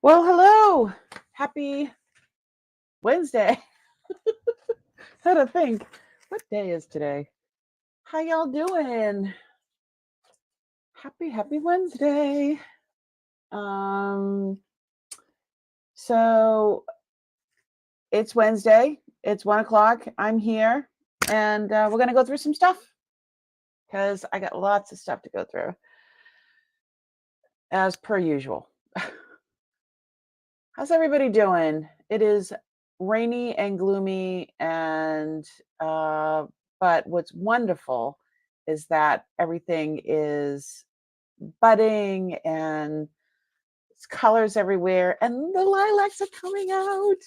Well, hello. Happy Wednesday. How to think. What day is today? How y'all doing? Happy Wednesday. Um, so it's Wednesday. It's 1 o'clock. I'm here, and we're gonna go through some stuff because I got lots of stuff to go through, as per usual. How's everybody doing? It is rainy and gloomy, and but what's wonderful is that everything is budding and it's colors everywhere, and the lilacs are coming out.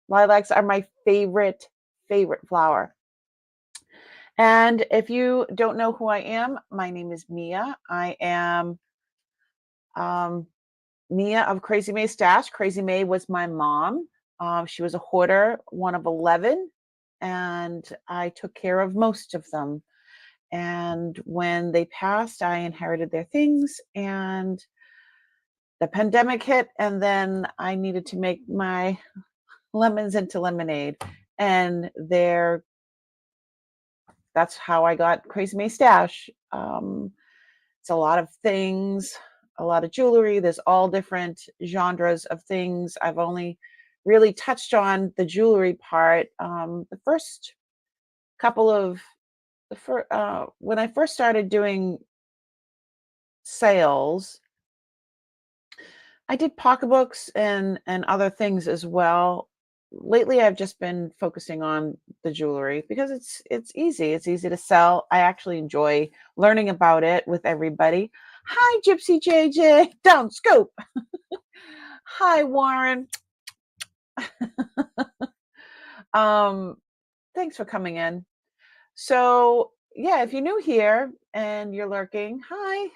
Lilacs are my favorite flower. And if you don't know who I am, my name is Mia. I am Mia of Crazy May Stash. Crazy May was my mom. She was a hoarder, one of 11, and I took care of most of them. And when they passed, I inherited their things, and the pandemic hit, and then I needed to make my lemons into lemonade. And that's how I got Crazy May Stash. It's a lot of things, a lot of jewelry. There's all different genres of things. I've only really touched on the jewelry part. The first couple of when I first started doing sales, I did pocketbooks and other things as well. Lately, I've just been focusing on the jewelry because it's easy. It's easy to sell. I actually enjoy learning about it with everybody. Hi, Gypsy JJ. Down scoop. Hi, Warren. Thanks for coming in. So yeah, if you're new here and you're lurking, hi,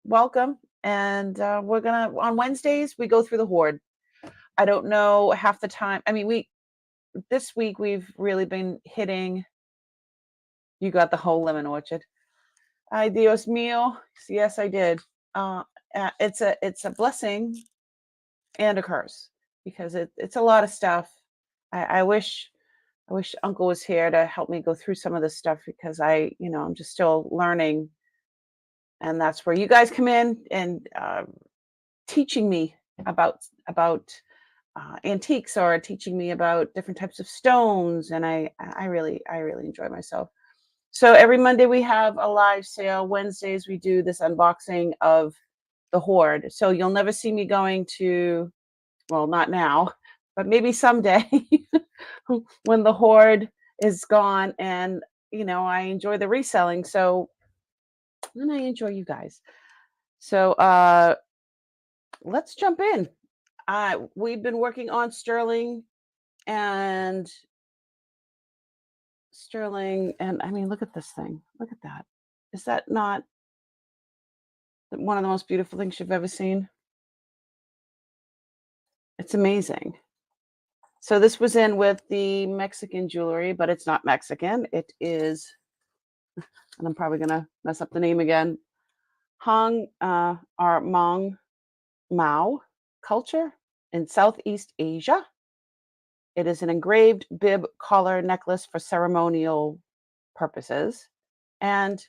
welcome. And we're gonna on Wednesdays we go through the hoard. I don't know half the time. I mean, this week we've really been hitting. You got the whole lemon orchard. Ay, Dios mío. Yes, I did. It's a blessing and a curse because it's a lot of stuff. I wish Uncle was here to help me go through some of this stuff because I'm just still learning, and that's where you guys come in and teaching me about antiques or teaching me about different types of stones, and I really enjoy myself. So every Monday we have a live sale. Wednesdays we do this unboxing of the hoard. So you'll never see me going to, well, not now, but maybe someday when the hoard is gone and I enjoy the reselling. So and I enjoy you guys. So let's jump in. We've been working on sterling and I mean, look at this thing. Look at that. Is that not one of the most beautiful things you've ever seen? It's amazing. So this was in with the Mexican jewelry, but it's not Mexican. It is, and I'm probably gonna mess up the name again. Hong or Hmong Mao culture in Southeast Asia. It is an engraved bib collar necklace for ceremonial purposes. And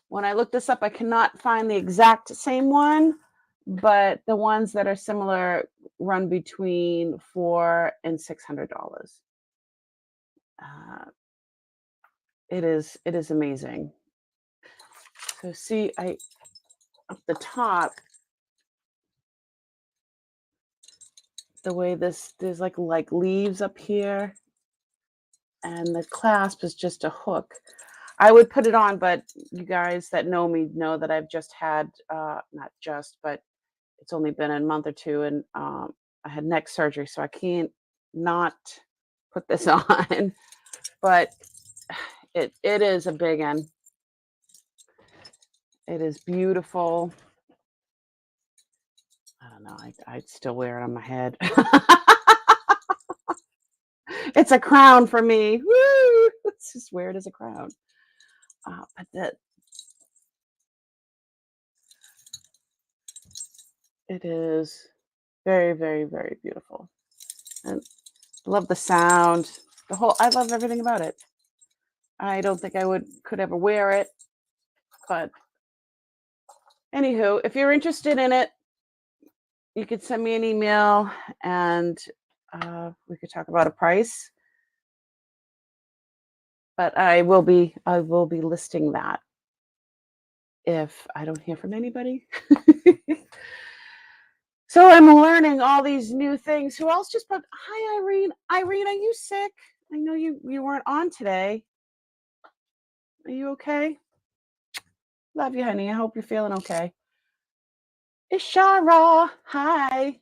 when I looked this up, I cannot find the exact same one, but the ones that are similar run between $400 and $600. It is amazing. So see, up the top, the way there's like leaves up here, and the clasp is just a hook. I would put it on, but you guys that know me know that I've just had not just, but it's only been a month or two, and I had neck surgery, so I can't not put this on. But it is a big one. It is beautiful. I don't know. I'd still wear it on my head. It's a crown for me. Woo! Let's just wear it as a crown. But it is Very, very, very beautiful. And I love the sound. I love everything about it. I don't think I could ever wear it, but anywho, if you're interested in it, you could send me an email and we could talk about a price. But I will be listing that if I don't hear from anybody. So I'm learning all these new things. Who else just put, hi, Irene. Irene, are you sick? I know you weren't on today. Are you okay? Love you, honey. I hope you're feeling okay. Ishara, hi.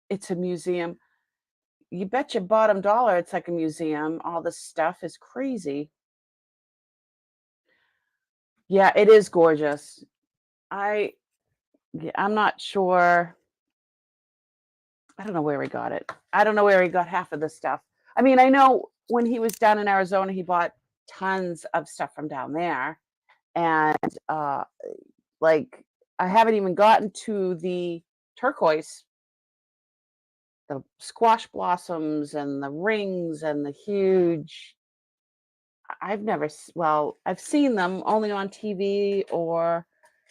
It's a museum. You bet your bottom dollar it's like a museum. All this stuff is crazy. Yeah, it is gorgeous. I'm not sure. I don't know where he got it. I don't know where he got half of this stuff. I mean, I know when he was down in Arizona, he bought tons of stuff from down there. And like I haven't even gotten to the turquoise, the squash blossoms and the rings and the huge. I've seen them only on TV or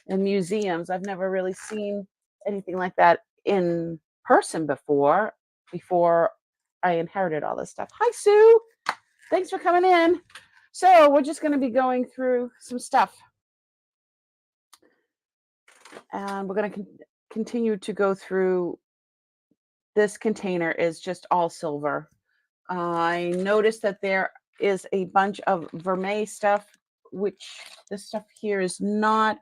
in museums. I've never really seen anything like that in person before I inherited all this stuff. Hi, Sue. Thanks for coming in. So we're just going to be going through some stuff. And we're going to continue to go through. This container is just all silver. I noticed that there is a bunch of vermeil stuff, which this stuff here is not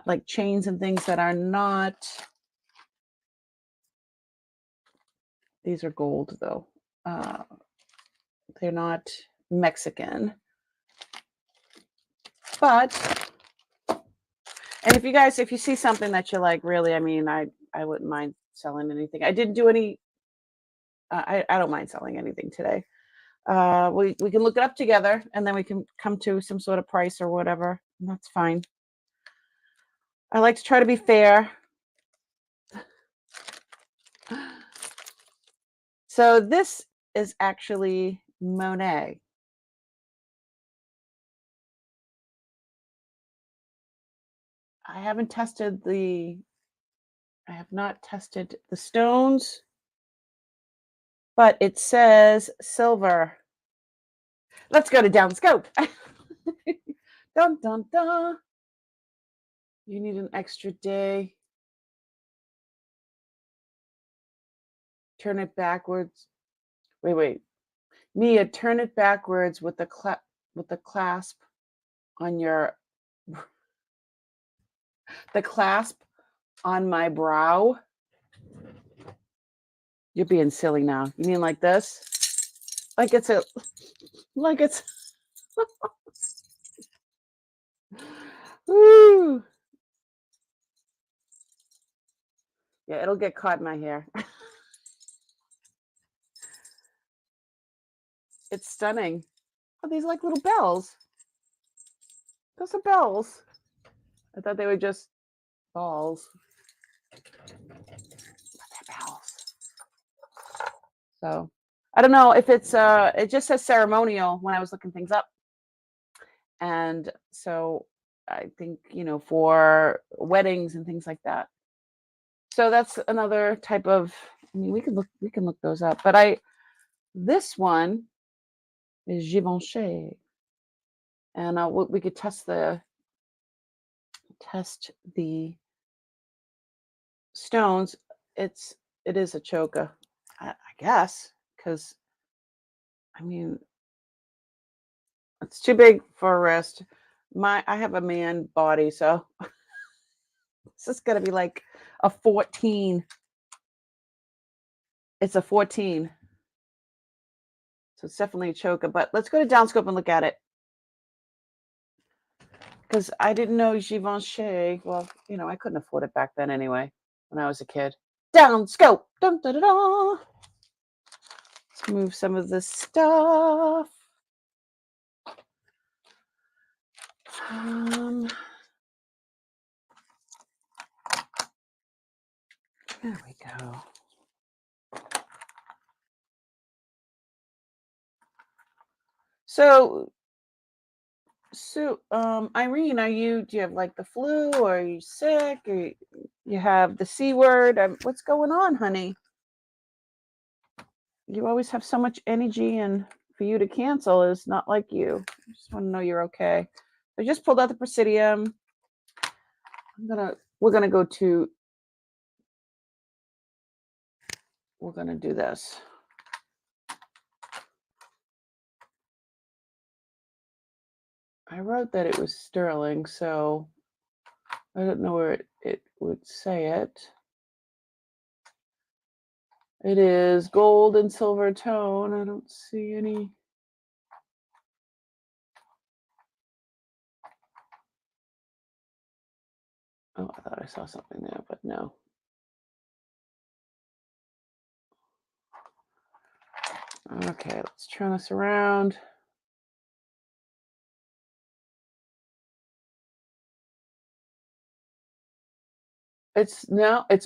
like chains and things that are not. These are gold though. They're not Mexican. But, and if you see something that you like, really, I mean, I wouldn't mind selling anything. I didn't do any, I don't mind selling anything today. We can look it up together and then we can come to some sort of price or whatever. And that's fine. I like to try to be fair. So this is actually Monet. I have not tested the stones, but it says silver. Let's go to Downscope. Dun, dun, dun. You need an extra day. Turn it backwards. Wait. Mia, turn it backwards with the clasp on your the clasp on my brow. You're being silly now. You mean like this? Like it's Woo. Yeah, it'll get caught in my hair. It's stunning. Oh, these are like little bells. Those are bells. I thought they were just balls. But they're bells. So I don't know if it's it just says ceremonial when I was looking things up. And so I think, for weddings and things like that. So that's another type of, I mean, we can look those up. But this one is Givenchy. And we could test the stones. It is a choker, I guess, because I mean it's too big for a wrist. I have a man body, so this is gonna be like a 14. It's a 14. So it's definitely a choker. But let's go to Downscope and look at it. Because I didn't know Givenchy. Well, I couldn't afford it back then anyway, when I was a kid. Downscope. Dun, dun, dun, dun. Let's move some of this stuff. There we go. So, Irene, do you have like the flu, or are you sick, or you have the C word? What's going on, honey? You always have so much energy, and for you to cancel is not like you. I just want to know you're okay. I just pulled out the Presidium. We're gonna do this. I wrote that it was sterling, so I don't know where it would say it. It is gold and silver tone. I don't see any. Oh, I thought I saw something there, but no. Okay, let's turn this around. It's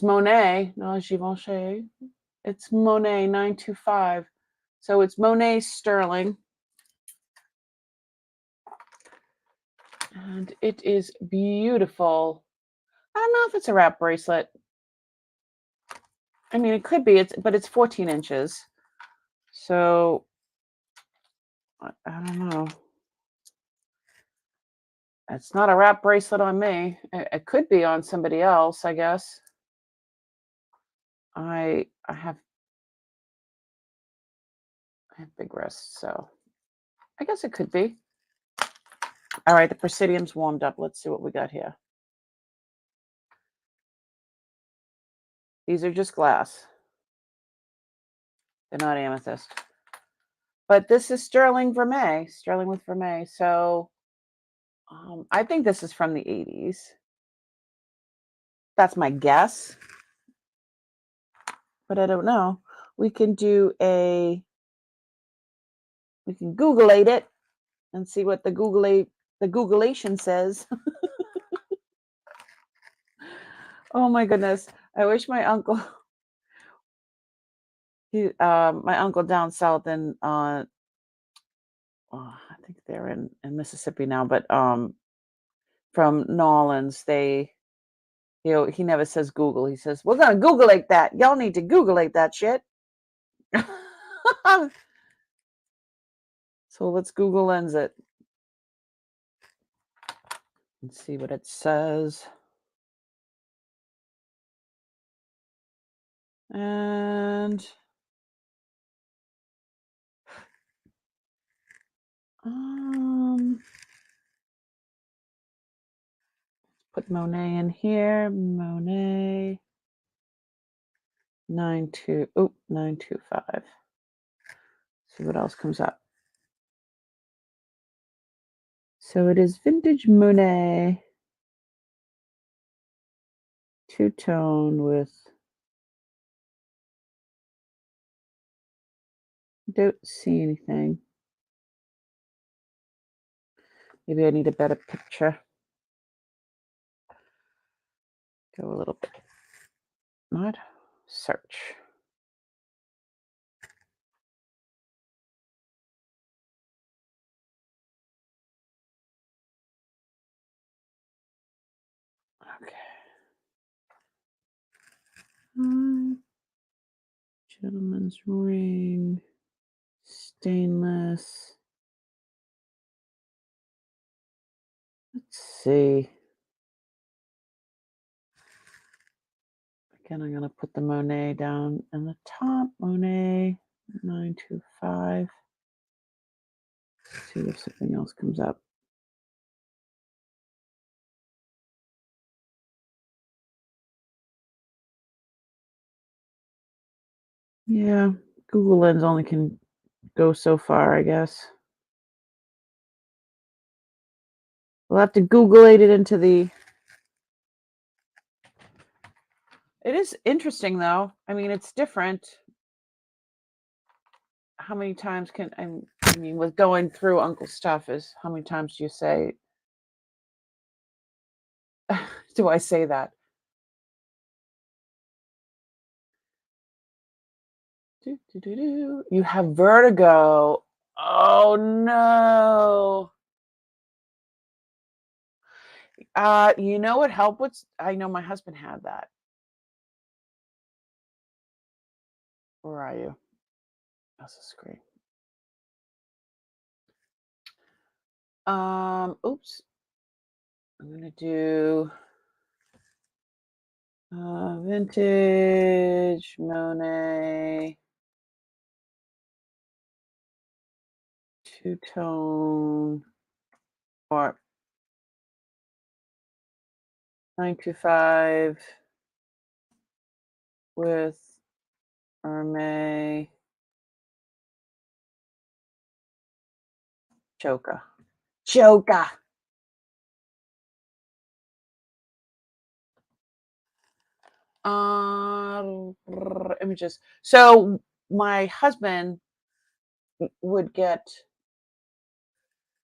Monet, no Givenchy. It's Monet 925. So it's Monet sterling. And it is beautiful. I don't know if it's a wrap bracelet. I mean, it could be, but it's 14 inches. So I don't know. It's not a wrap bracelet on me. It could be on somebody else, I guess. I have big wrists, so I guess it could be. All right, the Presidium's warmed up. Let's see what we got here. These are just glass. They're not amethyst. But this is sterling vermeil, sterling with vermeil. So I think this is from the 80s. That's my guess. But I don't know. We can Googlate it and see what the Googleation says. Oh my goodness. I wish my uncle my uncle down south in I think they're in Mississippi now, but from Nolans, he never says Google. He says, "We're gonna Googleate that. Y'all need to Googleate that shit." So let's Google Lens it and see what it says. And put Monet in here. Monet 925. See what else comes up. So it is vintage Monet, two-tone with. Don't see anything. Maybe I need a better picture. Go a little bit. Not search. Okay. Gentleman's ring, stainless. Let's see. Again, I'm going to put the Monet down in the top. Monet 925. See if something else comes up. Yeah, Google Lens only can go so far, I guess. We'll have to Googleate it into the. It is interesting, though. I mean, it's different. How many times I mean, with going through Uncle's stuff, is how many times do you say, do I say that? You have vertigo. Oh no. You know what help with I know my husband had that. Where are you? That's a screen. Oops. I'm gonna do vintage Monet two-tone or 925 with Hermes choker. Choker. Images. So my husband would get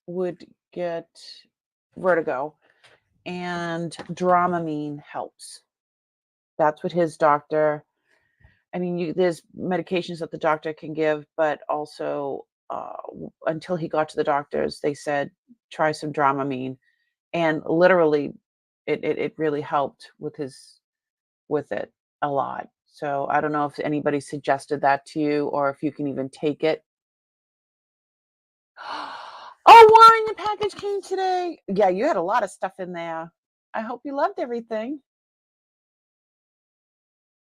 would get vertigo, and Dramamine helps. That's what his doctor. I mean, there's medications that the doctor can give, but also until he got to the doctors, they said try some Dramamine, and literally, it really helped with it a lot. So I don't know if anybody suggested that to you or if you can even take it. Oh, wine, the package came today. Yeah, you had a lot of stuff in there. I hope you loved everything.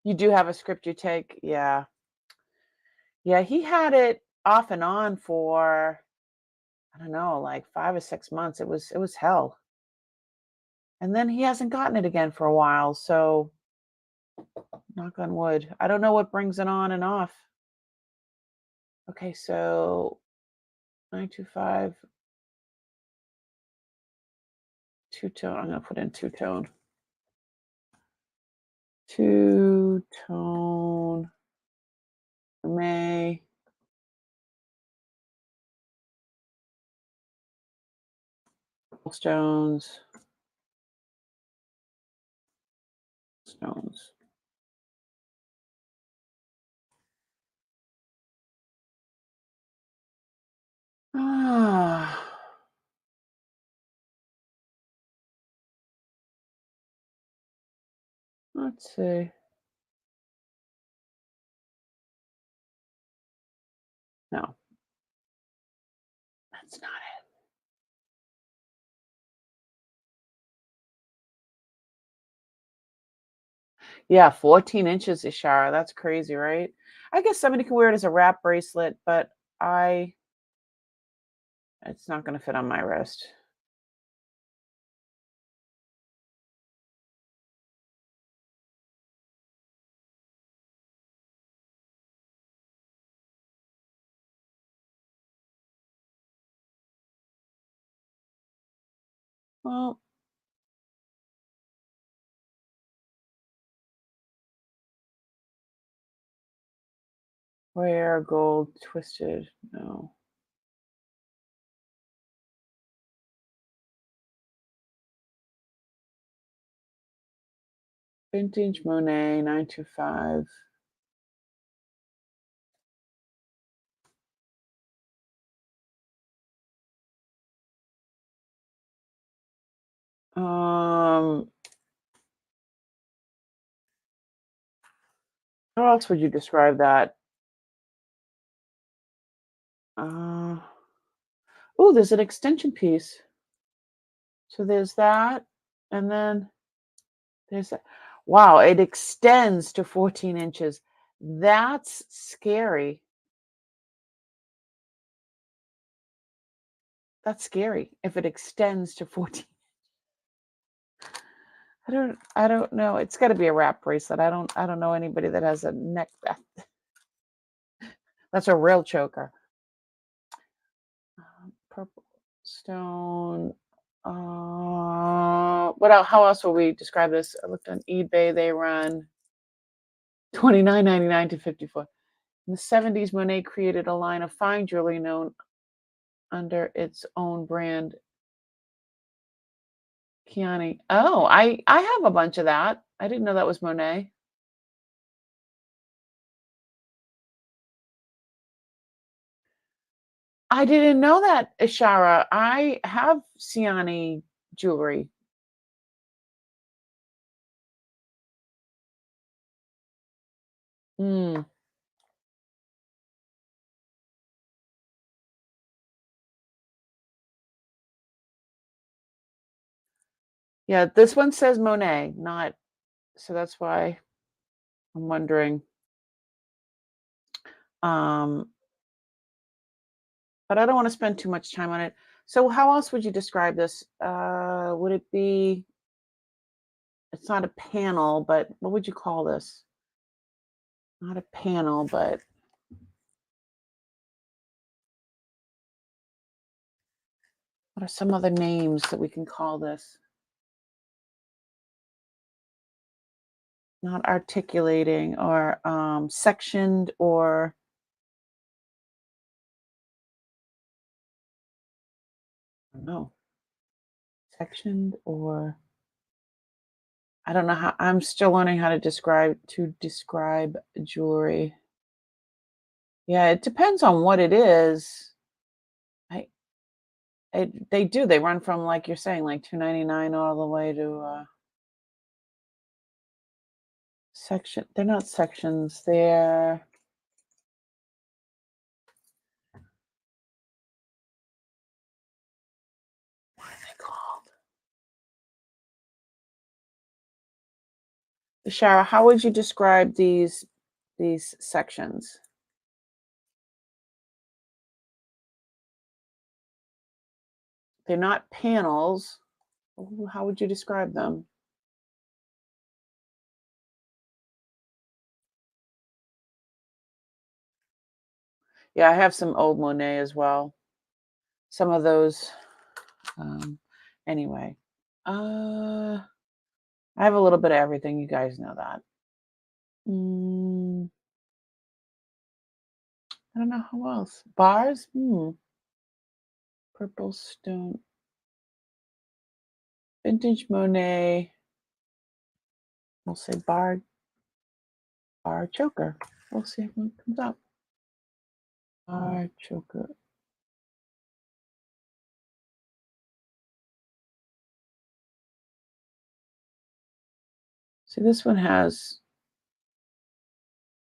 You do have a script you take. Yeah. Yeah, he had it off and on for I don't know, like 5 or 6 months. It was hell. And then he hasn't gotten it again for a while, so knock on wood. I don't know what brings it on and off. Okay, so 925 two-tone. I'm gonna put in two-tone. Two-tone May stones. Stones. Ah, let's see. No, that's not it. Yeah, 14 inches, Ishara. That's crazy, right? I guess somebody can wear it as a wrap bracelet, but I it's not gonna fit on my wrist. Well, wear gold twisted. No. Vintage Monet 925. Um, how else would you describe that? Uh, oh, there's an extension piece. So there's that, and then there's that. Wow, it extends to 14 inches. That's scary. That's scary if it extends to 14. I don't know. It's got to be a wrap bracelet. I don't know anybody that has a neck that's a real choker. Purple stone. What else? How else will we describe this? I looked on eBay. They run 29.99 to 54. In the 70s, Monet created a line of fine jewelry known under its own brand, Kiani. Oh, I have a bunch of that. I didn't know that was Monet. I didn't know that, Ishara. I have Siani jewelry. Mm. Yeah, this one says Monet, not so that's why I'm wondering. Um, but I don't want to spend too much time on it. So how else would you describe this? Would it be it's not a panel, but what would you call this? Not a panel, but what are some other names that we can call this? Not articulating or sectioned or I don't know, sectioned or I don't know how I'm still learning how to describe jewelry. Yeah, it depends on what it is. I they do. They run from like you're saying, like 2.99 all the way to section. They're not sections. They're what are they called? Shara, how would you describe these sections? They're not panels. Ooh, how would you describe them? Yeah, I have some old Monet as well. Some of those. Um, anyway, I have a little bit of everything. You guys know that. Mm, I don't know how else. Bars. Purple stone. Vintage Monet. We'll say bar choker. We'll see what comes up. Bar choker. See, this one has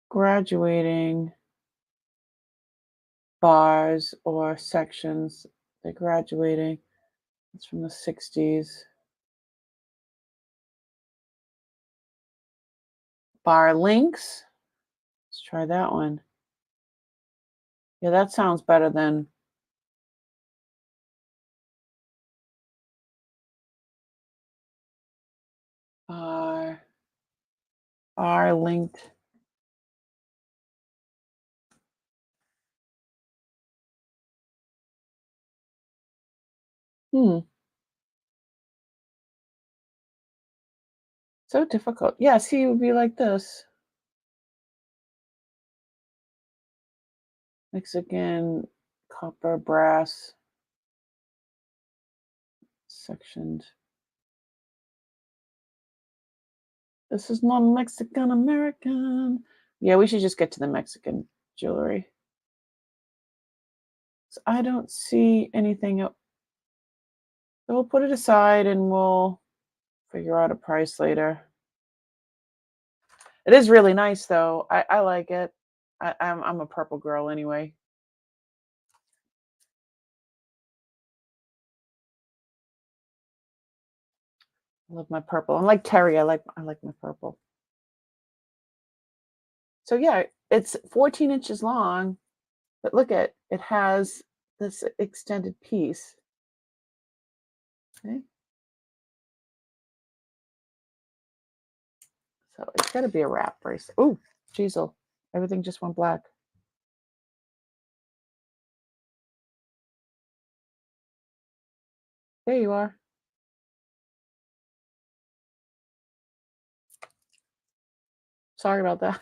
graduating bars or sections. They're graduating. It's from the 60s. Bar links. Let's try that one. Yeah, that sounds better than bar linked. Hmm. So difficult. Yeah, see, it would be like this. Mexican, copper, brass, sectioned. This is not Mexican American. Yeah, we should just get to the Mexican jewelry. So I don't see anything else. So we'll put it aside and we'll figure out a price later. It is really nice though. I like it. I'm a purple girl anyway. I love my purple. I'm like Terry. I like my purple. So yeah, it's 14 inches long, but look at it has this extended piece. Okay. So it's got to be a wrap bracelet. Oh, jeez, everything just went black. There you are. Sorry about that.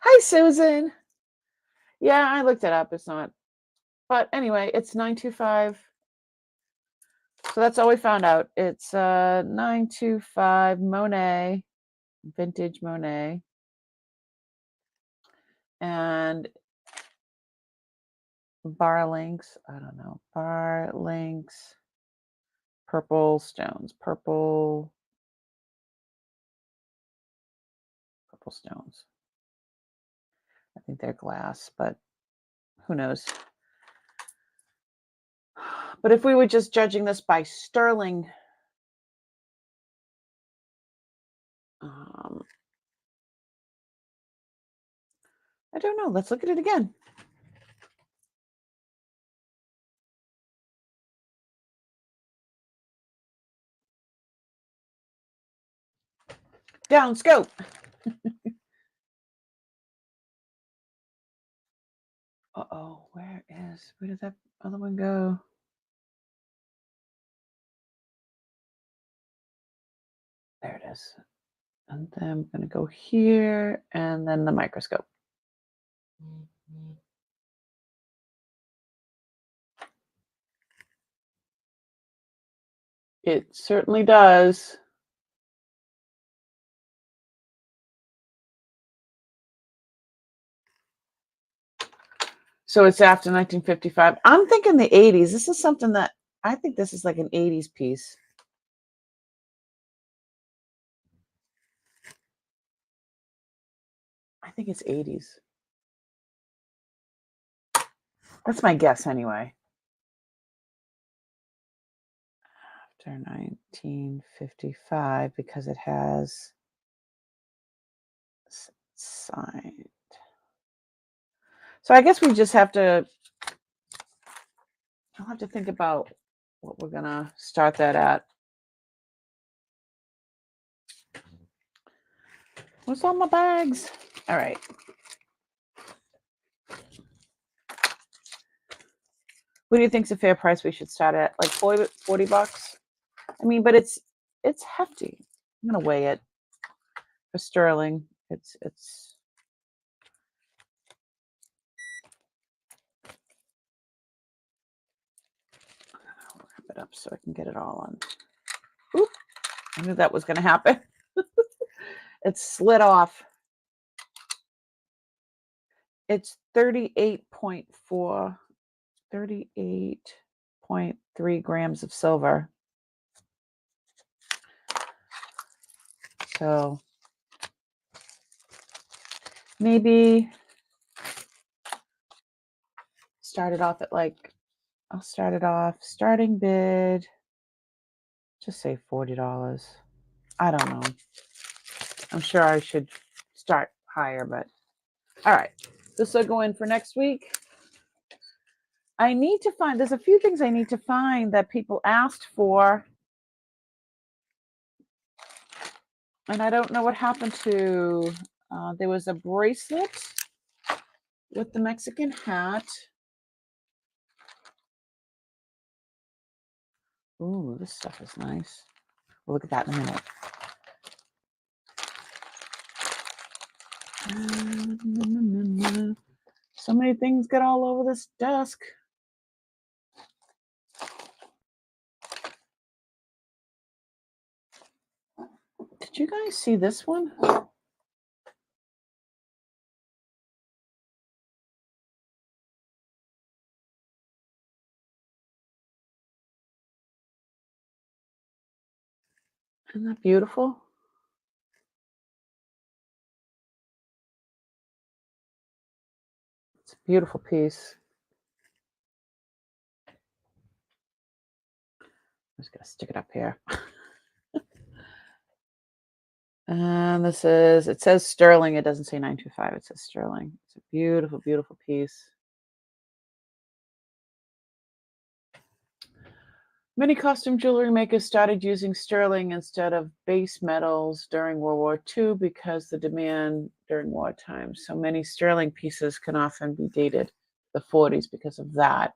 Hi, Susan. Yeah, I looked it up. It's not. But anyway, it's 925. So that's all we found out. It's 925 Monet, vintage Monet. And bar links. I don't know. Bar links. Purple stones. Purple stones. I think they're glass, but who knows? But if we were just judging this by sterling, I don't know. Let's look at it again. Down scope. Uh-oh, where did that other one go? There it is. And then I'm going to go here and then the microscope. It certainly does. So it's after 1955. I'm thinking the 80s. This is something that I think this is like an 80s piece. I think it's 80s. That's my guess anyway. After 1955 because it has signed. So I guess we just have to, I'll have to think about what we're gonna start that at. What's all my bags? All right. What do you think's a fair price we should start at? Like 40 bucks? I mean, but it's hefty. I'm gonna weigh it for sterling. It's I'll wrap it up so I can get it all on. Oop, I knew that was gonna happen. It slid off. It's 38.3 grams of silver. So maybe start it off at like, I'll start it off, starting bid, just say $40. I don't know. I'm sure I should start higher, but all right. This will go in for next week. I need to find, there's a few things I need to find that people asked for. And I don't know what happened to, there was a bracelet with the Mexican hat. Ooh, this stuff is nice. We'll look at that in a minute. So many things get all over this desk. Did you guys see this one? Isn't that beautiful? It's a beautiful piece. I'm just gonna stick it up here. And this is, it says sterling. It doesn't say 925. It says sterling. It's a beautiful, beautiful piece. Many costume jewelry makers started using sterling instead of base metals during World War II because the demand during wartime. So many sterling pieces can often be dated the 40s because of that.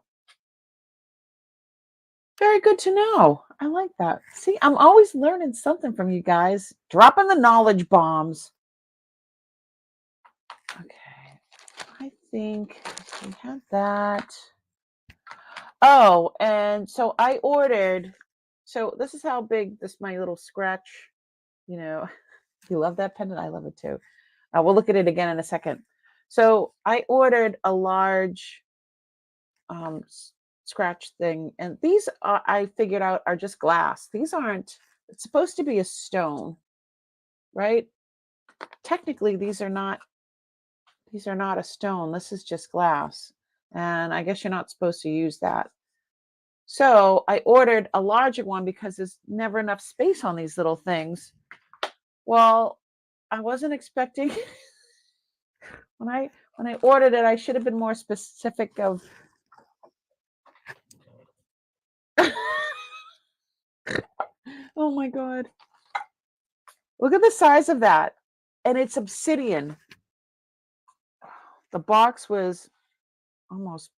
Very good to know. I like that. See, I'm always learning something from you guys. Dropping the knowledge bombs. Okay. I think we have that. Oh, and so I ordered. So this is how big this my little scratch, you know. You love that pendant? I love it too. We'll look at it again in a second. So I ordered a large scratch thing. And these I figured out are just glass. These aren't, it's supposed to be a stone, right? Technically, these are not a stone. This is just glass. And I guess you're not supposed to use that. So I ordered a larger one because there's never enough space on these little things. Well, I wasn't expecting when I ordered it, I should have been more specific of oh my God. Look at the size of that. And it's obsidian. The box was almost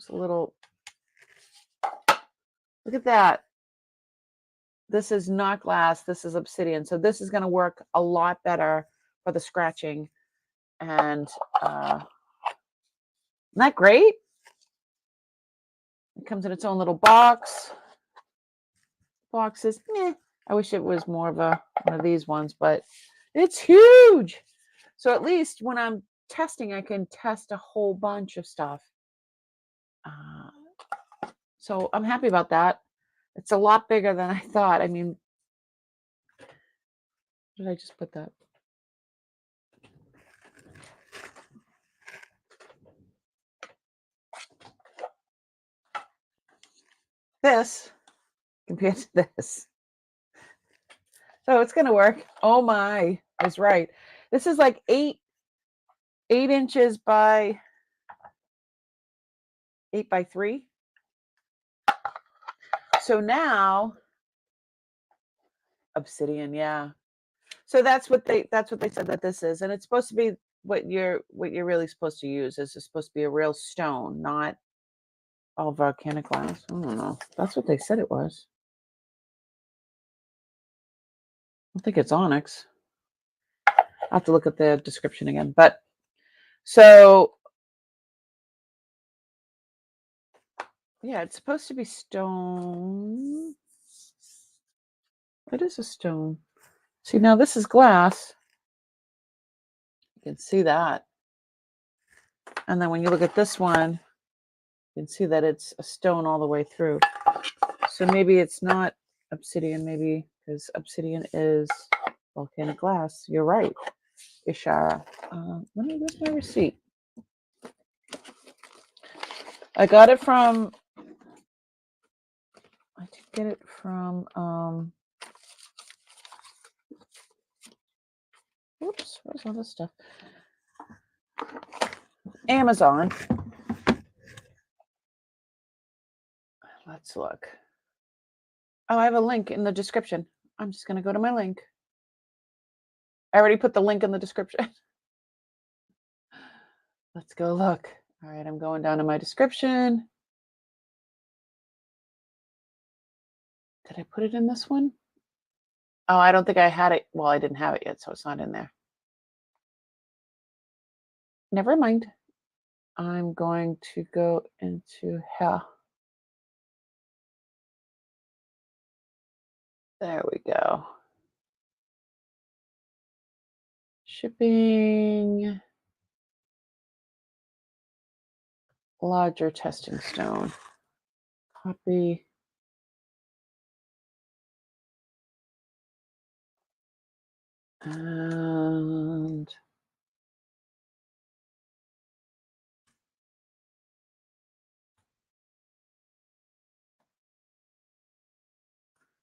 a little. Look at that. This is not glass. This is obsidian. So this is going to work a lot better for the scratching. And isn't that great? It comes in its own little box. Boxes. I wish it was more of one of these ones, but it's huge. So at least when I'm testing, I can test a whole bunch of stuff. So I'm happy about that. It's a lot bigger than I thought. I mean, did I just put that? This compared to this. So it's going to work. Oh my, I was right. This is like 8 inches by 8 by 3. So now obsidian, yeah. So that's what they said that this is, and it's supposed to be what you're really supposed to use. Is supposed to be a real stone, not all volcanic glass. I don't know. That's what they said it was. I think it's onyx. I'll have to look at the description again. But so yeah, it's supposed to be stone. It is a stone. See, now this is glass. You can see that. And then when you look at this one, you can see that it's a stone all the way through. So maybe it's not obsidian, maybe because obsidian is volcanic glass. You're right, Ishara. Where's my receipt? I got it from, I did get it from, oops, where's all this stuff? Amazon. Let's look. Oh, I have a link in the description. I'm just going to go to my link. I already put the link in the description. Let's go look. All right, I'm going down to my description. Did I put it in this one? Oh, I don't think I had it. Well, I didn't have it yet, so it's not in there. Never mind. I'm going to go into hell. There we go. Shipping. Larger testing stone. Copy. And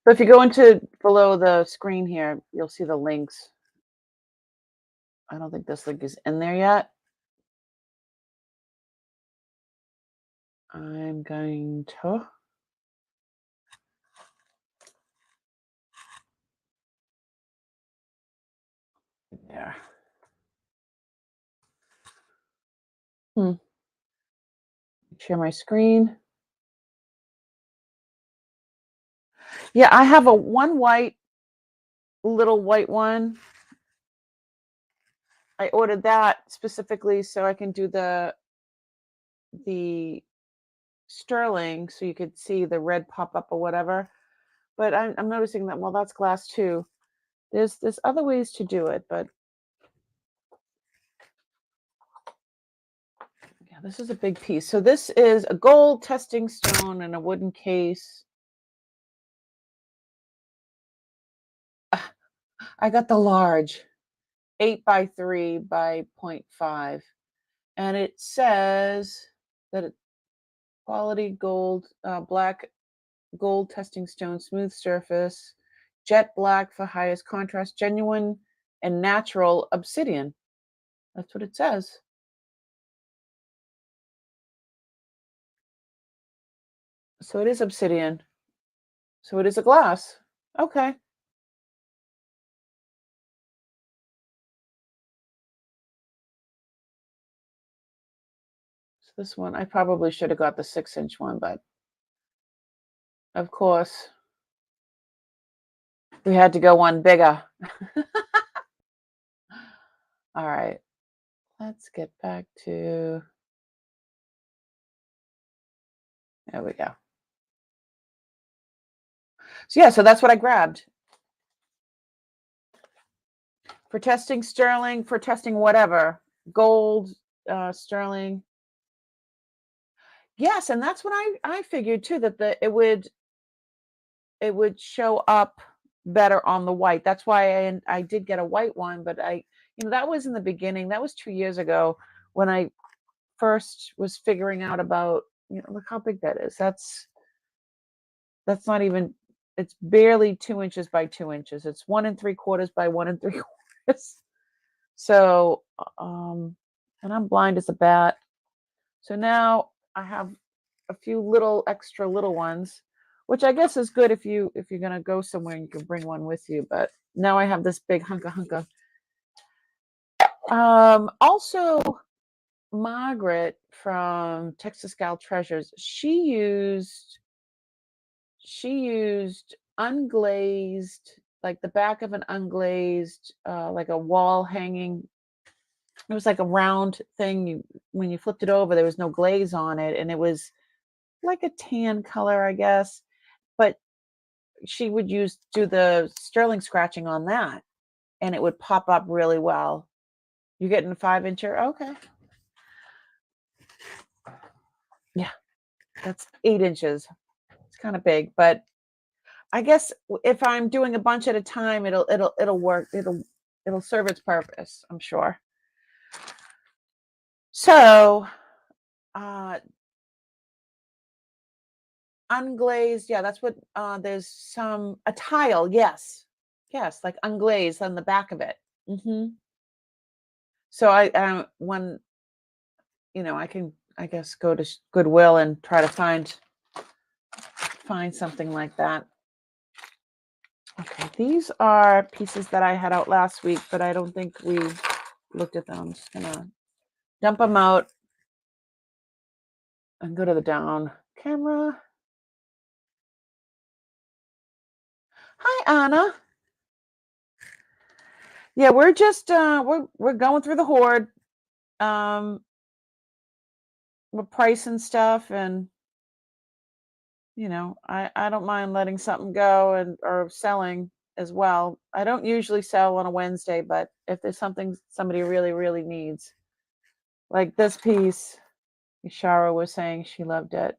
so if you go into below the screen here, you'll see the links. I don't think this link is in there yet. I'm going to. There. Share my screen. Yeah, I have a little white one. I ordered that specifically so I can do the sterling, so you could see the red pop up or whatever. But I'm noticing that, well, that's glass too. There's other ways to do it, but again, This is a big piece. So this is a gold testing stone in a wooden case. I got the large, 8 by 3 by 0.5. And it says that it's quality gold, black gold testing stone, smooth surface, jet black for highest contrast, genuine and natural obsidian. That's what it says. So it is obsidian. So it is a glass. Okay. So this one, I probably should have got the 6-inch one, but of course, we had to go one bigger. All right. Let's get back to, there we go. So yeah, so that's what I grabbed. For testing sterling, for testing whatever, gold, sterling. Yes, and that's what I figured too, that it would show up better on the white. That's why I did get a white one, but that was in the beginning. That was 2 years ago when I first was figuring out about, look how big that is. That's not even, it's barely 2 inches by 2 inches. It's 1 3/4 by 1 3/4. So, and I'm blind as a bat. So now I have a few extra little ones, which I guess is good if you're gonna go somewhere and you can bring one with you. But now I have this big hunka. Also, Margaret from Texas Gal Treasures, she used unglazed, like the back of an unglazed, like a wall hanging. It was like a round thing. When you flipped it over, there was no glaze on it, and it was like a tan color, I guess. But she would do the sterling scratching on that, and it would pop up really well. You getting a 5-incher? Okay. Yeah, that's 8 inches. It's kind of big, but I guess if I'm doing a bunch at a time, it'll work. It'll serve its purpose, I'm sure. So, unglazed, yeah, that's what, there's a tile, yes, like unglazed on the back of it. So when, I can, I guess, go to Goodwill and try to find something like that. Okay, these are pieces that I had out last week, but I don't think we looked at them. I'm just gonna dump them out and go to the down camera. Hi, Anna. Yeah, we're just we're going through the hoard. We're pricing stuff, and I don't mind letting something go or selling as well. I don't usually sell on a Wednesday, but if there's something somebody really, really needs, like this piece, Ishara was saying she loved it.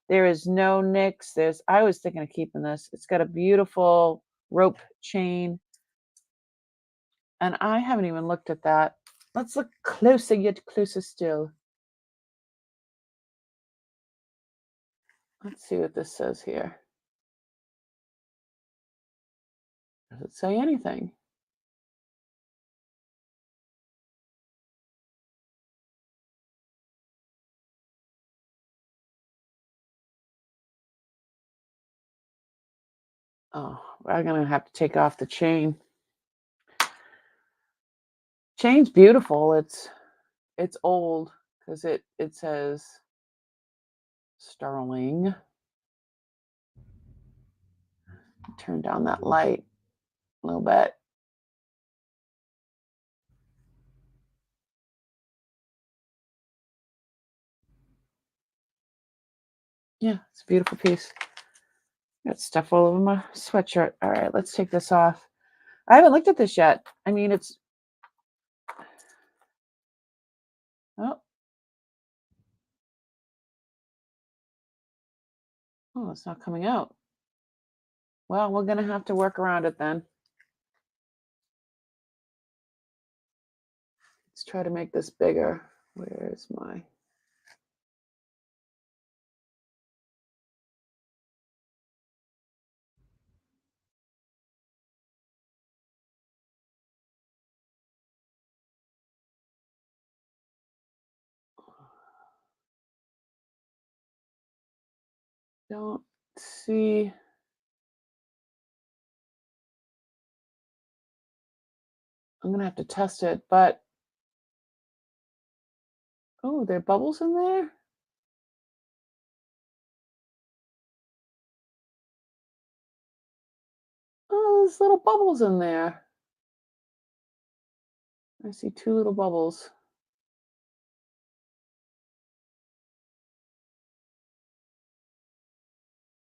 There is no nicks. I was thinking of keeping this. It's got a beautiful rope chain, and I haven't even looked at that. Let's look closer, yet closer still. Let's see what this says here. Does it say anything? Oh, I'm gonna have to take off the chain. Chain's beautiful. It's old because it says sterling. Turn down that light a little bit. Yeah, it's a beautiful piece. Got stuff all over my sweatshirt. All right, let's take this off. I haven't looked at this yet. I mean, it's, oh, Oh, it's not coming out. Well, we're going to have to work around it then. Let's try to make this bigger. Where is my... Don't see... I'm going to have to test it, but... Oh, there are bubbles in there? Oh, there's little bubbles in there. I see 2 little bubbles.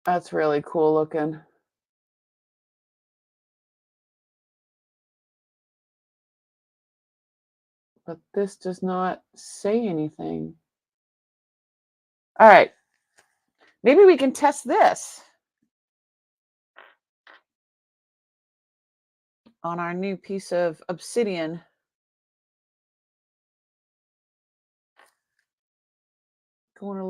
That's really cool looking. But this does not say anything. All right. Maybe we can test this on our new piece of obsidian. Go to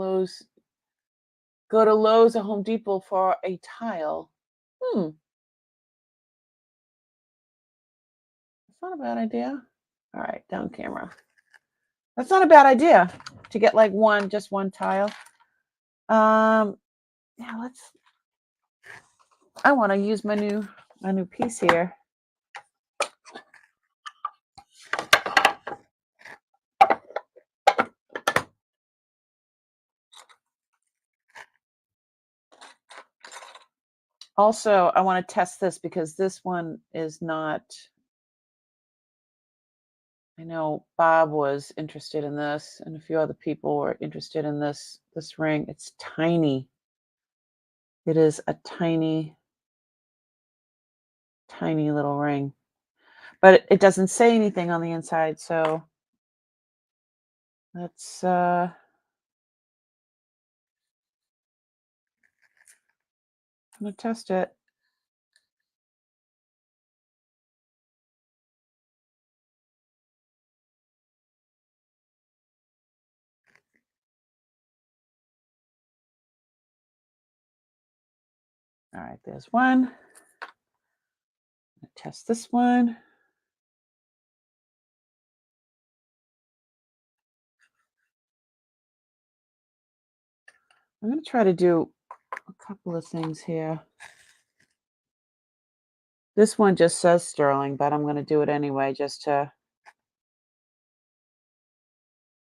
Lowe's or Home Depot for a tile. That's not a bad idea. All right, down camera. That's not a bad idea to get like just one tile. Yeah, I want to use my new piece here. Also, I want to test this because this one is not... I know Bob was interested in this, and a few other people were interested in this ring. It's tiny. It is a tiny, tiny little ring. But it doesn't say anything on the inside, so let's I'm gonna test it. All right, there's one. Test this one. I'm going to try to do a couple of things here. This one just says sterling, but I'm going to do it anyway just to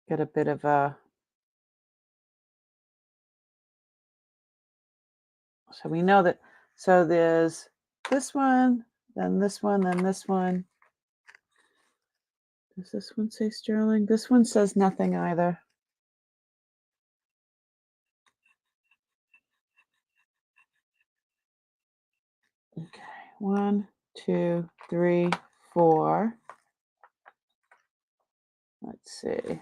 get a bit of a... So we know that... So there's this one, then this one, then this one. Does this one say sterling? This one says nothing either. Okay, 1, 2, 3, 4. Let's see.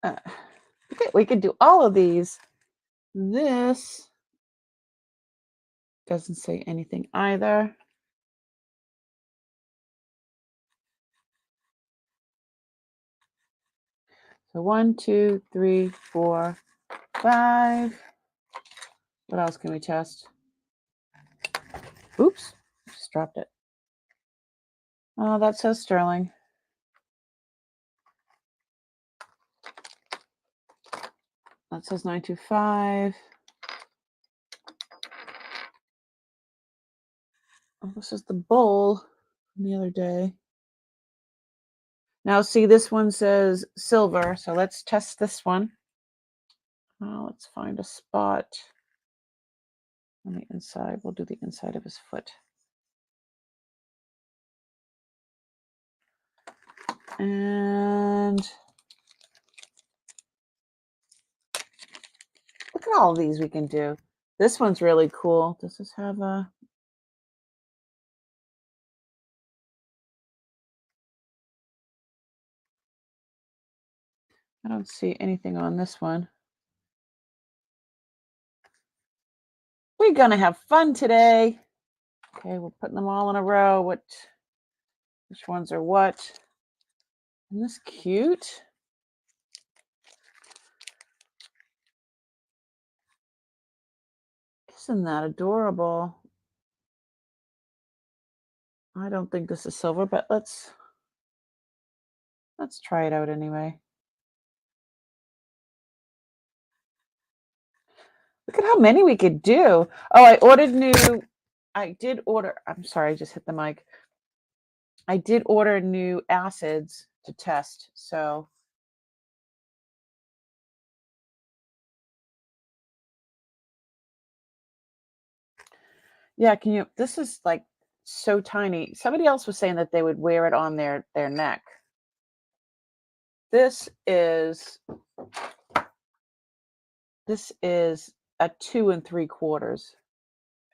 Okay, we could do all of these. This doesn't say anything either. So 1, 2, 3, 4, 5. What else can we test? Oops, just dropped it. Oh, that says sterling. That says 925. Oh, this is the bowl from the other day. Now, see, this one says silver, so let's test this one. Let's find a spot on the inside. We'll do the inside of his foot. And look at all of these we can do. This one's really cool. Does this have a... I don't see anything on this one. We're gonna have fun today. Okay, we're putting them all in a row. Which ones are what? Isn't this cute? Isn't that adorable? I don't think this is silver, but let's try it out anyway. Look at how many we could do. Oh, I did order, I'm sorry, I just hit the mic. I did order new acids to test, so. Yeah, this is like so tiny. Somebody else was saying that they would wear it on their neck. This is a 2 3/4.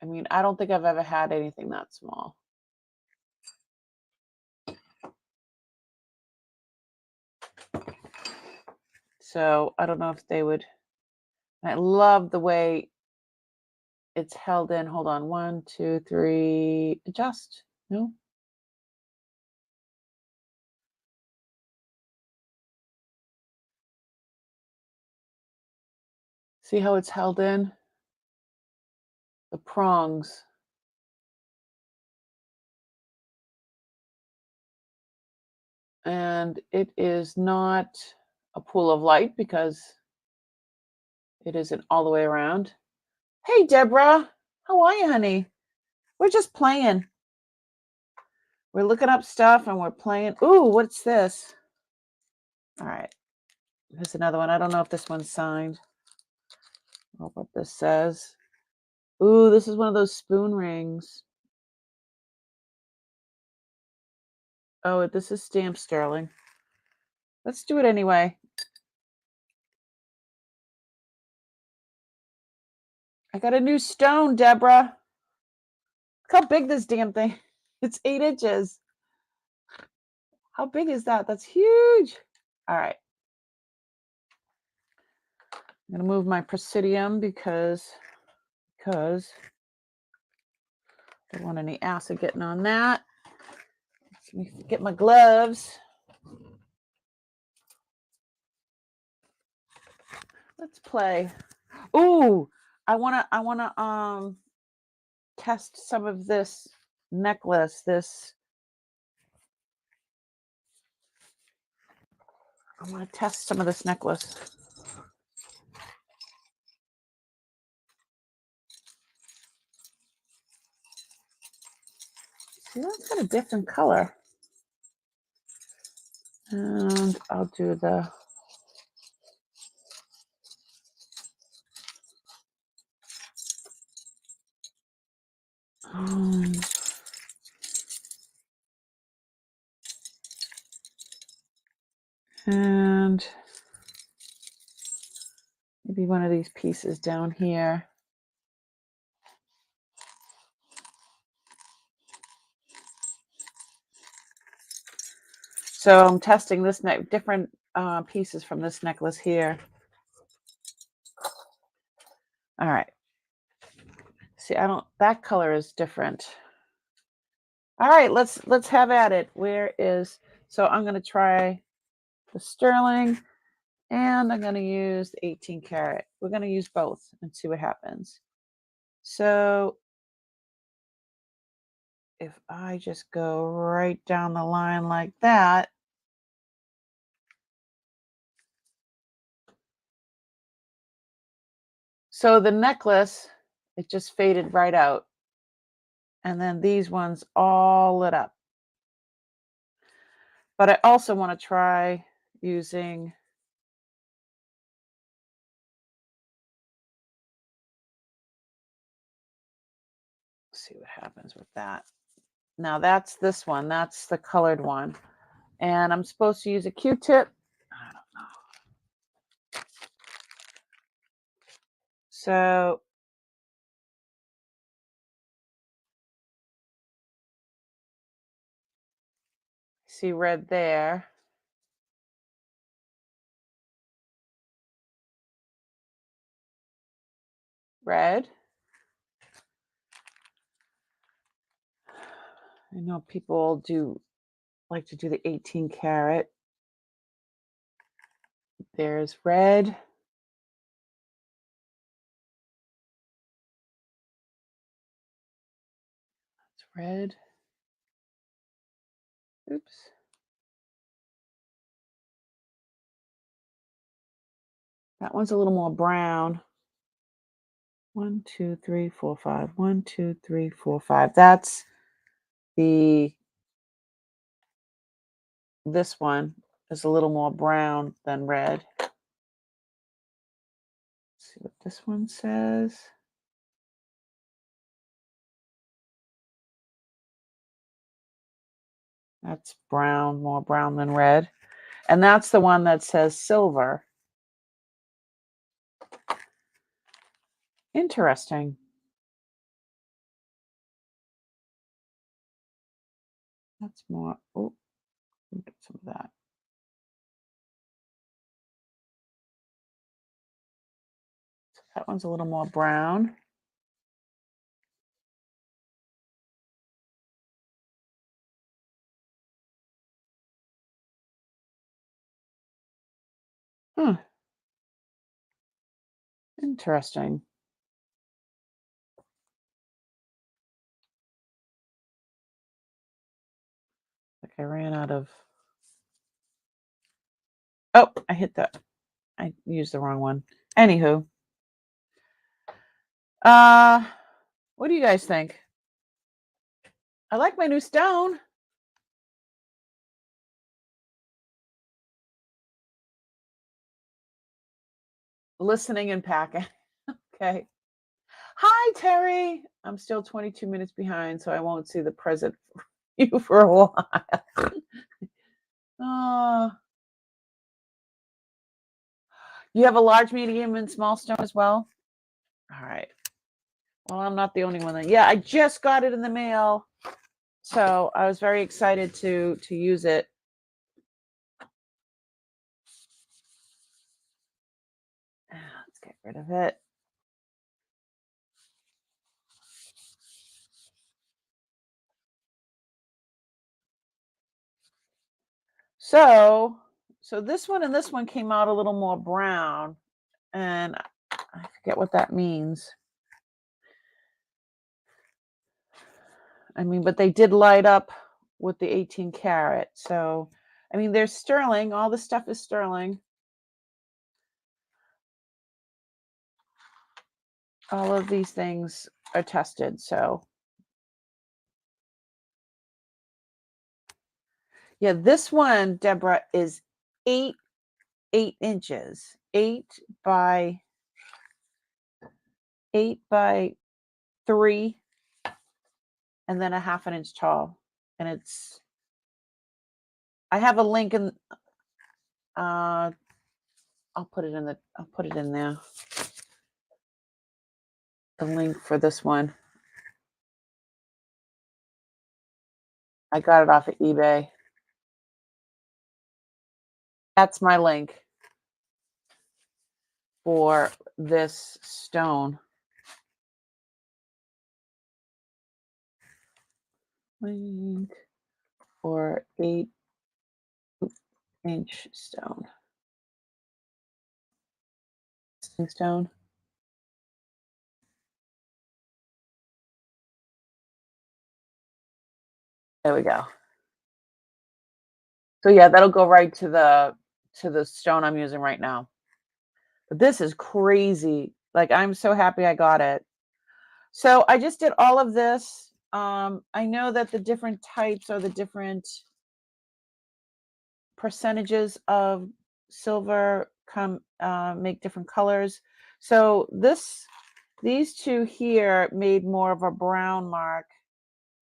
I mean, I don't think I've ever had anything that small. So I don't know if they would. I love the way it's held in. Hold on. 1, 2, 3. Adjust. No. See how it's held in? The prongs. And it is not a pool of light because it isn't all the way around. Hey, Deborah. How are you, honey? We're just playing. We're looking up stuff and we're playing. Ooh, what's this? All right. Here's another one. I don't know if this one's signed. I don't know what this says. Ooh, this is one of those spoon rings. Oh, this is stamped sterling. Let's do it anyway. I got a new stone, Deborah. Look how big this damn thing. It's 8 inches. How big is that? That's huge. All right. I'm going to move my Presidium because I don't want any acid getting on that. Let me get my gloves. Let's play. Ooh, I wanna test some of this necklace. I want to test some of this necklace. See, that's got a different color. And I'll do the and maybe one of these pieces down here. So I'm testing this different pieces from this necklace here. All right. See, that color is different. All right, let's have at it. So I'm going to try the sterling and I'm going to use the 18 karat. We're going to use both and see what happens. So if I just go right down the line like that, so the necklace, it just faded right out. And then these ones all lit up. But I also want to try using see what happens with that. Now that's this one. That's the colored one. And I'm supposed to use a Q-tip. I don't know. So see red there. Red. I know people do like to do the 18 karat. There's red. It's red. Oops. That one's a little more brown. 1, 2, 3, 4, 5. 1, 2, 3, 4, 5. That's this one is a little more brown than red. Let's see what this one says. That's brown, more brown than red. And that's the one that says silver. Interesting. That's more, oh, get some of that. So that one's a little more brown. Huh. Interesting. Like I ran out of, oh, I hit that. I used the wrong one. Anywho. What do you guys think? I like my new stone. Listening and packing. Okay. Hi, Terry. I'm still 22 minutes behind, so I won't see the present for you for a while. You have a large, medium, and small stone as well? All right. Well, I'm not the only one then. Yeah, I just got it in the mail, so I was very excited to use it. Let's get rid of it. So this one and this one came out a little more brown, and I forget what that means. I mean, but they did light up with the 18 karat. So, I mean, they're sterling. All the stuff is sterling. All of these things are tested. So, yeah, this one, Deborah, is 8 inches, 8 by 3, and then a half an inch tall. And it's, I have a link in, I'll put it in there. The link for this one. I got it off of eBay. That's my link for this stone. Link for 8-inch stone. Stone. There we go. So yeah, that'll go right to the stone I'm using right now. But this is crazy. Like, I'm so happy I got it. So I just did all of this. I know that the different types are the different percentages of silver make different colors. So these two here made more of a brown mark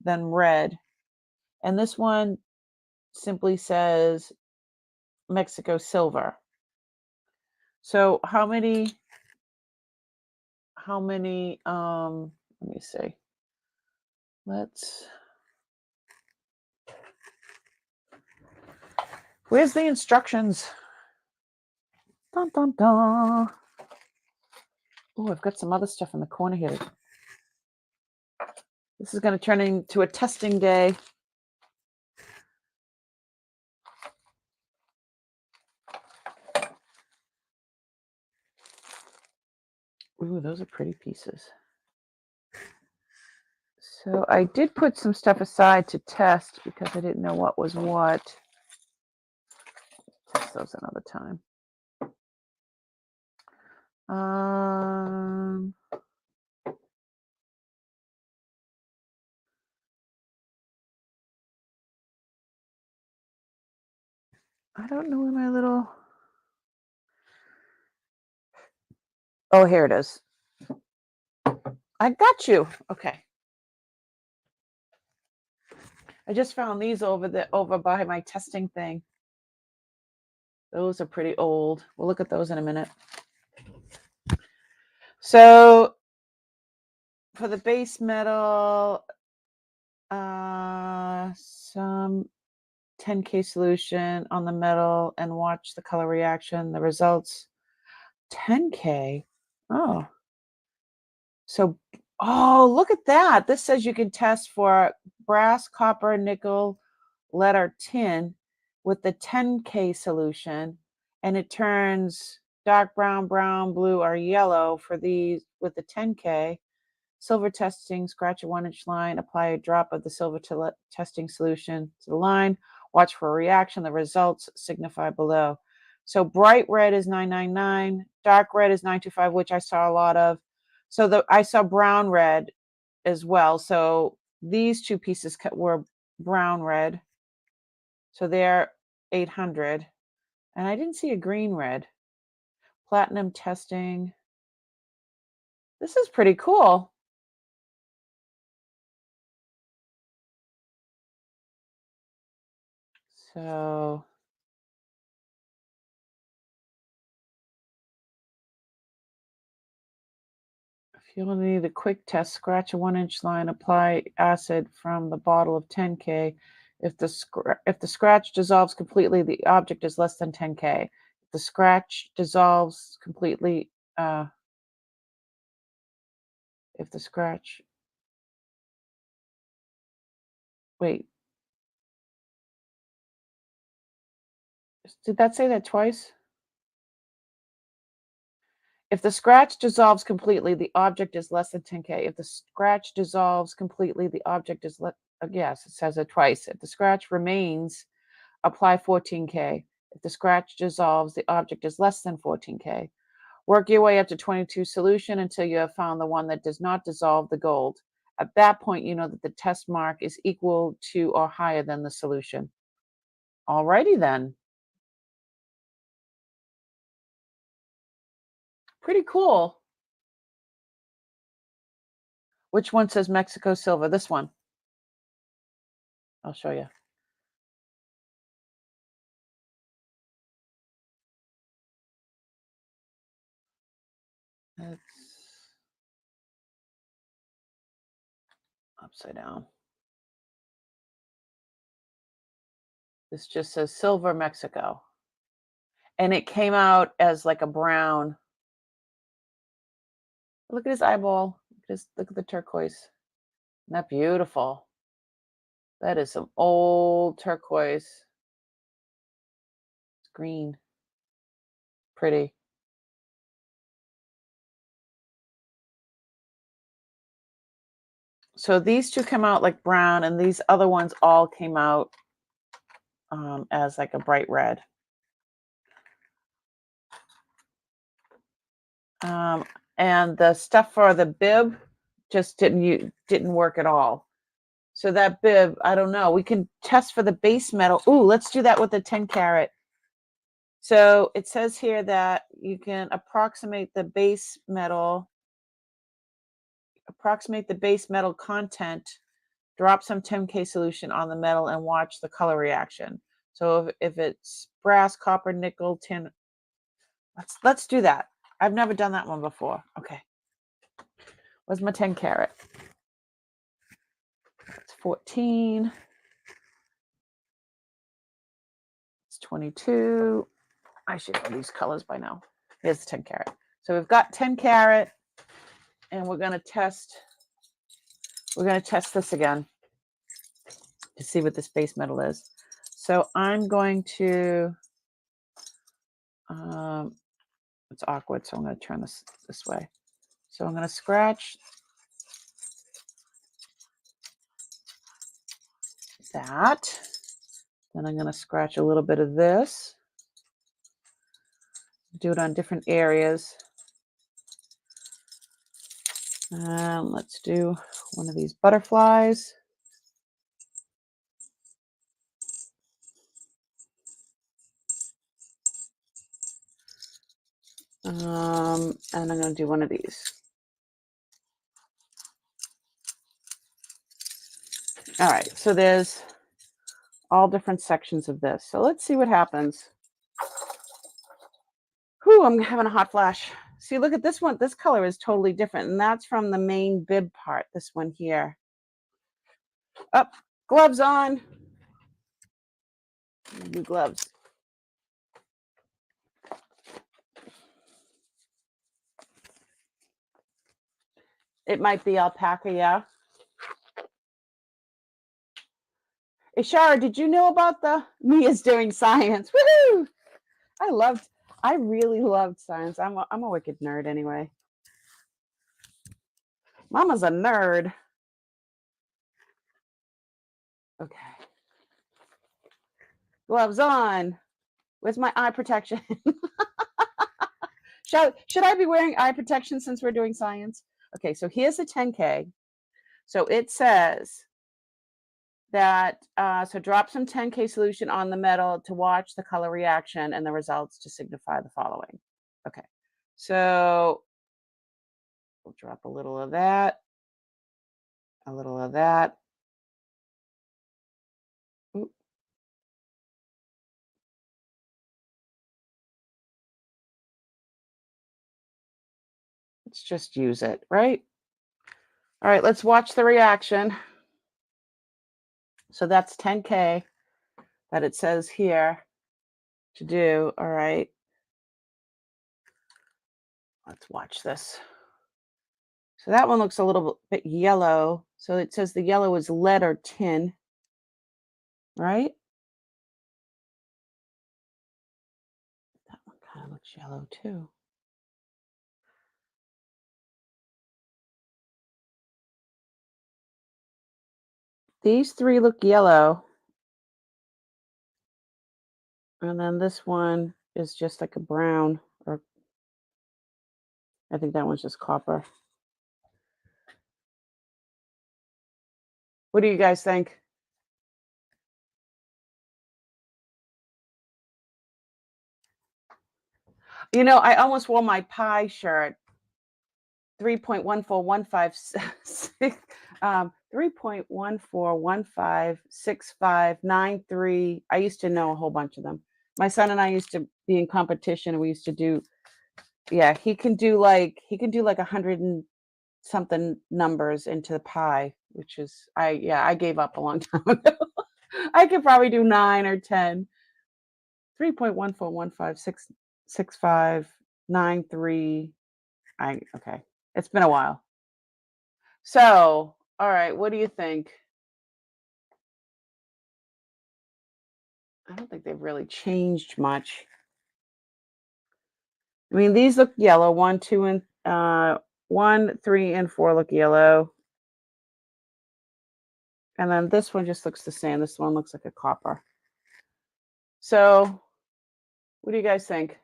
than red. And this one simply says Mexico silver. So how many, let me see. Where's the instructions? Dun, dun, dun. Oh, I've got some other stuff in the corner here. This is going to turn into a testing day. Ooh, those are pretty pieces. So I did put some stuff aside to test because I didn't know what was what. Test those another time. I don't know where my little... Oh, here it is. I got you. Okay. I just found these over by my testing thing. Those are pretty old. We'll look at those in a minute. So for the base metal, some 10K solution on the metal and watch the color reaction. The results, 10K. Oh, so, oh, look at that. This says you can test for brass, copper, nickel, lead, or tin with the 10K solution, and it turns dark brown, brown, blue, or yellow for these with the 10K. Silver testing, scratch a 1-inch line, apply a drop of the silver testing solution to the line, watch for a reaction. The results signify below. So bright red is 999, dark red is 925, which I saw a lot of. So I saw brown red as well. So these two pieces were brown red. So they're 800. And I didn't see a green red. Platinum testing. This is pretty cool. So if you only need a quick test, scratch a 1-inch line, apply acid from the bottle of 10K. If the scratch dissolves completely, the object is less than 10K. If the scratch dissolves completely, if the scratch, wait, did that say that twice? If the scratch dissolves completely, the object is less than 10K. If the scratch dissolves completely, the object is yes, it says it twice. If the scratch remains, apply 14K. If the scratch dissolves, the object is less than 14K. Work your way up to 22 solution until you have found the one that does not dissolve the gold. At that point, you know that the test mark is equal to or higher than the solution. Alrighty then. Pretty cool. Which one says Mexico silver? This one. I'll show you. It's upside down. This just says Silver Mexico. And it came out as like a brown. Look at his eyeball. Look at the turquoise. Isn't that beautiful? That is some old turquoise. It's green. Pretty. So these two come out like brown, and these other ones all came out as like a bright red. And the stuff for the bib just didn't work at all. So that bib, I don't know. We can test for the base metal. Ooh, let's do that with the 10 carat. So it says here that you can approximate the base metal content, drop some 10K solution on the metal and watch the color reaction. So if it's brass, copper, nickel, tin, let's do that. I've never done that one before. Okay. Where's my 10 carat? It's 14. It's 22. I should know these colors by now. Here's the 10 carat. So we've got 10 carat, and we're going to test this again to see what this base metal is. So I'm going to, it's awkward, so I'm going to turn this way. So I'm going to scratch that. Then I'm going to scratch a little bit of this. Do it on different areas. Let's do one of these butterflies. And I'm going to do one of these. All right, so there's all different sections of this. So let's see what happens. Whew, I'm having a hot flash. See, look at this one. This color is totally different, and that's from the main bib part, this one here. Up, gloves on. Do gloves. It might be alpaca, yeah. Ishara, did you know about the Mia's doing science? Woohoo! I really loved science. I'm a wicked nerd anyway. Mama's a nerd. Okay. Gloves on. Where's my eye protection? Should I be wearing eye protection since we're doing science? Okay, so here's the 10K. So it says that, so drop some 10K solution on the metal to watch the color reaction and the results to signify the following. Okay, so we'll drop a little of that, a little of that. Oop. Let's just use it, right? All right, let's watch the reaction. So that's 10K that it says here to do. All right. Let's watch this. So that one looks a little bit yellow. So it says the yellow is lead or tin, right? That one kind of looks yellow too. These three look yellow. And then this one is just like a brown, or I think that one's just copper. What do you guys think? You know, I almost wore my pie shirt. 3.1415 3.14156593. I used to know a whole bunch of them. My son and I used to be in competition, and we used to do, yeah, he can do like 100 and something numbers into the pie, which is, I gave up a long time ago. I could probably do 9 or 10. 3.14156593. Okay. It's been a while. So, all right, what do you think? I don't think they've really changed much. I mean, these look yellow. 1, 2, and 1, 3, and 4 look yellow. And then this one just looks the same. This one looks like a copper. So, what do you guys think?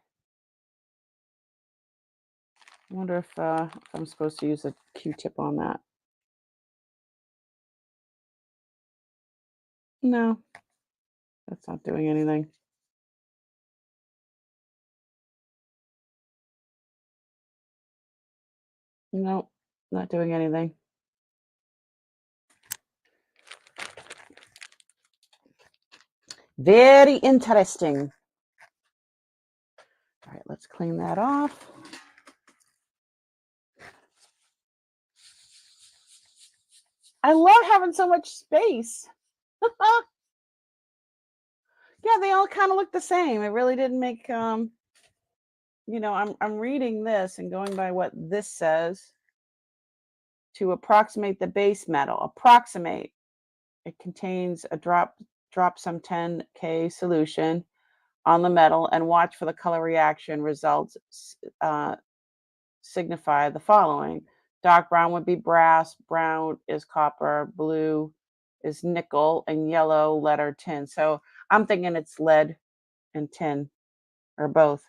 I wonder if I'm supposed to use a Q-tip on that. No, that's not doing anything. Nope, not doing anything. Very interesting. All right, let's clean that off. I love having so much space. Yeah, they all kind of look the same. It really didn't make you know, I'm reading this and going by what this says. To approximate the base metal. Approximate. It contains a drop some 10K solution on the metal and watch for the color reaction results signify the following. Dark brown would be brass, brown is copper, blue is nickel, and yellow lead or tin. So I'm thinking it's lead and tin or both.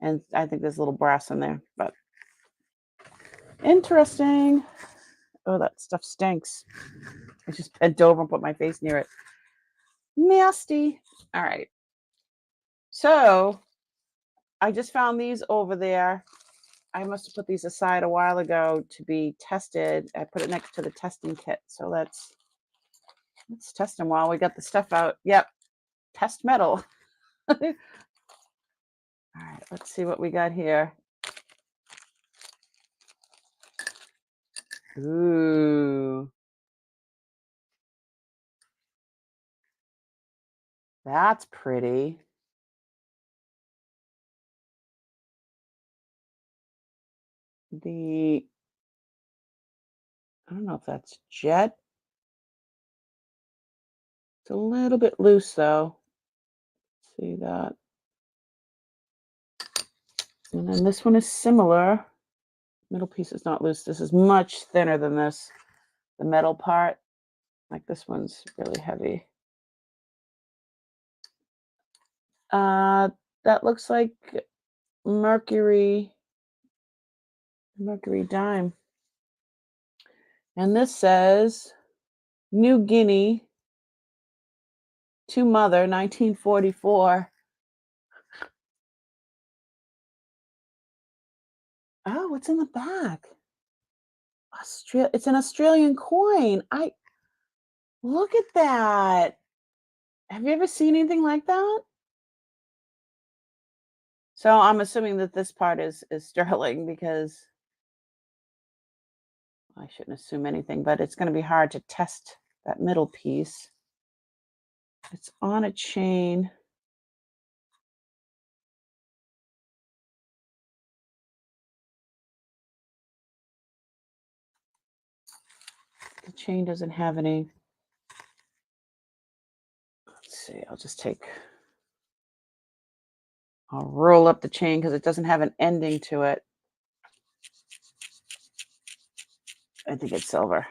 And I think there's a little brass in there, but interesting. Oh, that stuff stinks. I just bent over and put my face near it. Nasty. All right. So I just found these over there. I must have put these aside a while ago to be tested. I put it next to the testing kit. So let's test them while we got the stuff out. Yep. Test metal. All right. Let's see what we got here. Ooh. That's pretty. I don't know if that's jet. It's a little bit loose though. See that? And then this one is similar. Middle piece is not loose. This is much thinner than this. The metal part, like this one's really heavy. That looks like Mercury dime. And this says New Guinea to mother, 1944. Oh, what's in the back? It's an Australian coin. Look at that. Have you ever seen anything like that? So I'm assuming that this part is sterling because I shouldn't assume anything, but it's going to be hard to test that middle piece. It's on a chain. The chain doesn't have any. Let's see, I'll roll up the chain because it doesn't have an ending to it. I think it's silver.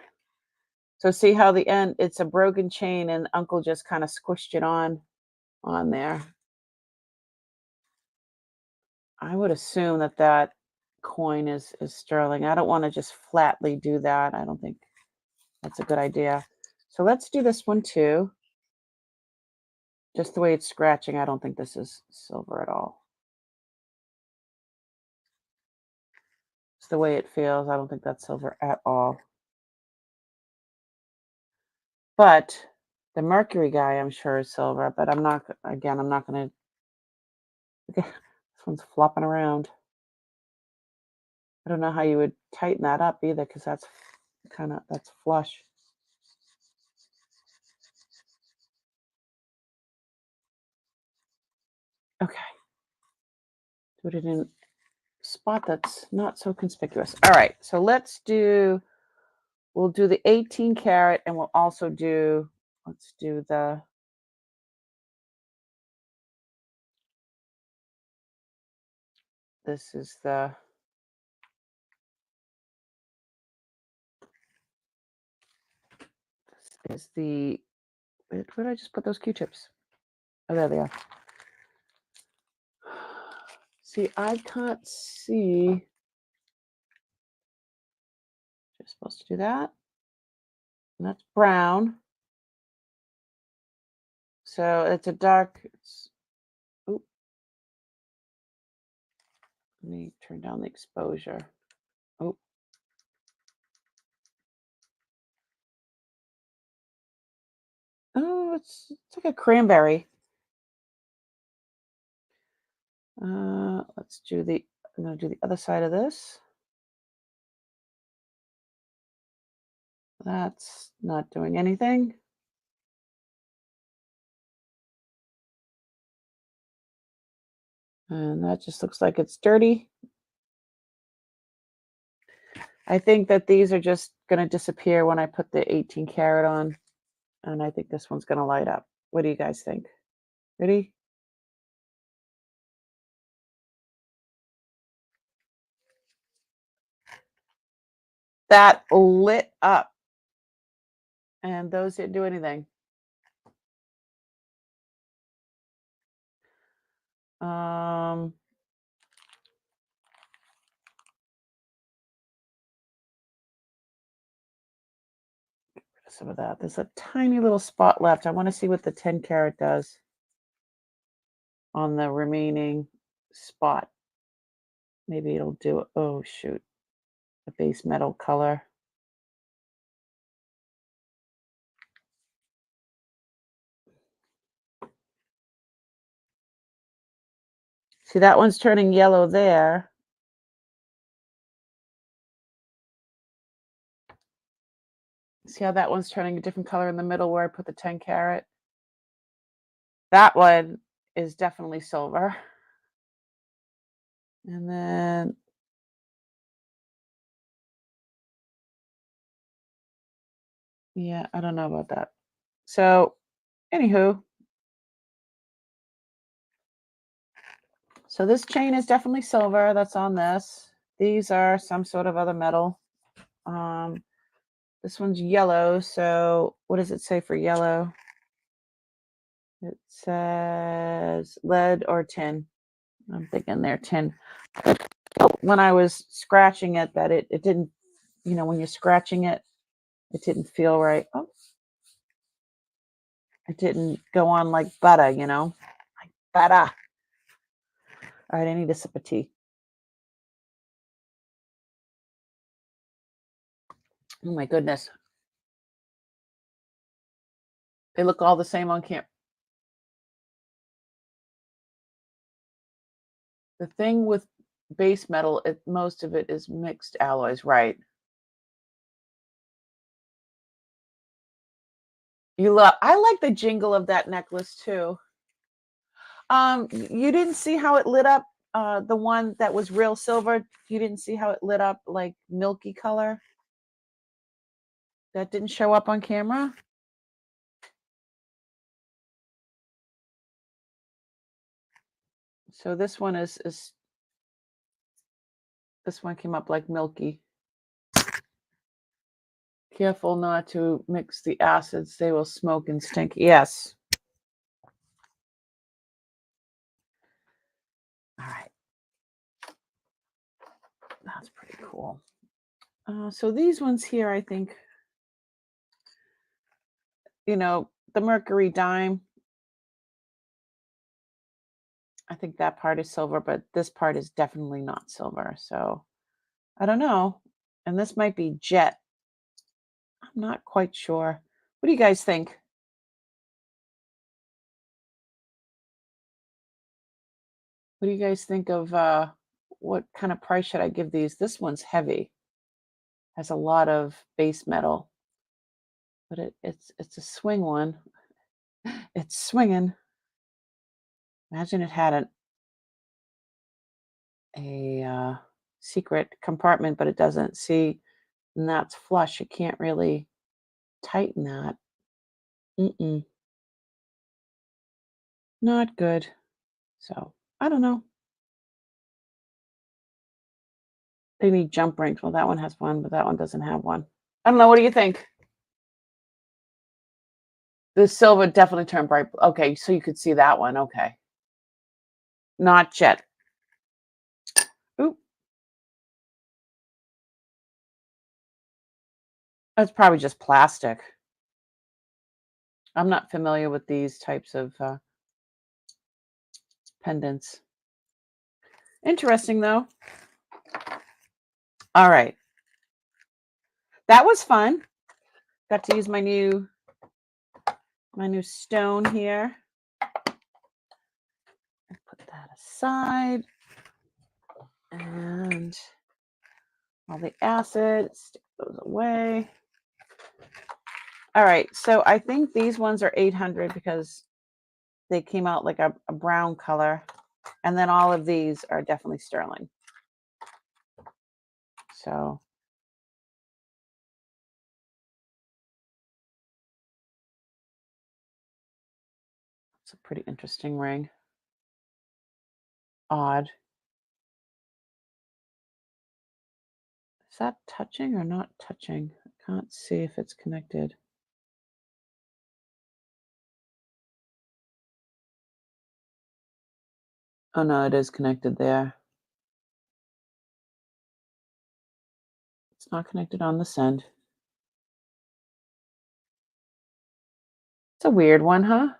So see how the end, it's a broken chain and Uncle just kind of squished it on there. I would assume that coin is sterling. I don't want to just flatly do that. I don't think that's a good idea. So let's do this one too. Just the way it's scratching, I don't think this is silver at all. It's the way it feels. I don't think that's silver at all. But the Mercury guy, I'm sure is silver, but I'm not going to, this one's flopping around. I don't know how you would tighten that up either, because that's flush. Okay. Put it in a spot that's not so conspicuous. All right, so we'll do the 18 karat, and we'll also let's do this is the, where did I just put those Q-tips? Oh, there they are. See, I can't see. Just supposed to do that. And that's brown. So it's a dark. Let me turn down the exposure. Oh. Oh, it's like a cranberry. Let's do I'm going to do the other side of this. That's not doing anything. And that just looks like it's dirty. I think that these are just going to disappear when I put the 18 karat on. And I think this one's going to light up. What do you guys think? Ready? That lit up. And those didn't do anything. Some of that. There's a tiny little spot left. I want to see what the 10 karat does on the remaining spot. Maybe it'll do it. Oh, shoot. A base metal color. See, that one's turning yellow there. See how that one's turning a different color in the middle where I put the 10 karat? That one is definitely silver. And then yeah, I don't know about that. So, anywho, so this chain is definitely silver. That's on this. These are some sort of other metal. This one's yellow. So, what does it say for yellow? It says lead or tin. I'm thinking they're tin. When I was scratching it, that it didn't, you know, when you're scratching it, it didn't feel right. Oh, it didn't go on like butter, you know, like butter. All right, I need a sip of tea. Oh my goodness. They look all the same on camera. The thing with base metal, most of it is mixed alloys, right? I like the jingle of that necklace too. You didn't see how it lit up, the one that was real silver? You didn't see how it lit up like milky color? That didn't show up on camera? So this one is this one came up like milky. Careful not to mix the acids, they will smoke and stink. Yes. All right. That's pretty cool. So these ones here, I think, you know, the Mercury dime, I think that part is silver, but this part is definitely not silver. So I don't know. And this might be jet. I'm not quite sure. What do you guys think? What do you guys think of what kind of price should I give these? This one's heavy. Has a lot of base metal. But it's a swing one. It's swinging. Imagine it had a secret compartment, but it doesn't. See, and that's flush. You can't really tighten that. Mm-mm. Not good. So I don't know. They need jump rings. Well, that one has one, but that one doesn't have one. I don't know. What do you think? The silver definitely turned bright. Okay, so you could see that one. Okay. Not jet. Oop. That's probably just plastic. I'm not familiar with these types of pendants. Interesting, though. All right. That was fun. Got to use my new stone here. Put that aside. And all the acid, stick those away. All right, so I think these ones are 800 because they came out like a brown color. And then all of these are definitely sterling. So it's a pretty interesting ring. Odd. Is that touching or not touching? I can't see if it's connected. Oh no, it is connected there. It's not connected on this end. It's a weird one, huh?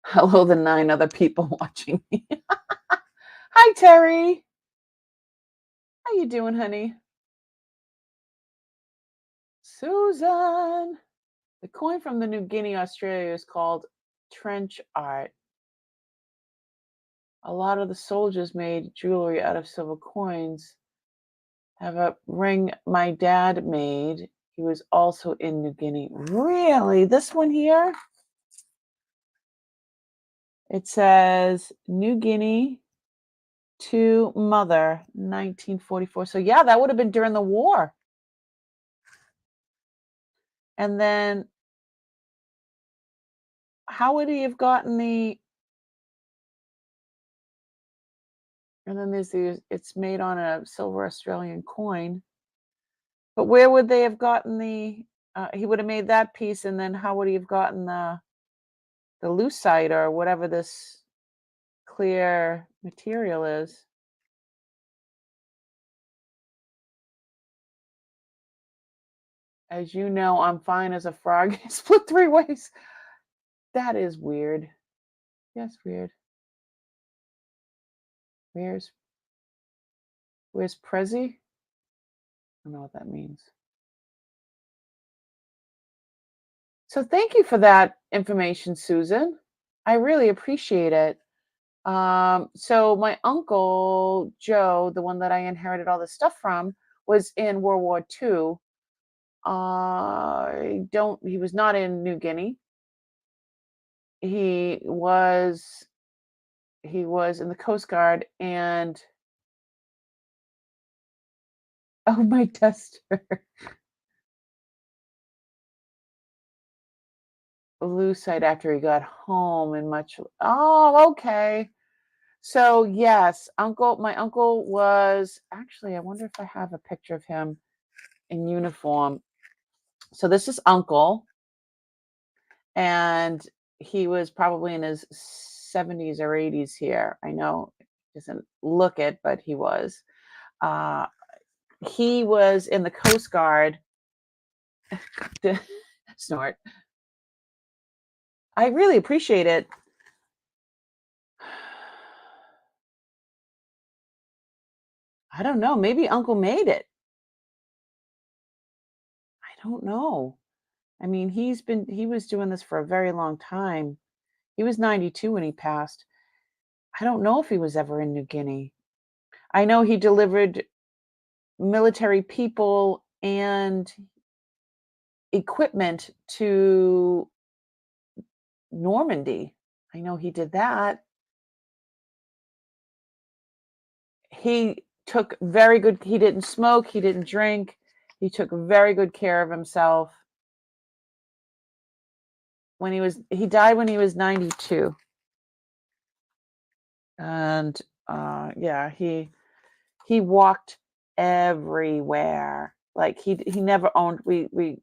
Hello, the 9 other people watching me. Hi, Terry. How you doing, honey? Susan. The coin from the New Guinea, Australia is called trench art. A lot of the soldiers made jewelry out of silver coins. Have a ring my dad made. He was also in New Guinea. Really? This one here? It says New Guinea to mother, 1944. So yeah, that would have been during the war. And then how would he have gotten the, and then there's the, it's made on a silver Australian coin. But where would they have gotten the, he would have made that piece, and then how would he have gotten the lucite or whatever this clear material is? As you know, I'm fine as a frog. Split 3 ways. That is weird. Yes, weird. Where's Prezi? I don't know what that means. So thank you for that information, Susan. I really appreciate it. So my uncle Joe, the one that I inherited all this stuff from, was in World War II. He was not in New Guinea. He was in the Coast Guard, and oh, my tester. Lucite after he got home and much. Oh, okay. So yes, my uncle was actually, I wonder if I have a picture of him in uniform. So this is uncle, and he was probably in his 70s or 80s here. I know it doesn't look it, but he was. Uh, he was in the Coast Guard. Snort. I really appreciate it. I don't know. Maybe uncle made it. I don't know. I mean, he was doing this for a very long time. He was 92 when he passed. I don't know if he was ever in New Guinea. I know he delivered military people and equipment to Normandy. I know he did that. He took very good, he didn't smoke, he didn't drink. He took very good care of himself. He died when he was 92. And yeah, he walked everywhere. Like he never owned, he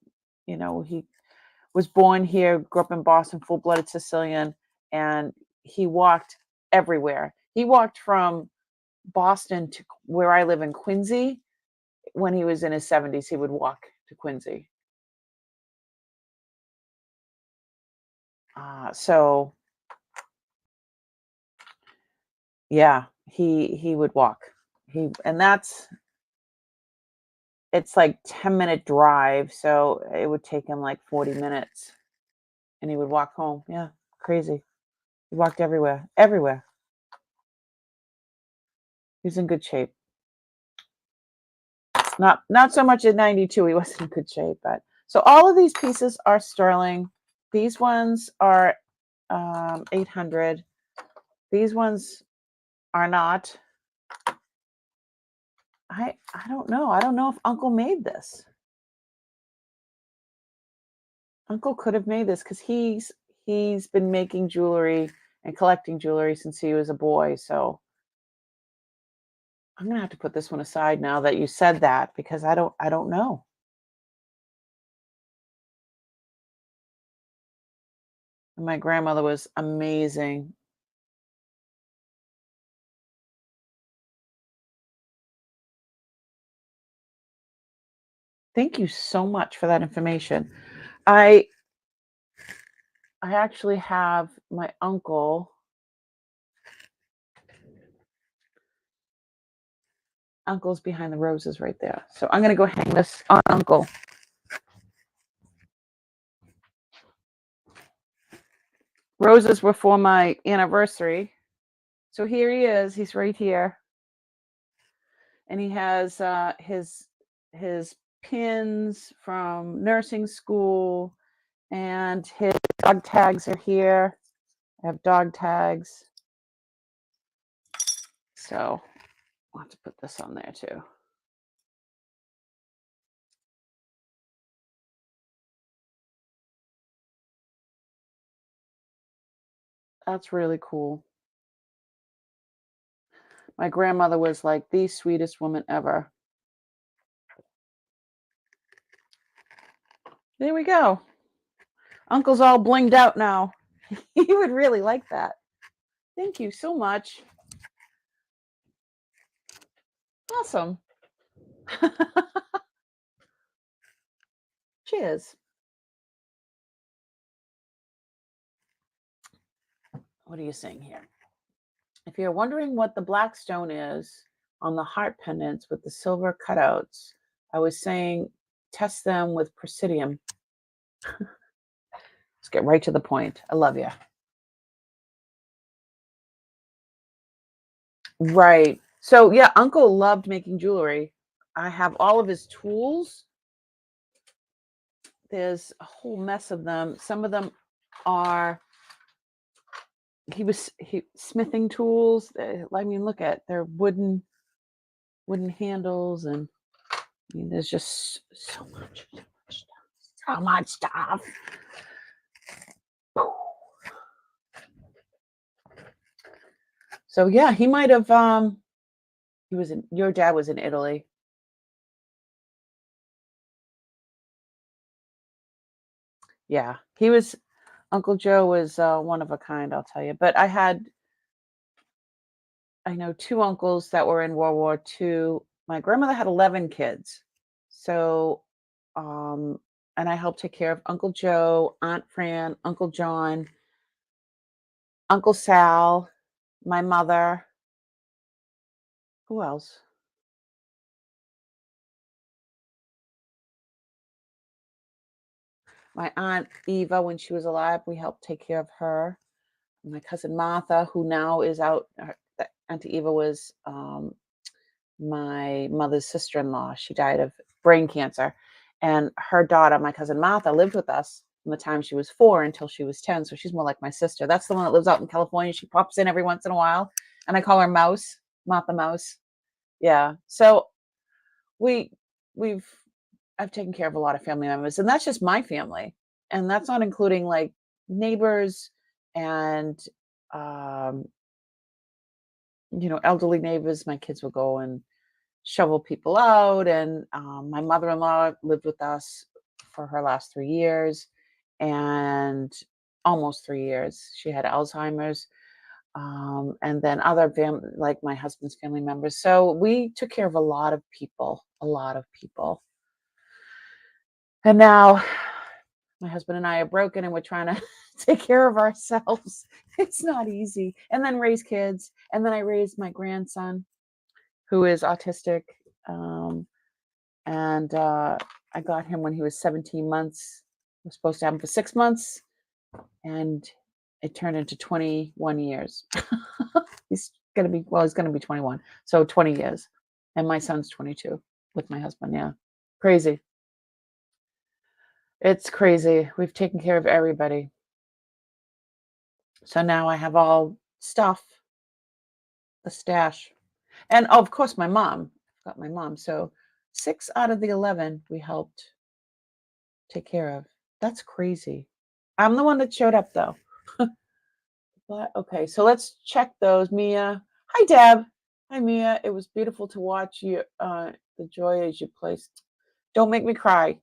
was born here, grew up in Boston, full-blooded Sicilian, and he walked everywhere. He walked from Boston to where I live in Quincy. When he was in his 70s, he would walk to Quincy. So yeah, he would walk. It's like 10-minute drive, so it would take him like 40 minutes, and he would walk home. Yeah, crazy. He walked everywhere, everywhere. He's in good shape. Not so much at 92. He wasn't in good shape, but so all of these pieces are sterling. These ones are 800. These ones are not. I don't know. I don't know if Uncle made this. Uncle could have made this because he's been making jewelry and collecting jewelry since he was a boy. So I'm gonna have to put this one aside now that you said that because I don't know. And my grandmother was amazing. Thank you so much for that information. I I actually have my uncle. Uncle's behind the roses right there. So I'm gonna go hang this on Uncle. Roses were for my anniversary. So here he is. He's right here, and he has his pins from nursing school, and his dog tags are here. I have dog tags. So I'll have to put this on there too. That's really cool. My grandmother was like the sweetest woman ever. There we go. Uncle's all blinged out now. He would really like that. Thank you so much. Awesome. Cheers. What are you saying here? If you're wondering what the black stone is on the heart pendants with the silver cutouts, I was saying test them with presidium. Let's get right to the point. I love you. Right. So, yeah, Uncle loved making jewelry. I have all of his tools. There's a whole mess of them. Some of them are he smithing tools. I mean, look at they're wooden handles, and I mean, there's just so much stuff. So much stuff. So yeah, he might have he was in your dad was in Italy. Yeah. He was Uncle Joe was one of a kind, I'll tell you. But I know two uncles that were in World War II. My grandmother had 11 kids. So um and I helped take care of Uncle Joe, Aunt Fran, Uncle John, Uncle Sal, my mother. Who else? My aunt Eva, when she was alive, we helped take care of her. My cousin Martha, who now is out. Auntie Eva was my mother's sister-in-law. She died of brain cancer, and her daughter, my cousin Martha, lived with us from the time she was 4 until she was 10. So she's more like my sister. That's the one that lives out in California. She pops in every once in a while, and I call her Mouse, Martha Mouse. Yeah. So we we've I've taken care of a lot of family members, and that's just my family, and that's not including like neighbors and um, elderly neighbors. My kids will go and shovel people out, and my mother-in-law lived with us for her last 3 years, and almost 3 years. She had Alzheimer's, and then other like my husband's family members. So we took care of a lot of people. And now my husband and I are broken and we're trying to take care of ourselves. It's not easy. And then raise kids. And then I raised my grandson who is autistic. Um, and I got him when he was 17 months. I was supposed to have him for 6 months. And it turned into 21 years. He's he's going to be 21. So 20 years. And my son's 22 with my husband. Yeah. Crazy. It's crazy. We've taken care of everybody. So now I have all stuff, the stash. And oh, of course, my mom. I got my mom. So 6 out of the 11 we helped take care of. That's crazy. I'm the one that showed up though. But okay, so let's check those. Mia. Hi Deb. Hi Mia. It was beautiful to watch you the joy as you placed. Don't make me cry.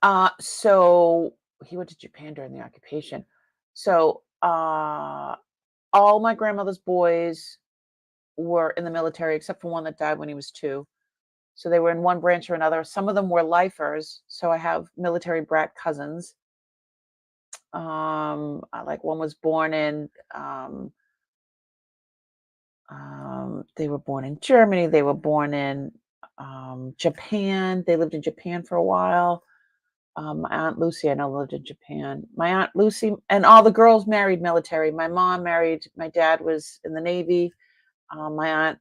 Stop. So he went to Japan during the occupation. So all my grandmother's boys were in the military except for one that died when he was 2. So they were in one branch or another. Some of them were lifers. So I have military brat cousins. Like one was born in they were born in Germany. They were born in Japan. They lived in Japan for a while. My aunt Lucy, I know, lived in Japan. My aunt Lucy and all the girls married military. My mom married. My dad was in the Navy. My aunt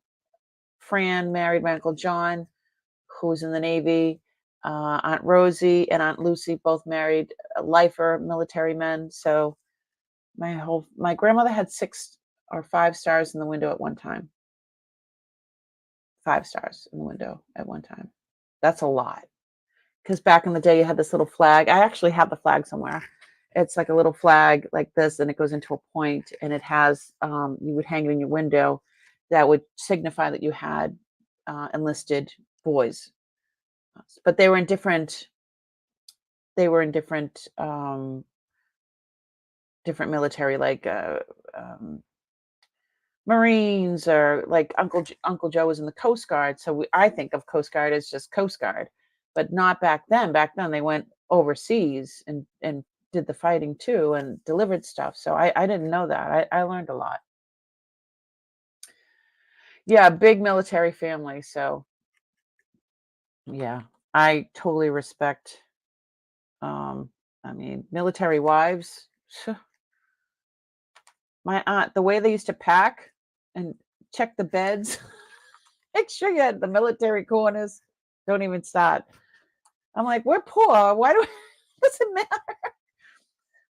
Fran married my uncle John, who was in the Navy. Aunt Rosie and Aunt Lucy both married lifer military men. So my grandmother had 6 or 5 stars in the window at one time. 5 stars in the window at one time. That's a lot. Because back in the day, you had this little flag. I actually have the flag somewhere. It's like a little flag like this, and it goes into a point, and it has, you would hang it in your window. That would signify that you had enlisted boys. But different military, like Marines, or like Uncle Joe was in the Coast Guard. So I think of Coast Guard as just Coast Guard, but not back then. Back then they went overseas and did the fighting too and delivered stuff. So I didn't know that. I learned a lot. Yeah, big military family. So yeah, I totally respect. Um, I mean, military wives. My aunt, the way they used to pack and check the beds. Make sure you had the military corners. Don't even start. I'm like, we're poor. Why do does it matter?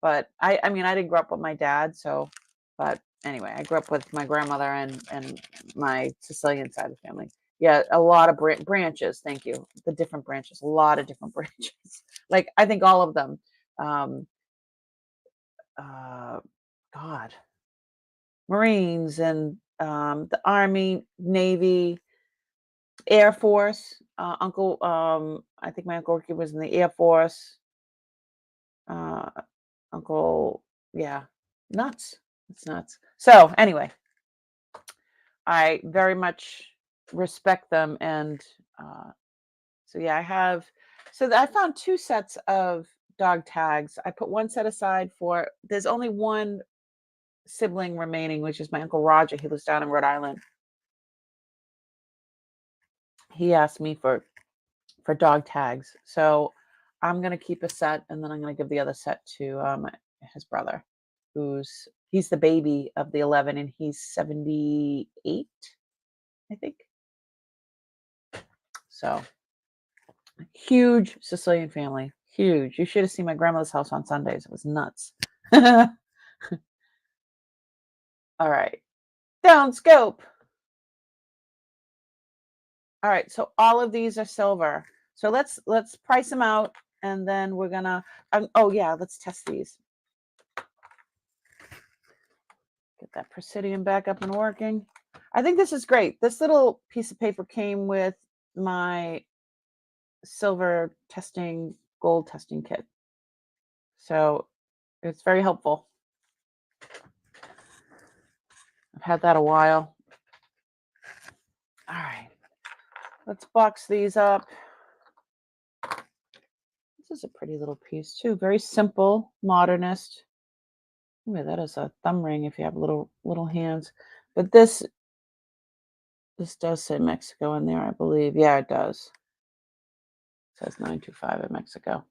But I mean, I didn't grow up with my dad, so. But anyway, I grew up with my grandmother and my Sicilian side of the family. Yeah, a lot of branches. Thank you. The different branches, a lot of different branches. Like I think all of them. Um, uh, God, Marines and the Army, Navy, Air Force. I think my uncle Ricky was in the Air Force. Uh, uncle, yeah, nuts. It's nuts. So anyway, I very much respect them, and so yeah, I have. So I found 2 sets of dog tags. I put one set aside for. There's only one sibling remaining, which is my uncle Roger. He lives down in Rhode Island. He asked me for dog tags. So I'm gonna keep a set, and then I'm gonna give the other set to his brother, he's the baby of the 11, and he's 78, I think. So huge Sicilian family, huge. You should have seen my grandmother's house on Sundays. It was nuts. All right, down scope. All right, so all of these are silver. So let's price them out, and then we're gonna. Oh yeah, let's test these. Get that Presidium back up and working. I think this is great. This little piece of paper came with my silver testing, gold testing kit. So it's very helpful. I've had that a while. All right, let's box these up. This is a pretty little piece too. Very simple, modernist. Ooh, that is a thumb ring if you have little hands. But this does say Mexico in there, I believe. Yeah, it does. It says 925 in Mexico.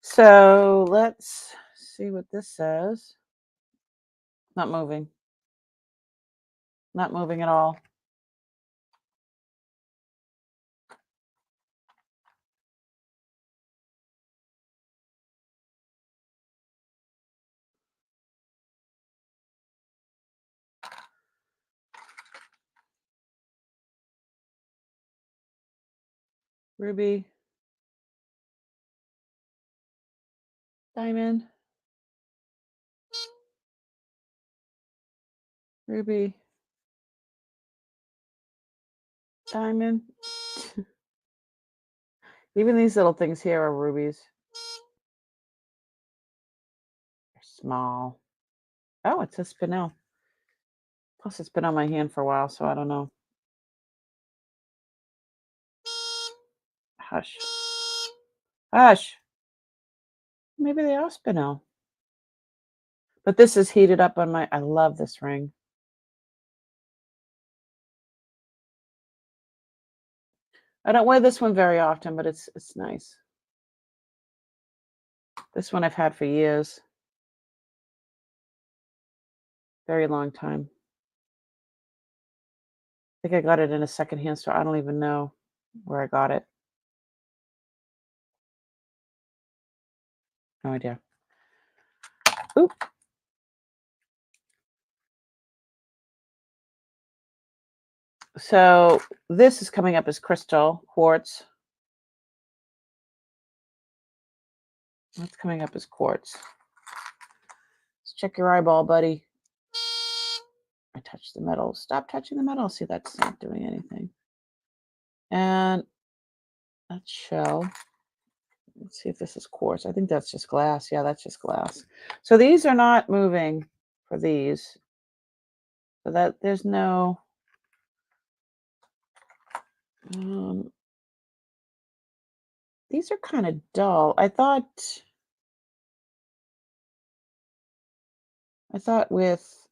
So let's see what this says. Not moving. Not moving at all. ruby, diamond, ruby, diamond. Even these little things here are rubies. They're small. Oh, it's a spinel. Plus, it's been on my hand for a while, so I don't know. Hush. Hush. Maybe they are spinel. But this is heated up on my... I love this ring. I don't wear this one very often, but it's nice. This one I've had for years. Very long time. I think I got it in a secondhand store. I don't even know where I got it. No idea. Oop. So this is coming up as crystal quartz. That's coming up as quartz. Let's check your eyeball, buddy. I touched the metal. Stop touching the metal. See, that's not doing anything. And that's shell. Let's see if this is quartz. I think that's just glass. Yeah, that's just glass. So these are not moving for these. So that there's no... these are kind of dull. I thought with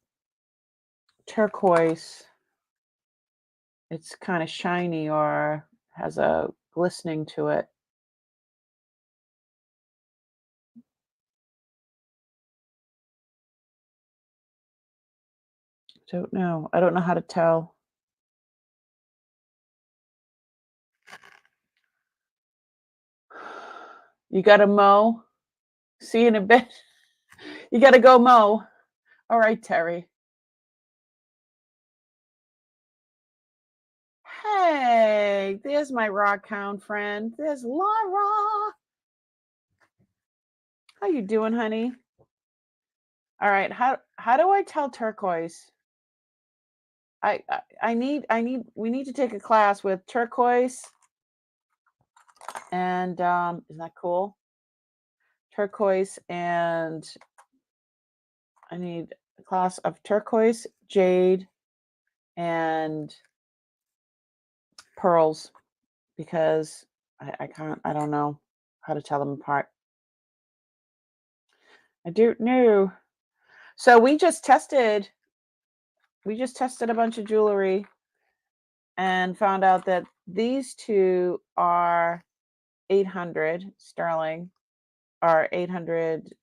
turquoise, it's kind of shiny or has a glistening to it. Don't know. I don't know how to tell. You got to mow. See you in a bit. You got to go mow. All right, Terry. Hey, there's my rock hound friend. There's Laura. How you doing, honey? All right. How do I tell turquoise? We need to take a class with turquoise. And isn't that cool? Turquoise, and I need a class of turquoise, jade, and pearls, because I don't know how to tell them apart. I don't know. So we just tested a bunch of jewelry and found out that these two are 800 sterling, or 800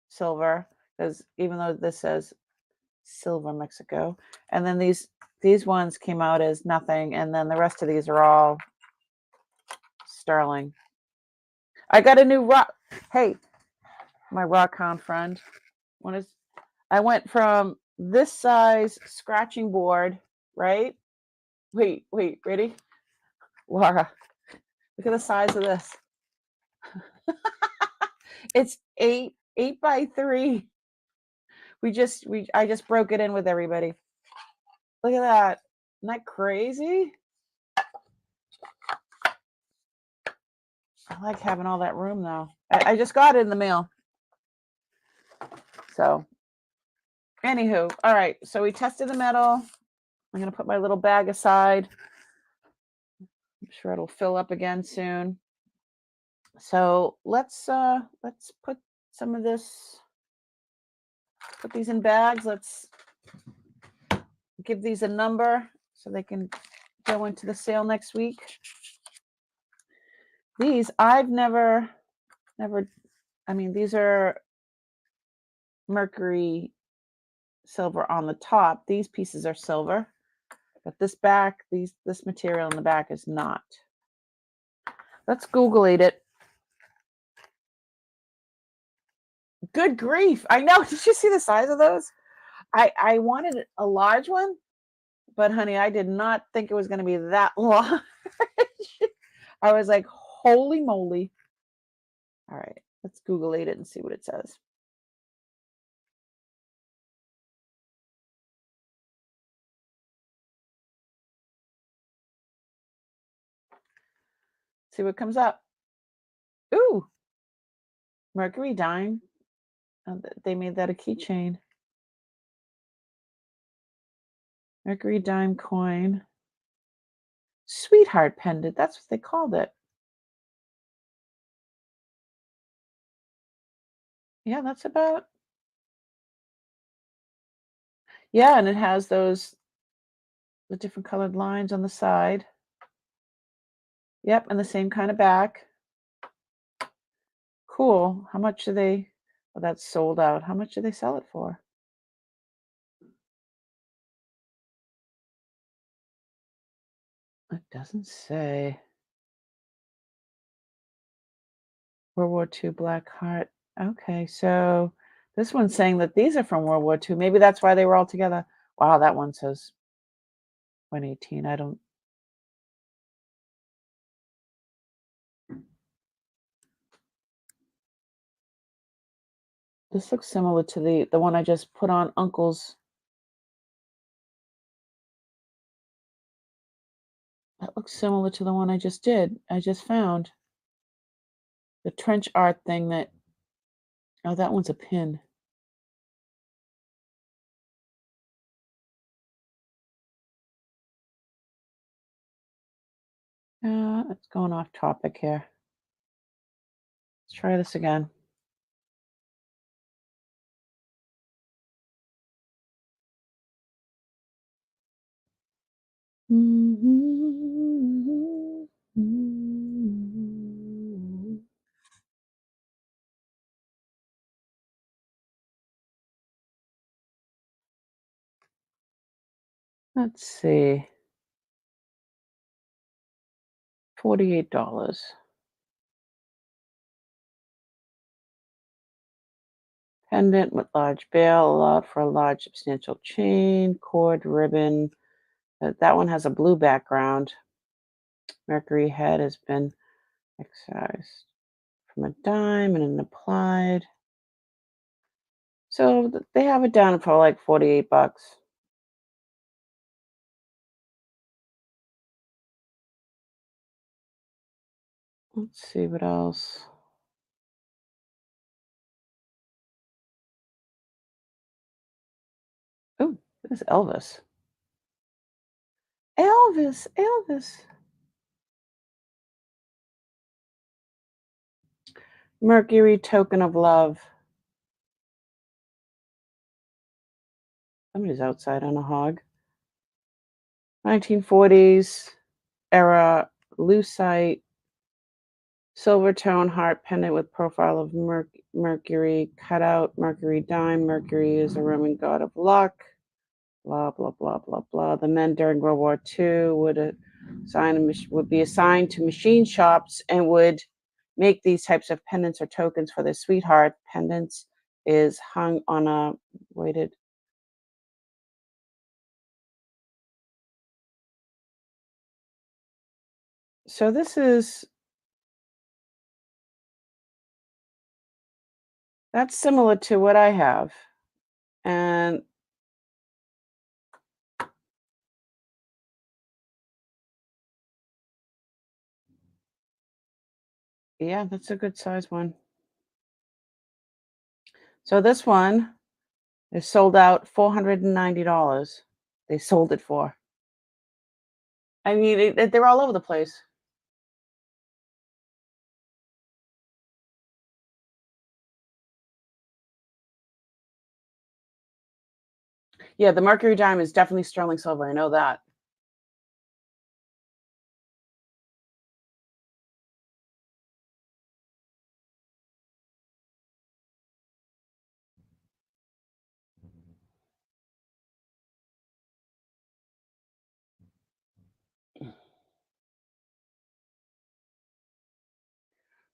silver, because even though this says silver Mexico, and then these ones came out as nothing, and then the rest of these are all sterling. I got a new rock. Hey, my rock hound friend. I went from this size scratching board, right? Wait, ready? Laura, look at the size of this. It's 8 by 3. I just broke it in with everybody. Look at that. Isn't that crazy? I like having all that room though. I just got it in the mail. So anywho, all right. So we tested the metal. I'm gonna put my little bag aside. I'm sure it'll fill up again soon. So let's put some of this, put these in bags. Let's give these a number so they can go into the sale next week. These I've never, I mean, these are mercury silver on the top. These pieces are silver, but this back, this material in the back is not. Let's Google-ate it. Good grief. I know. Did you see the size of those? I wanted a large one, but honey, I did not think it was going to be that large. I was like, holy moly. All right, let's Google it and see what it says. See what comes up. Ooh, Mercury dime. They made that a keychain. Mercury dime coin. Sweetheart pendant. That's what they called it. Yeah, that's about. Yeah, and it has the different colored lines on the side. Yep, and the same kind of back. Cool. How much do they? Oh, that's sold out. How much do they sell it for? It doesn't say. World War II Black Heart. Okay, so this one's saying that these are from World War II. Maybe that's why they were all together. Wow, that one says 118. I don't. This looks similar to the one I just put on Uncle's. That looks similar to the one I just did. I just found the trench art thing that. Oh, that one's a pin. It's going off topic here. Let's try this again. Let's see. $48. Pendant with large bail, allowed for a large substantial chain, cord, ribbon. That one has a blue background. Mercury head has been excised from a dime and then applied. So they have it down for like $48. Let's see what else. Oh, this is Elvis. Elvis. Mercury token of love. Somebody's outside on a hog. 1940s era lucite silver tone heart pendant with profile of Mercury cut out. Mercury dime. Mercury is a Roman god of luck. Blah blah blah blah blah. The men during World War II would be assigned to machine shops and would make these types of pendants or tokens for their sweetheart. Pendants is hung on a weighted. So that's similar to what I have. And yeah, that's a good size one. So this one is sold out $490. They sold it for. I mean, they're all over the place. Yeah, the Mercury dime is definitely sterling silver. I know that.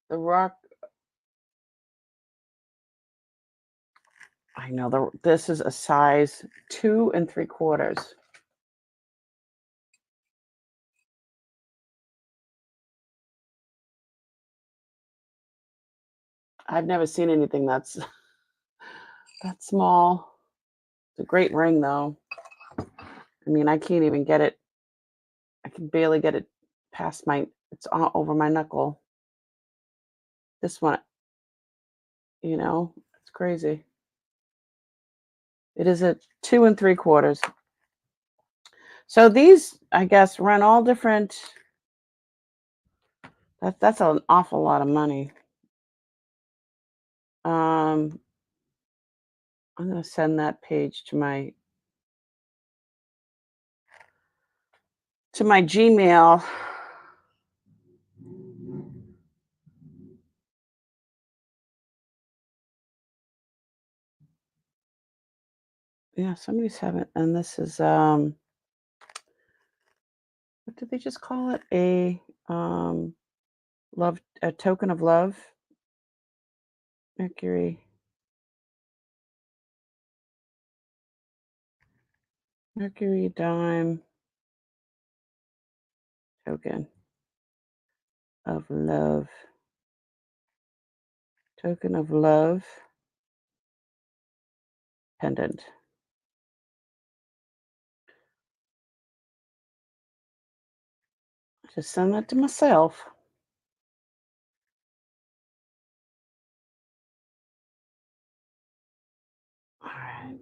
The rock. I know this is a size 2 3/4. I've never seen anything that's that small. It's a great ring, though. I mean, I can't even get it. I can barely get it past my. It's all over my knuckle. This one, it's crazy. It is a 2 3/4. So these, I guess, run all different. That's an awful lot of money. I'm gonna send that page to my Gmail. Yeah, somebody's having, and this is what did they just call it? A token of love. Mercury dime token of love. Token of love pendant. Just send that to myself. All right.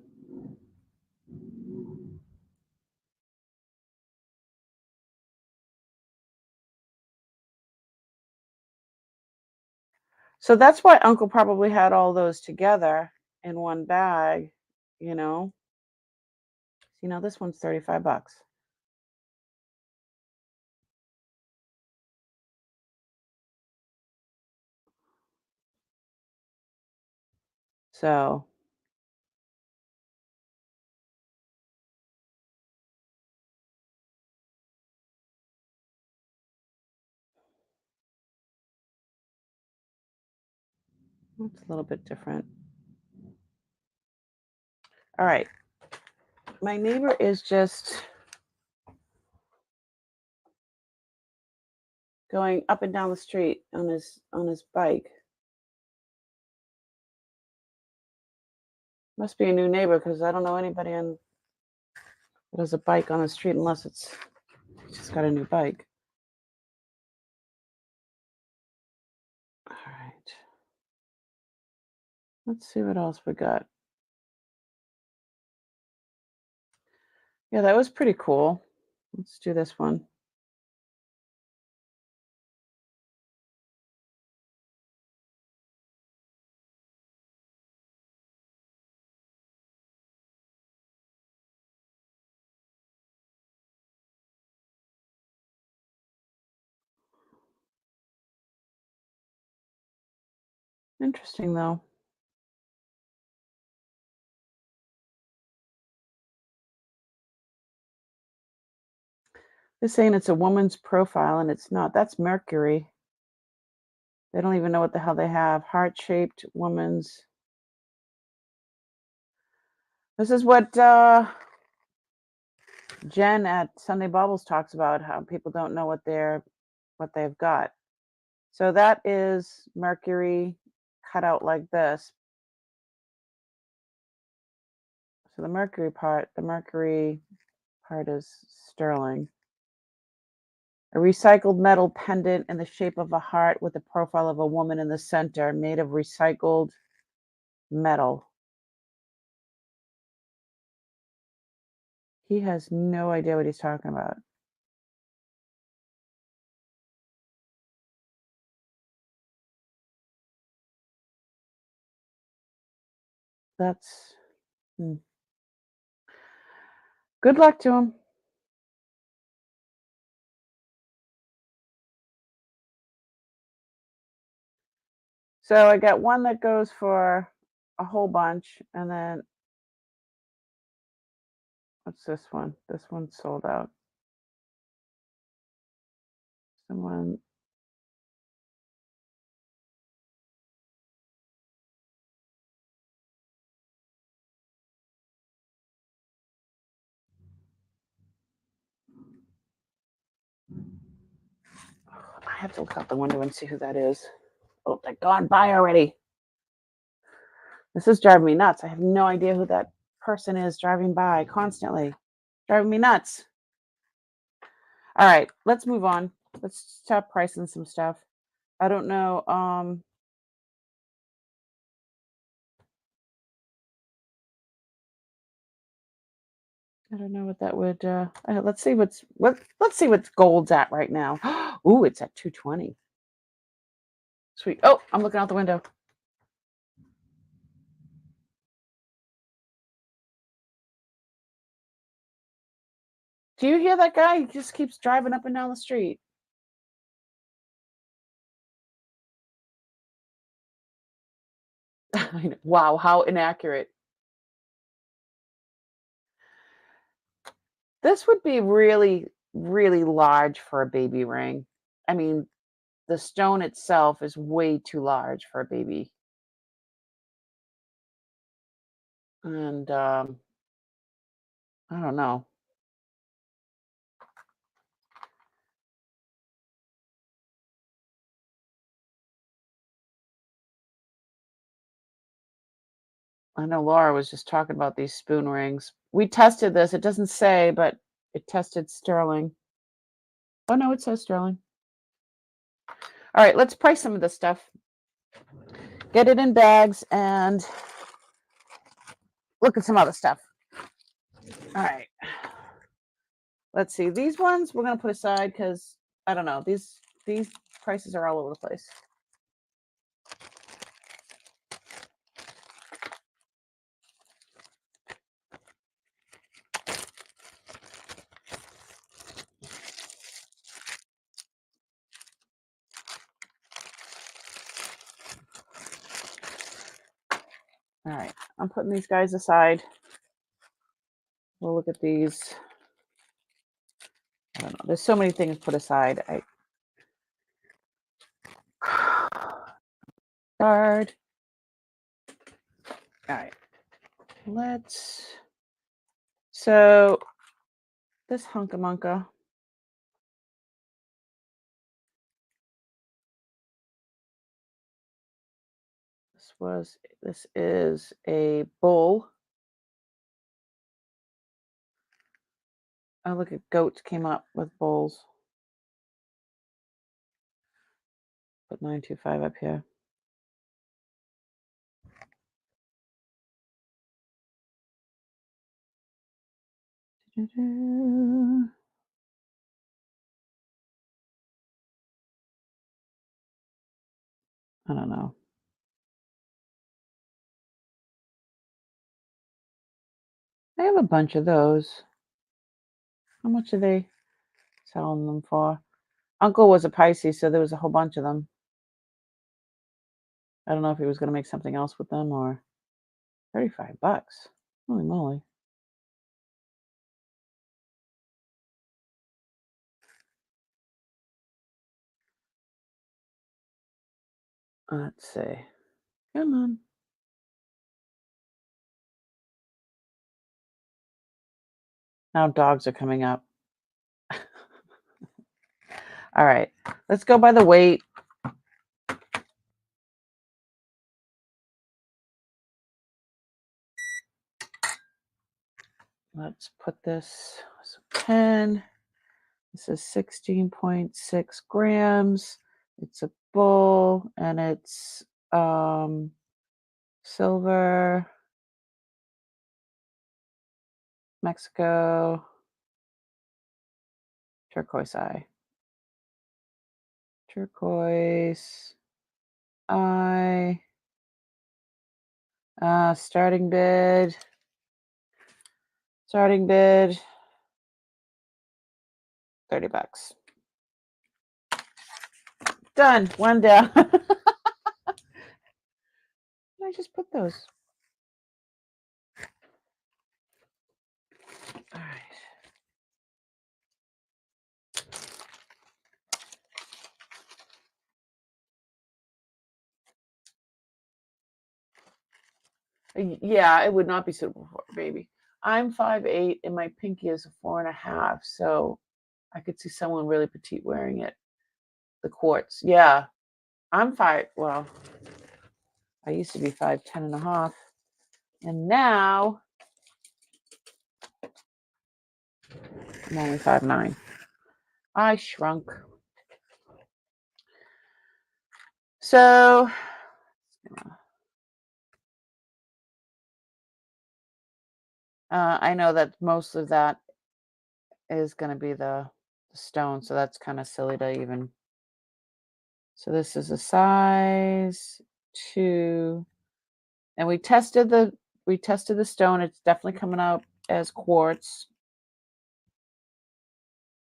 So that's why Uncle probably had all those together in one bag, you know. This one's $35. So it's a little bit different. All right. My neighbor is just going up and down the street on his bike. Must be a new neighbor because I don't know anybody that has a bike on the street unless it's just got a new bike. All right. Let's see what else we got. Yeah, that was pretty cool. Let's do this one. Interesting, though. They're saying it's a woman's profile, and it's not. That's Mercury. They don't even know what the hell they have. Heart-shaped woman's. This is what Jen at Sunday Bubbles talks about, how people don't know what they've got. So that is Mercury cut out like this. So the Mercury part is sterling. A recycled metal pendant in the shape of a heart with the profile of a woman in the center, made of recycled metal. He has no idea what he's talking about. That's good luck to him. So I got one that goes for a whole bunch, and then what's this one? This one's sold out. Someone. I have to look out the window and see who that is. Oh, they're gone by already. This is driving me nuts. I have no idea who that person is driving by constantly. Driving me nuts. All right, let's move on. Let's stop pricing some stuff. I don't know. I don't know what that would. Let's see let's see what gold's at right now. Ooh, it's at 220. Sweet. Oh, I'm looking out the window. Do you hear that guy? He just keeps driving up and down the street. Wow, how inaccurate. This would be really, really large for a baby ring. I mean, the stone itself is way too large for a baby. And I don't know. I know Laura was just talking about these spoon rings. We tested this. It doesn't say, but it tested sterling. Oh no, it says sterling. All right, let's price some of this stuff. Get it in bags and look at some other stuff. All right. Let's see. These ones we're gonna put aside because I don't know. These prices are all over the place. All right, I'm putting these guys aside. We'll look at these. I don't know. There's so many things put aside. Card. All right. So this hunkamunka. This is a bowl. Oh, look at goats came up with bowls. Put 925 up here. I don't know. I have a bunch of those. How much are they selling them for? Uncle was a Pisces, so there was a whole bunch of them. I don't know if he was going to make something else with them or 35 bucks. Holy moly. Let's see. Come on. Now dogs are coming up. All right. Let's go by the weight. Let's put this 10. This is 16.6 grams. It's a bull and it's silver, Mexico, turquoise eye. Turquoise eye. Starting bid. Starting bid. 30 bucks. Done. One down. I just put those. All right. Yeah, it would not be suitable for a baby. I'm 5'8" and my pinky is a 4.5, so I could see someone really petite wearing it. The quartz. Yeah. I'm 5. Well, I used to be 5'10.5", and now I'm only 5'9". I shrunk. So I know that most of that is going to be the stone, so that's kind of silly to even. So this is a size 2, and we tested the stone. It's definitely coming out as quartz,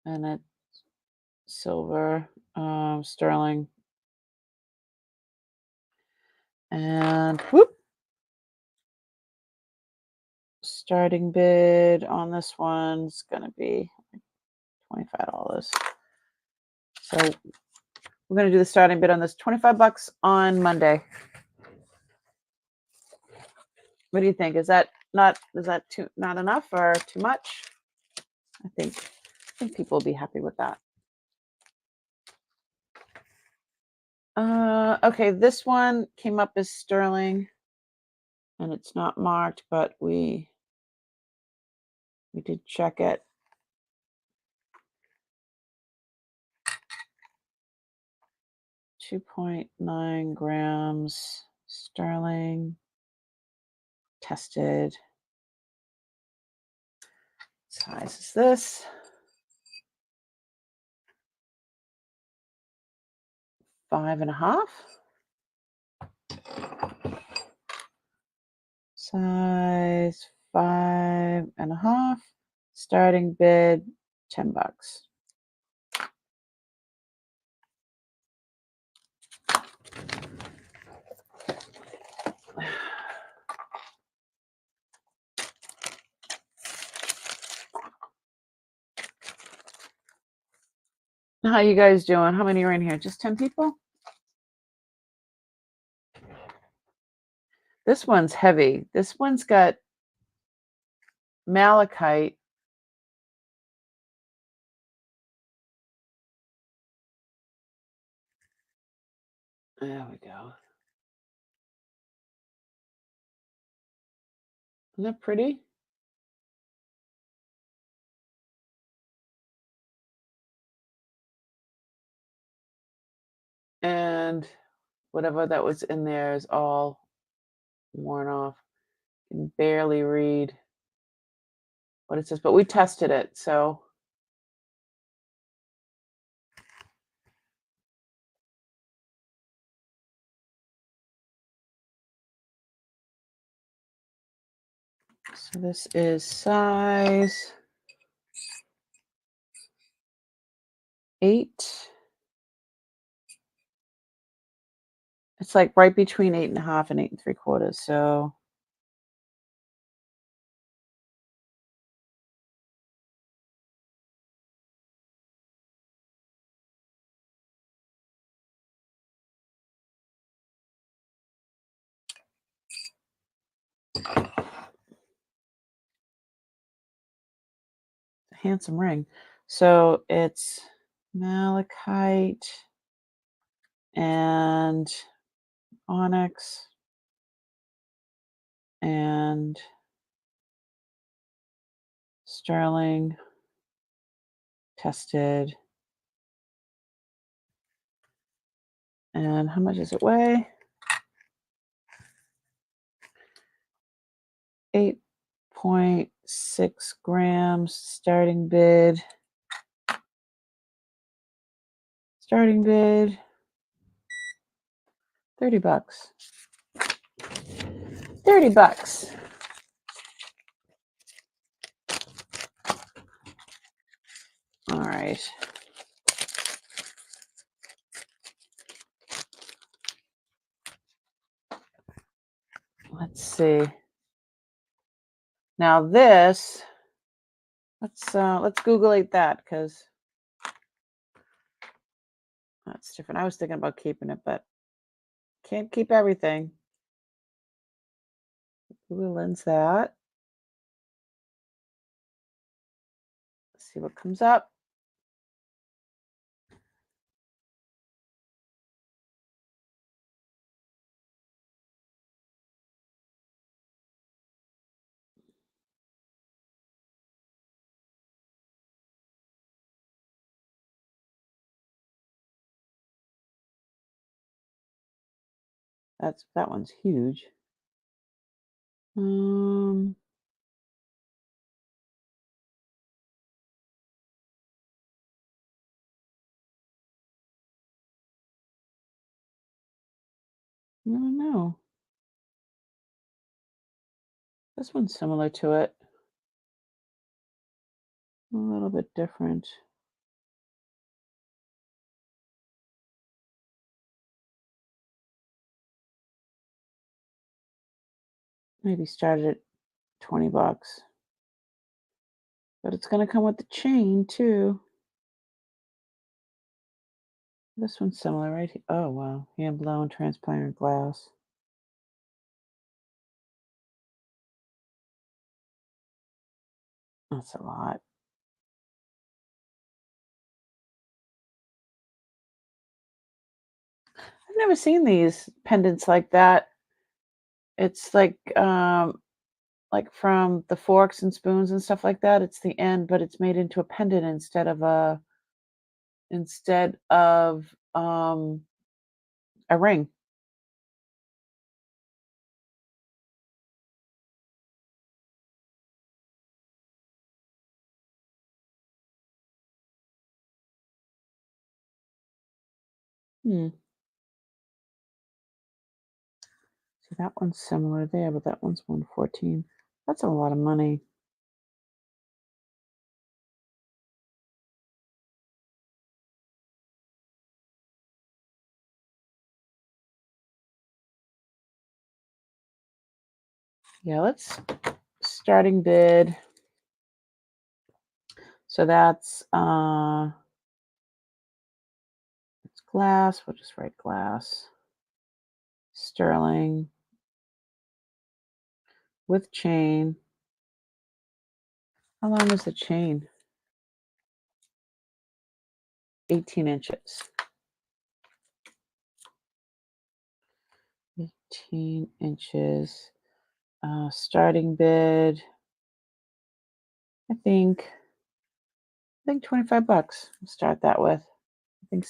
and it's silver, sterling, and whoop. Starting bid on this one's going to be $25. So we're going to do the starting bid on this, $25 on Monday. What do you think? Is that not enough or too much? I think people will be happy with that. Okay, this one came up as sterling, and it's not marked, but we did check it. .9 grams sterling, tested. Size is this. 5.5. Size 5.5. Starting bid $10. How you guys doing? How many are in here? Just 10 people? This one's heavy. This one's got malachite. There we go. Isn't that pretty? And whatever that was in there is all worn off. You can barely read what it says, but we tested it, so. So this is size 8. It's like right between 8.5 and 8 3/4. So handsome ring. So it's malachite and onyx and sterling, tested. And how much does it weigh? 8.6 grams. Starting bid. Starting bid. $30. $30. All right. Let's see. Now this, let's Google that, because that's different. I was thinking about keeping it, but can't keep everything. Google lens that. Let's see what comes up. That one's huge. I don't know. This one's similar to it. A little bit different. Maybe started at 20 bucks. But it's going to come with the chain too. This one's similar, right? Oh, wow. Hand blown transparent glass. That's a lot. I've never seen these pendants like that. It's like from the forks and spoons and stuff like that. It's the end, but it's made into a pendant instead of a ring. Hmm. So that one's similar there, but that one's 114. That's a lot of money. Yeah, let's starting bid. So that's it's glass. We'll just write glass. Sterling with chain. How long is the chain? 18 inches. 18 inches. Starting bid. I think 25 bucks. We'll start that with. I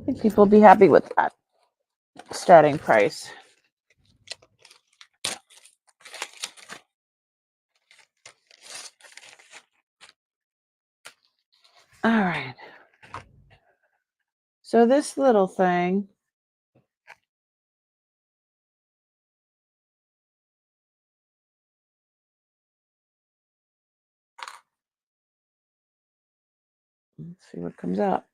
think people will be happy with that starting price. All right. So this little thing, let's see what comes up.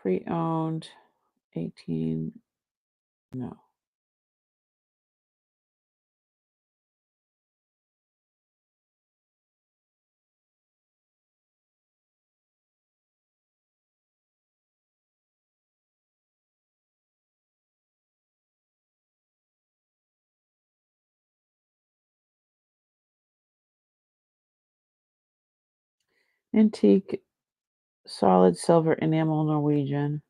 Pre-owned 18. No. Antique solid silver enamel Norwegian.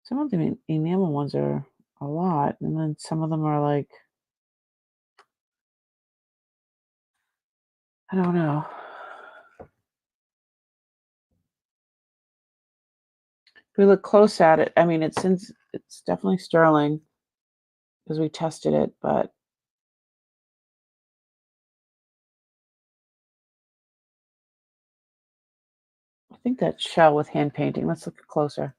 Some of the enamel ones are a lot, and then some of them are like, I don't know. If we look close at it, I mean, it's definitely sterling because we tested it, but I think that shell with hand painting. Let's look closer.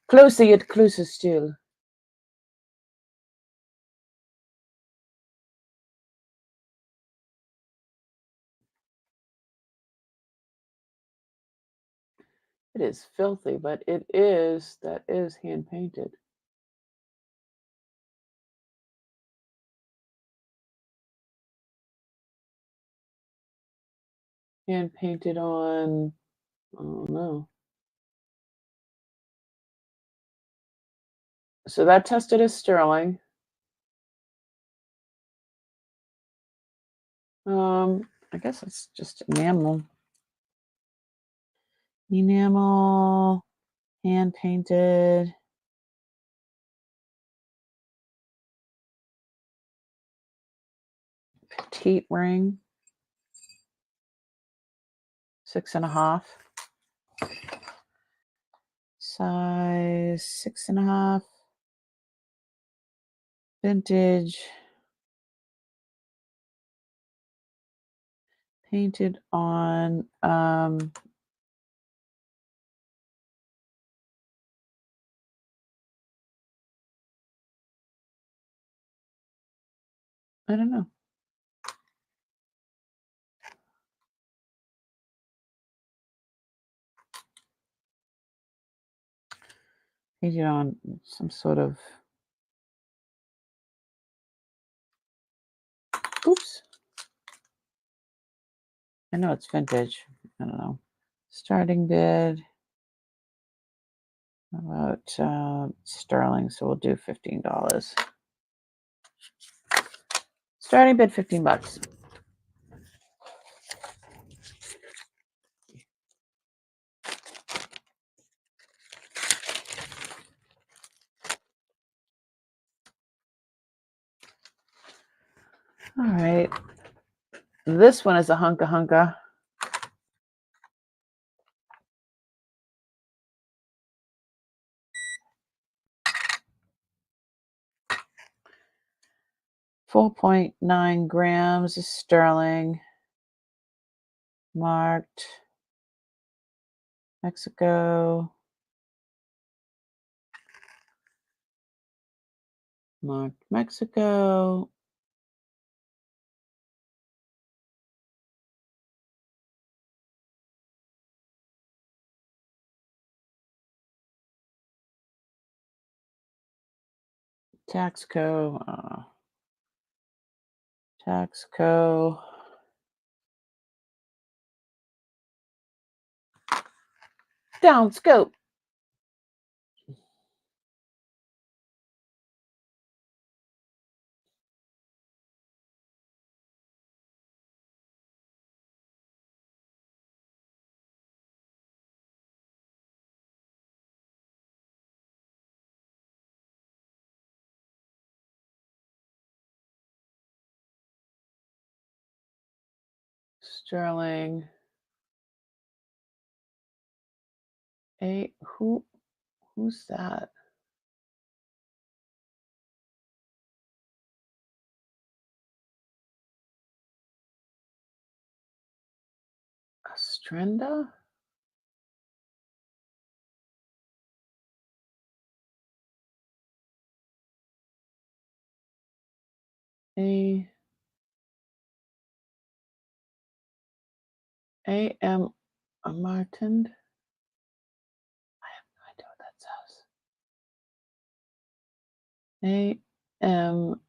Closer, yet closer still. It is filthy, but that is hand painted. Hand painted on, I don't know. So that tested as sterling. I guess it's just enamel. Enamel, hand painted. Petite ring. 6.5. Size 6.5. Vintage. Painted on I don't know. Painted on some sort of, oops. I know it's vintage. I don't know. Starting bid. How about sterling? So we'll do $15. Starting bid $15. All right. This one is a hunka hunka. .9 grams is sterling. Marked Mexico. Marked Mexico. Taxco. Taxco. Down scope. Sterling. Who's that? Astrenda? A.M. Martin. I have no idea what that says. A.M.R.T.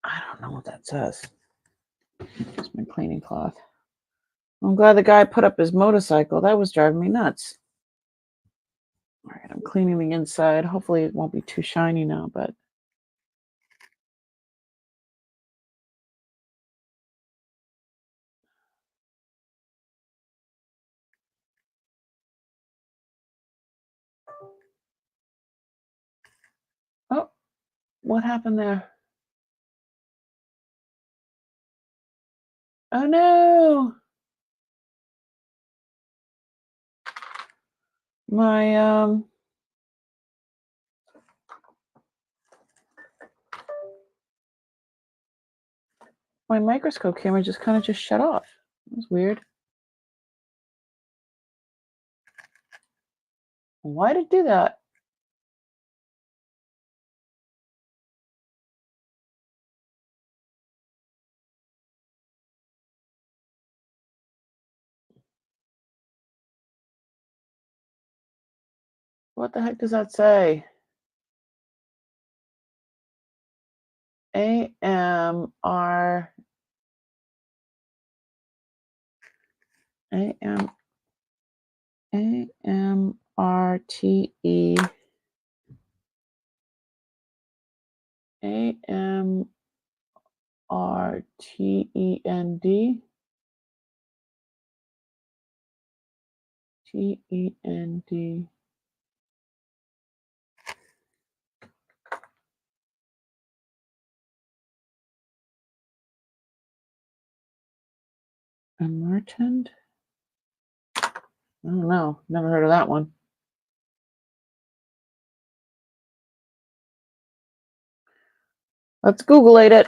I don't know what that says. It's my cleaning cloth. I'm glad the guy put up his motorcycle. That was driving me nuts. All right, I'm cleaning the inside. Hopefully it won't be too shiny now, but oh, what happened there? Oh no. My my microscope camera just kind of just shut off. It was weird. Why did it do that? What the heck does that say? A.M.R. A.M. T-E-N-D. Emertend? I don't know. Never heard of that one. Let's Google it.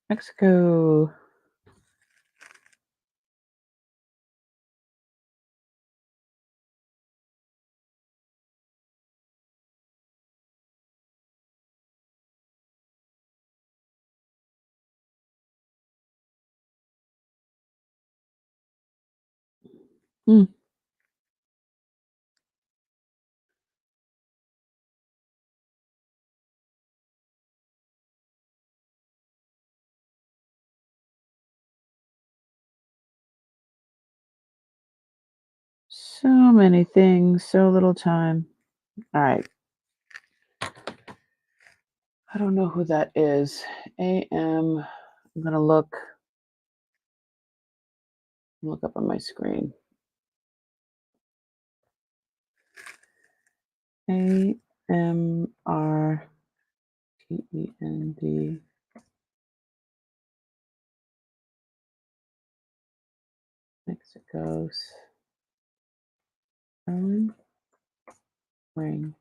Mexico. Hmm. So many things, so little time. All right. I don't know who that is. AM. I'm going to look up on my screen. AMRTEND. Mexico's ring.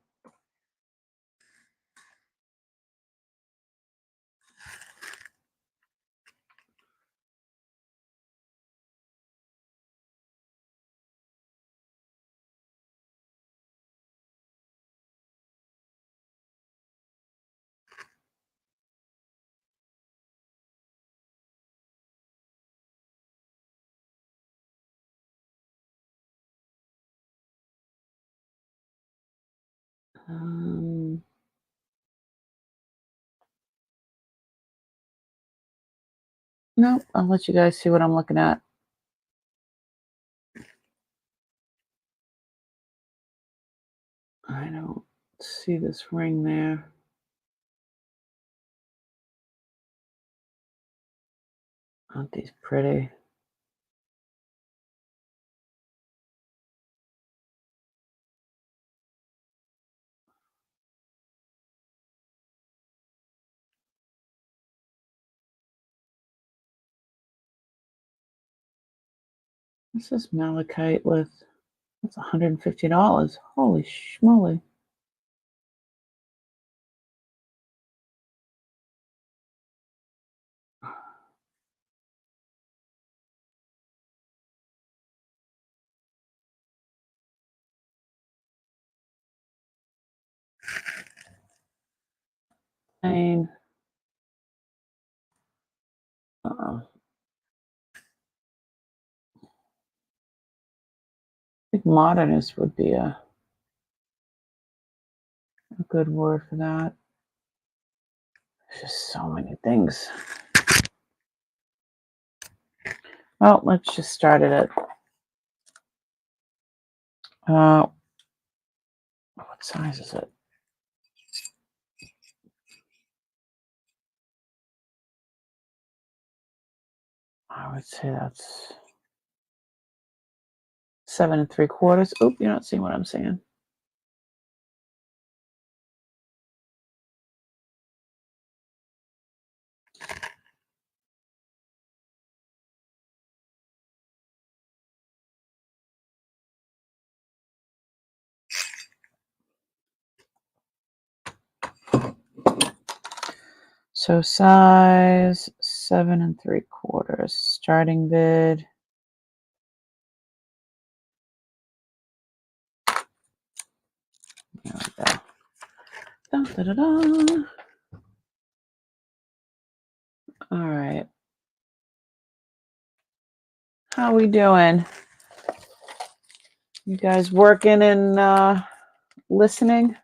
No, I'll let you guys see what I'm looking at. I don't see this ring there. Aren't these pretty? This is malachite with, that's $150. Holy schmoly. I think modernist would be a good word for that. There's just so many things. Well, let's just start it at what size is it? I would say that's 7 3/4. Oop, you're not seeing what I'm saying. So size 7 3/4. Starting bid. There we go. Dun, da, da, da. All right. How we doing? You guys working and listening?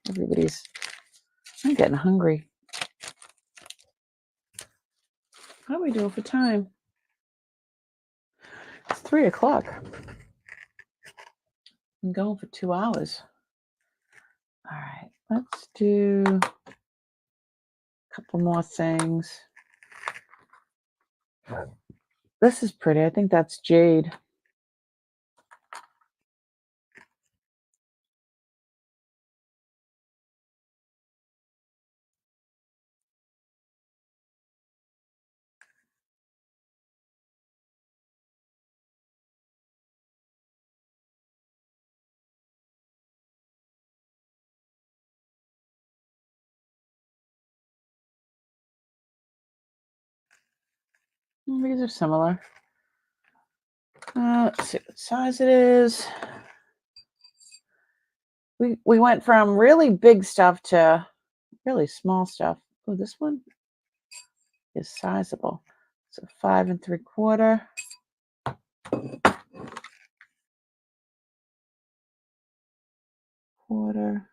I'm getting hungry. How are we doing for time? It's 3 o'clock. I'm going for 2 hours. All right, let's do a couple more things. This is pretty. I think that's jade. These are similar. Let's see what size it is. We went from really big stuff to really small stuff. Oh, this one is sizable. It's a 5 3/4. Quarter.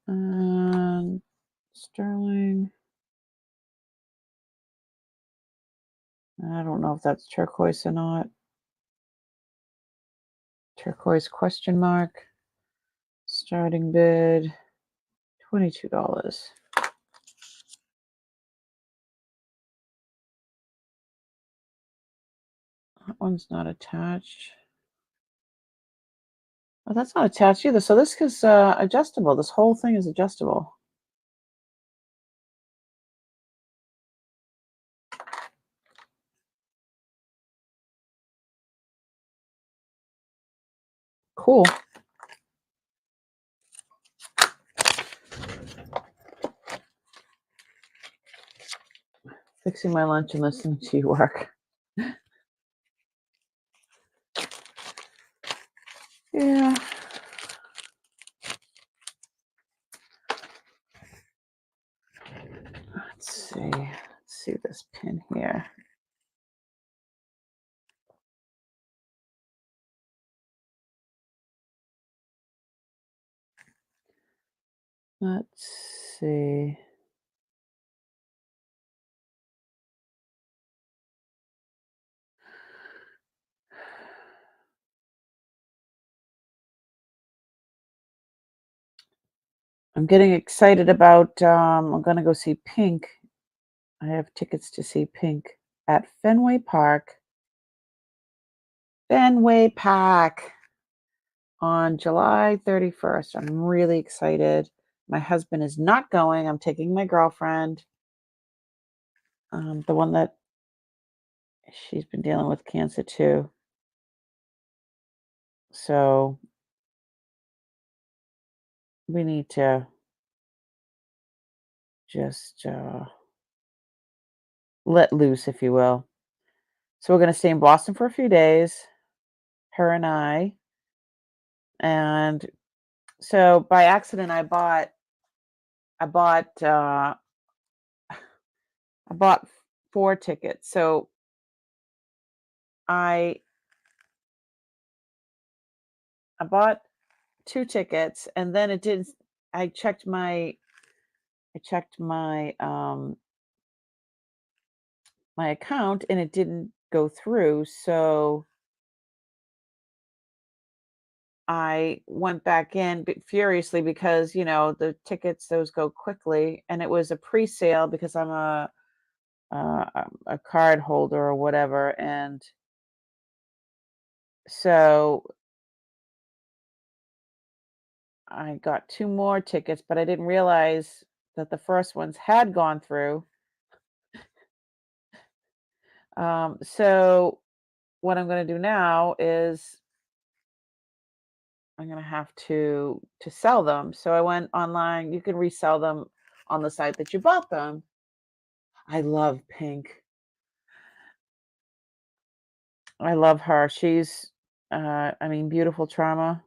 And sterling. I don't know if that's turquoise or not. Turquoise question mark. Starting bid $22. That one's not attached. Oh, that's not attached either. So this is adjustable. This whole thing is adjustable. Cool. Fixing my lunch and listening to you work. Yeah. Let's see. Let's see this pin here. Let's see. I'm getting excited about I'm gonna go see Pink. I have tickets to see Pink at Fenway Park. Fenway Park on July 31st. I'm really excited. My husband is not going. I'm taking my girlfriend. The one that she's been dealing with cancer too. So we need to just let loose, if you will. So we're going to stay in Boston for a few days, her and I. And so by accident, I bought, uh, I bought 4 tickets. So I bought 2 tickets, and then it didn't. I checked my I checked my account, and it didn't go through. So I went back in furiously because, the tickets, those go quickly, and it was a pre-sale because I'm a card holder or whatever, and so I got 2 more tickets, but I didn't realize that the first ones had gone through. So what I'm going to do now is I'm going to have to sell them. So I went online. You can resell them on the site that you bought them. I love Pink. I love her. She's, beautiful trauma.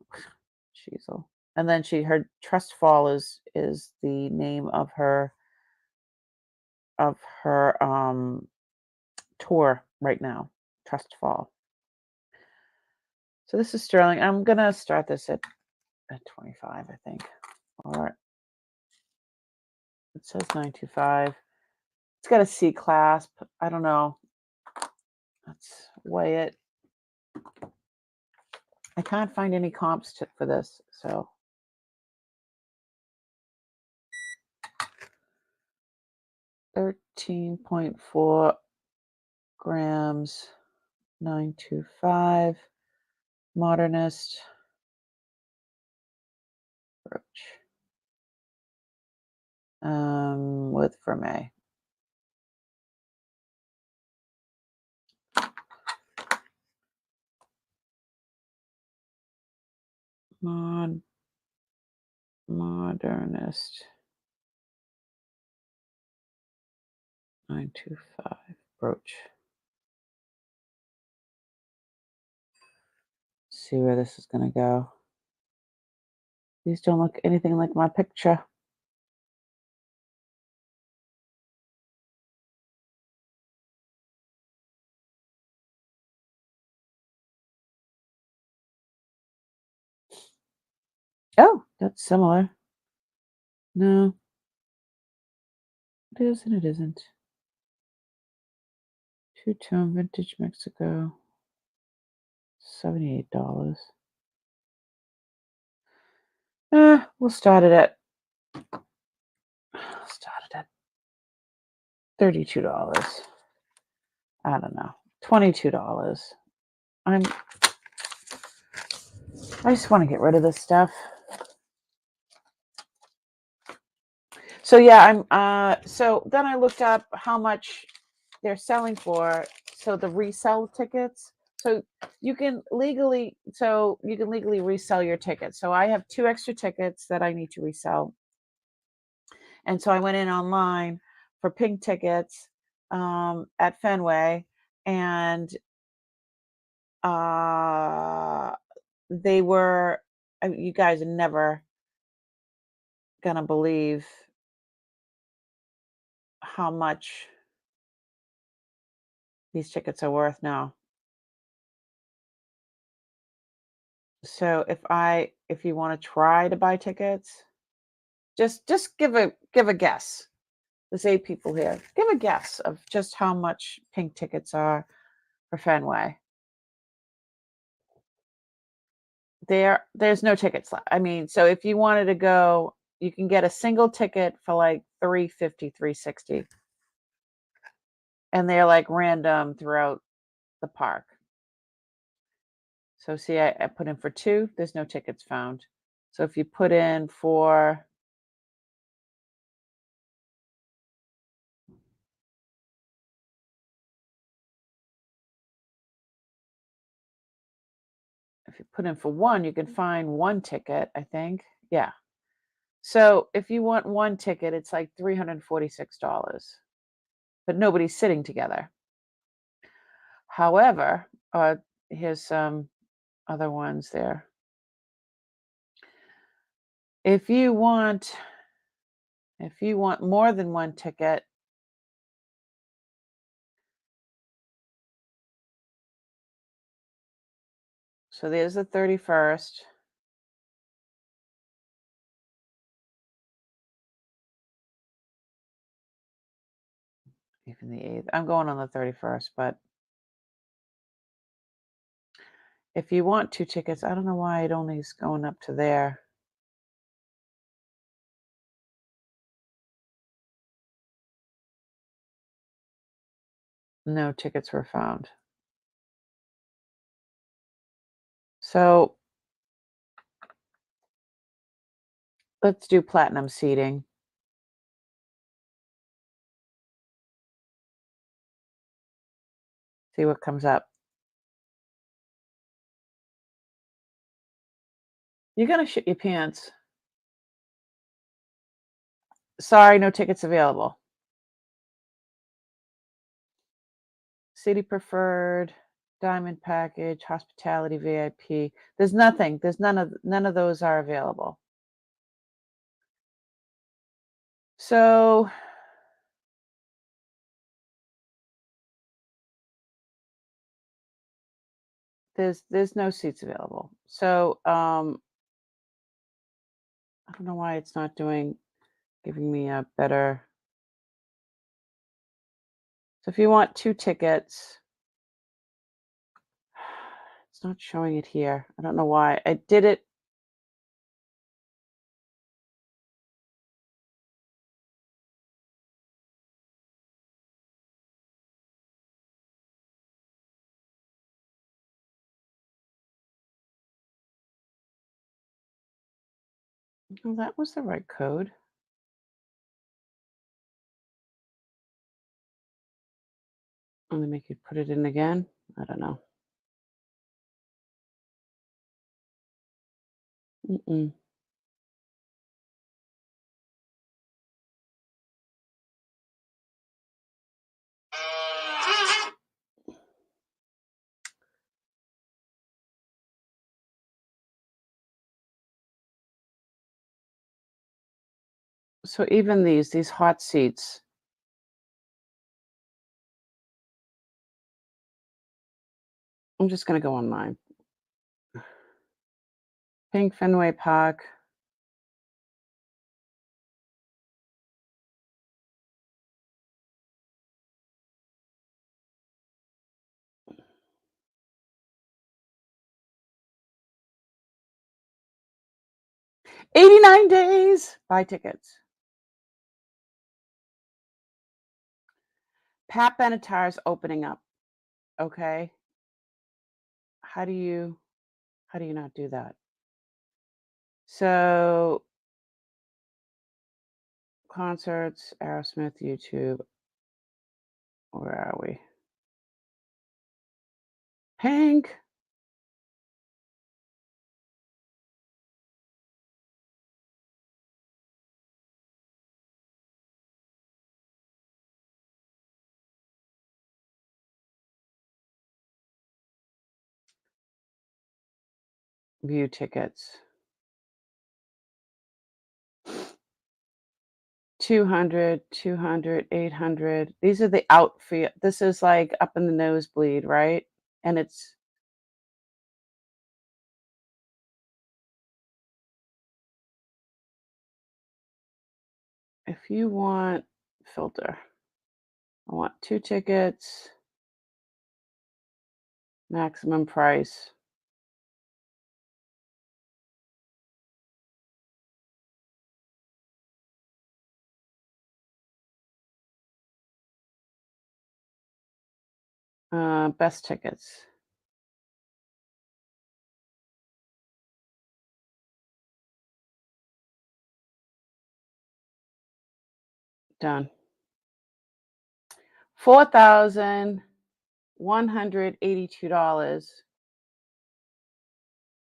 She's And then her Trust Fall is the name of her of her tour right now. Trust Fall. So this is sterling. I'm gonna start this at 25, I think. Or it says 925. It's got a C clasp. I don't know. Let's weigh it. I can't find any comps for this, so 13.4 grams, 925, modernist brooch, with vermeil. Modernist 925 brooch. See where this is going to go. These don't look anything like my picture. Oh, that's similar. No. It is and it isn't. Two-tone vintage Mexico. $78. We'll start it at $32. I don't know. $22. I just want to get rid of this stuff. So yeah, so then I looked up how much they're selling for. So the resell tickets. So you can legally resell your tickets. So I have 2 extra tickets that I need to resell. And so I went in online for pink tickets at Fenway, and they were, you guys are never gonna believe how much these tickets are worth now. So if you want to try to buy tickets, just give a guess. There's 8 people here. Give a guess of just how much pink tickets are for Fenway. There's no tickets left. I mean, so if you wanted to go, you can get a single ticket for like $350, $360. And they're like random throughout the park. So see, I put in for 2, there's no tickets found. So if you put in for, if you put in for 1, you can find 1 ticket, I think. Yeah. So if you want 1 ticket, it's like $346. But nobody's sitting together. However, here's some other ones there. If you want more than 1 ticket, so there's the 31st. Even the 8th. I'm going on the 31st, but if you want 2 tickets, I don't know why it only is going up to there. No tickets were found. So let's do platinum seating. See what comes up. You're gonna shit your pants. Sorry, no tickets available. City preferred, diamond package, hospitality VIP. There's nothing. There's none of those are available. So there's no seats available. So I don't know why it's not giving me a better. So if you want 2 tickets, it's not showing it here. I don't know why. I did it. Oh, that was the right code. Let me make you put it in again. I don't know. Mm-mm. So even these hot seats, I'm just gonna go online. Pink Fenway Park. $89 days. Buy tickets. Pat Benatar's opening up. Okay. How do you not do that? So concerts, Aerosmith, YouTube. Where are we? Pink. View tickets. 200, 200, 800. These are the outfield. This is like up in the nosebleed, right? And it's if you want filter, I want 2 tickets, maximum price. Best tickets. Done. $4,182.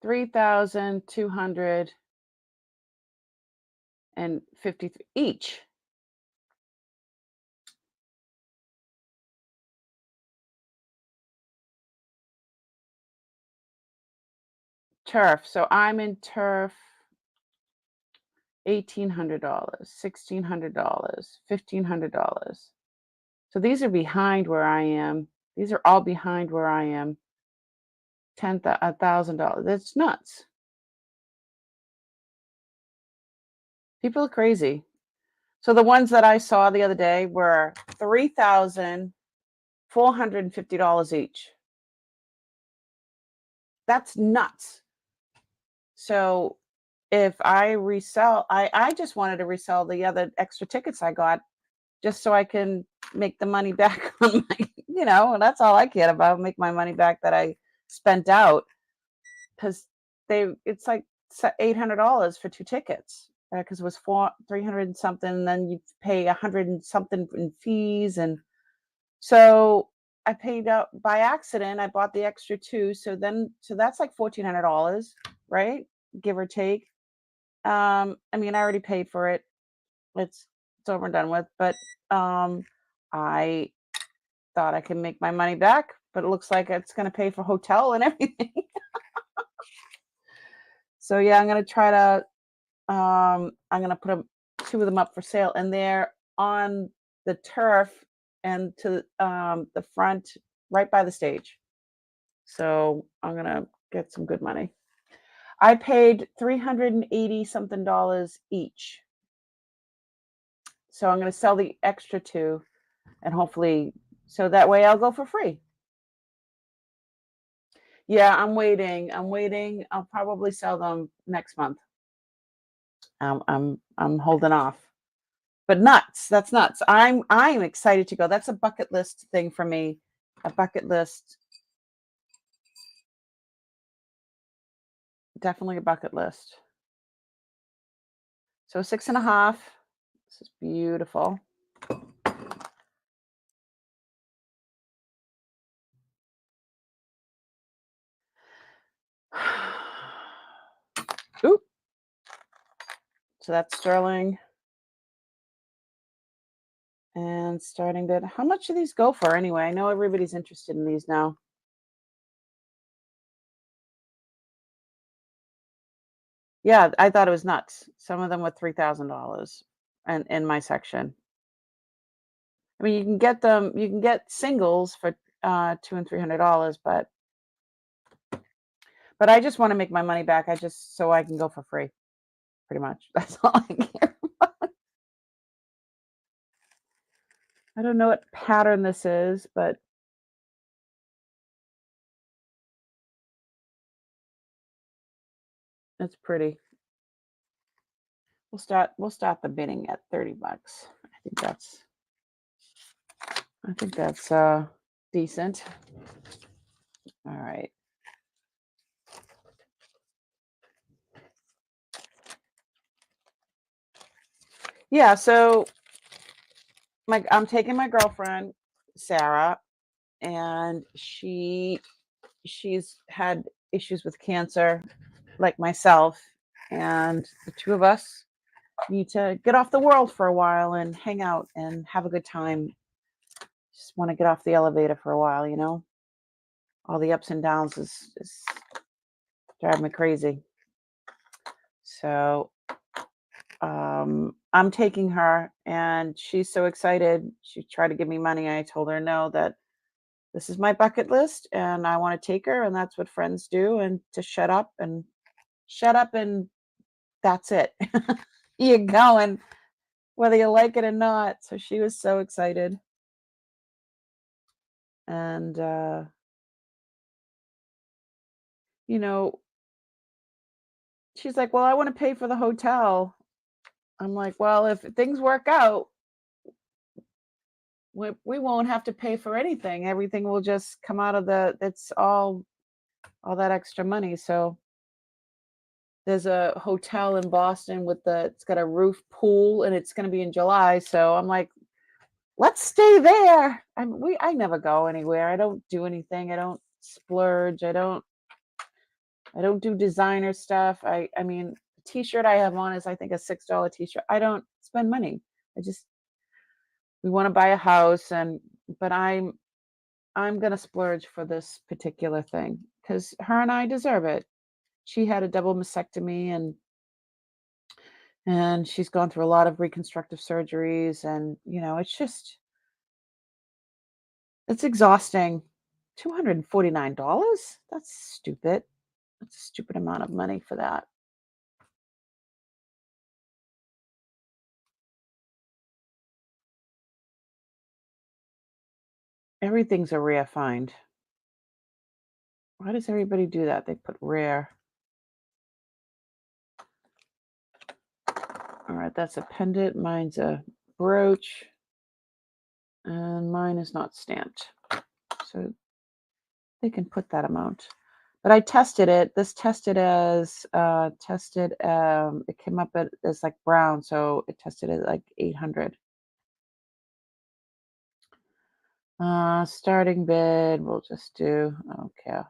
3,253 each. Turf. So I'm in turf. $1,800, $1,600, $1,500. So these are behind where I am. These are all behind where I am. $1,000. That's nuts. People are crazy. So the ones that I saw the other day were $3,450 each. That's nuts. So if I resell, I just wanted to resell the other extra tickets I got just so I can make the money back on my, that's all I cared about, make my money back that I spent out. Because it's like $800 for 2 tickets because it was 300 and something, and then you pay 100 and something in fees, and so I paid out by accident. I bought the extra 2, so that's like $1,400, right? Give or take. I mean, I already paid for it. It's over and done with, but I thought I could make my money back, but it looks like it's going to pay for hotel and everything. So yeah, I'm going to try to I'm going to put a 2 of them up for sale, and they're on the turf and to the front, right by the stage. So I'm gonna get some good money. I paid $380 something each. So I'm gonna sell the extra 2 and hopefully so that way I'll go for free. Yeah, I'm waiting. I'm waiting. I'll probably sell them next month. I'm holding off. But nuts. That's nuts. I'm excited to go. That's a bucket list thing for me. A bucket list. Definitely a bucket list. So 6.5. This is beautiful. Oop. So that's sterling. And starting bid. How much do these go for anyway? I know everybody's interested in these now. Yeah, I thought it was nuts. Some of them were $3,000 and in my section. I mean, you can get them, you can get singles for $200 and $300, but I just want to make my money back. I just so I can go for free, pretty much. That's all I care. I don't know what pattern this is, but it's pretty. We'll start the bidding at $30. I think that's decent. All right. Yeah, so I'm taking my girlfriend, Sarah, and she's had issues with cancer like myself, and the 2 of us need to get off the world for a while and hang out and have a good time. Just want to get off the elevator for a while, you know? All the ups and downs is driving me crazy. So I'm taking her and she's so excited. She tried to give me money. I told her no, that this is my bucket list and I want to take her and that's what friends do and to shut up and that's it. You go and whether you like it or not. So she was so excited. And you know, she's like, "Well, I want to pay for the hotel." I'm like, "Well, if things work out, we won't have to pay for anything. Everything will just come out of it's all that extra money." So there's a hotel in Boston it's got a roof pool and it's going to be in July. So I'm like, let's stay there. I never go anywhere. I don't do anything. I don't splurge. I don't do designer stuff. I mean, the t-shirt I have on is I think a $6 t-shirt. I don't spend money. We want to buy a house but I'm going to splurge for this particular thing cuz her and I deserve it. She had a double mastectomy and she's gone through a lot of reconstructive surgeries and it's exhausting. $249? That's stupid. That's a stupid amount of money for that. Everything's a rare find. Why does everybody do that? They put rare. All right, that's a pendant. Mine's a brooch. And mine is not stamped. So they can put that amount. But I tested it. This tested as it came up as like brown, so it tested at like 800. Starting bid, we'll just do, I don't care.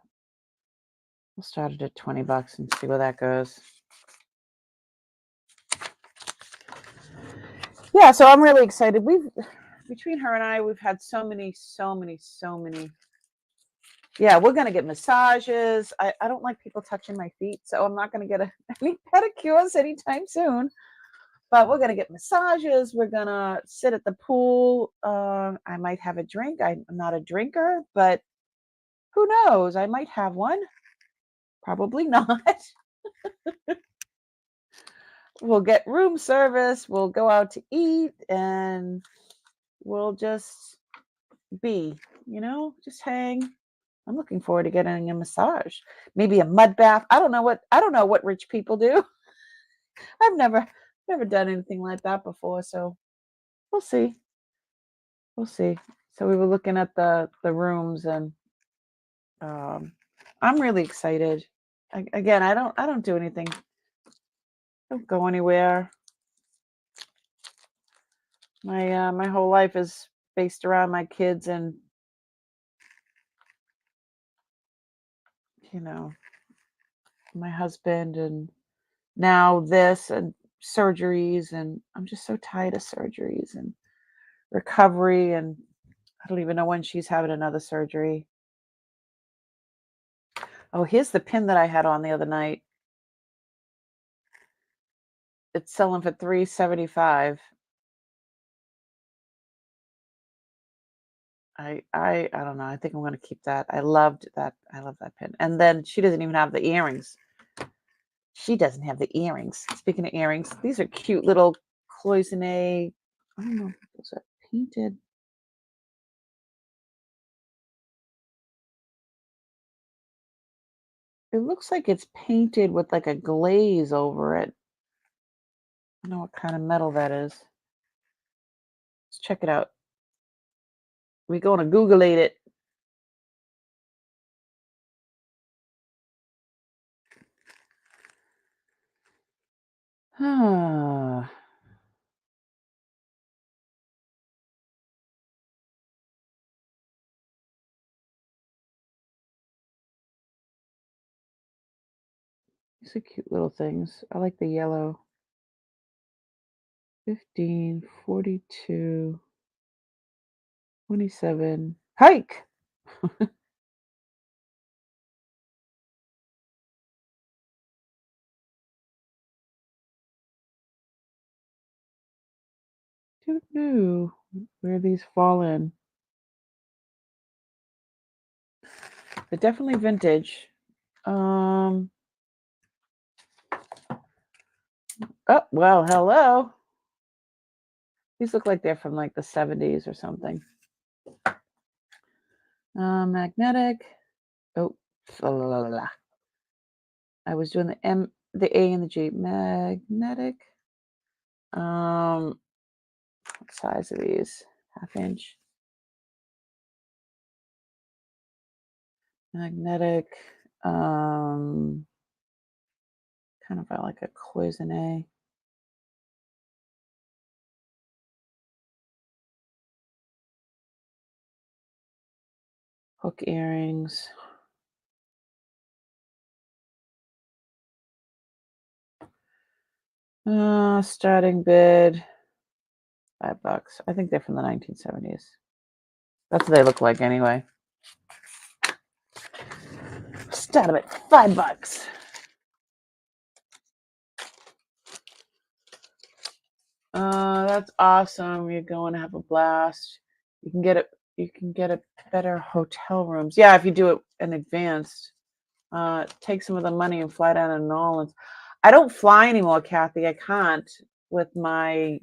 We'll start it at $20 and see where that goes. Yeah, so I'm really excited. Between her and I, we've had so many. Yeah, we're gonna get massages. I don't like people touching my feet, so I'm not gonna get any pedicures anytime soon. But we're gonna get massages. We're gonna sit at the pool. I might have a drink. I'm not a drinker, but who knows? I might have one. Probably not. We'll get room service. We'll go out to eat, and we'll just be, just hang. I'm looking forward to getting a massage. Maybe a mud bath. I don't know what rich people do. I've never done anything like that before, so we'll see. We'll see. So we were looking at the rooms, and I'm really excited. Again, I don't do anything. Don't go anywhere. My whole life is based around my kids and my husband, and now this and surgeries, and I'm just so tired of surgeries and recovery, and I don't even know when she's having another surgery. Oh, here's the pin that I had on the other night. It's selling for $375. I don't know. I think I'm going to keep that. I loved that. I love that pin. And then she doesn't even have the earrings. She doesn't have the earrings. Speaking of earrings, these are cute little cloisonne. I don't know if those are painted. It looks like it's painted with like a glaze over it. I don't know what kind of metal that is. Let's check it out. We're going to Google-ate it. These are cute little things. I like the yellow. 15, 42, 27. Hike! Don't know where these fall in. They're definitely vintage. Oh, well, hello. These look like they're from like the 70s or something. Magnetic. Oh, la, la, la, la. I was doing the M, the A, and the G. Magnetic. What size are these? 1/2 inch. Magnetic. Kind of like a cloisonne. Hook earrings. Starting bid $5. I think they're from the 1970s. That's what they look like anyway. Start them at $5. That's awesome. You're going to have a blast. You can get a better hotel rooms. Yeah, if you do it in advance. Take some of the money and fly down to New Orleans. I don't fly anymore, Kathy. I can't with my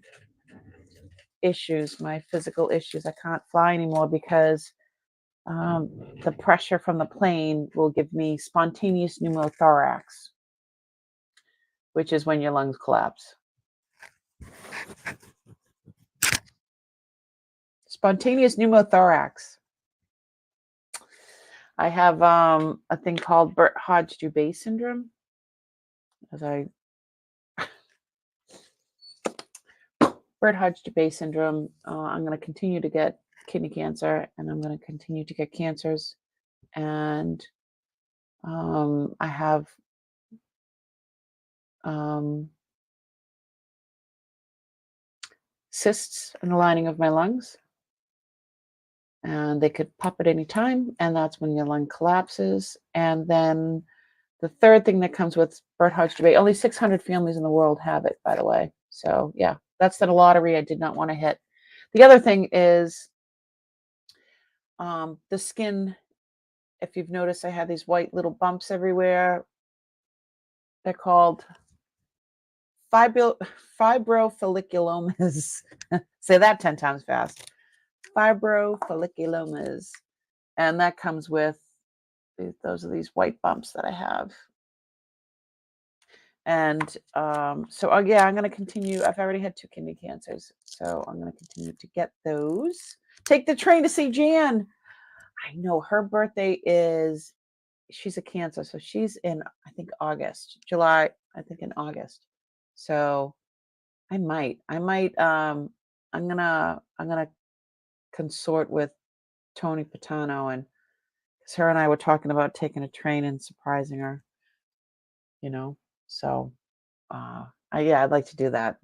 issues, my physical issues. I can't fly anymore because the pressure from the plane will give me spontaneous pneumothorax, which is when your lungs collapse. Spontaneous pneumothorax. I have a thing called Burt-Hodge-Dubé syndrome. Burt-Hodge-Dubé syndrome. I'm going to continue to get kidney cancer, and I'm going to continue to get cancers. And I have cysts in the lining of my lungs, and they could pop at any time, and that's when your lung collapses. And then the third thing that comes with Burt-Hodge-Dubé, only 600 families in the world have it, by the way. So yeah, that's the lottery I did not want to hit. The other thing is the skin. If you've noticed, I have these white little bumps everywhere. They're called fibrofolliculomas. Say that 10 times fast. Fibrofolliculomas. And that comes with, those are these white bumps that I have. And so, yeah, I'm going to continue. I've already had 2 kidney cancers. So I'm going to continue to get those. Take the train to see Jan. I know her birthday is, she's a Cancer. So she's in, I think, July, I think in August. So I might, I'm gonna consort with Tony Patano, and because her and I were talking about taking a train and surprising her, so yeah, I'd like to do that.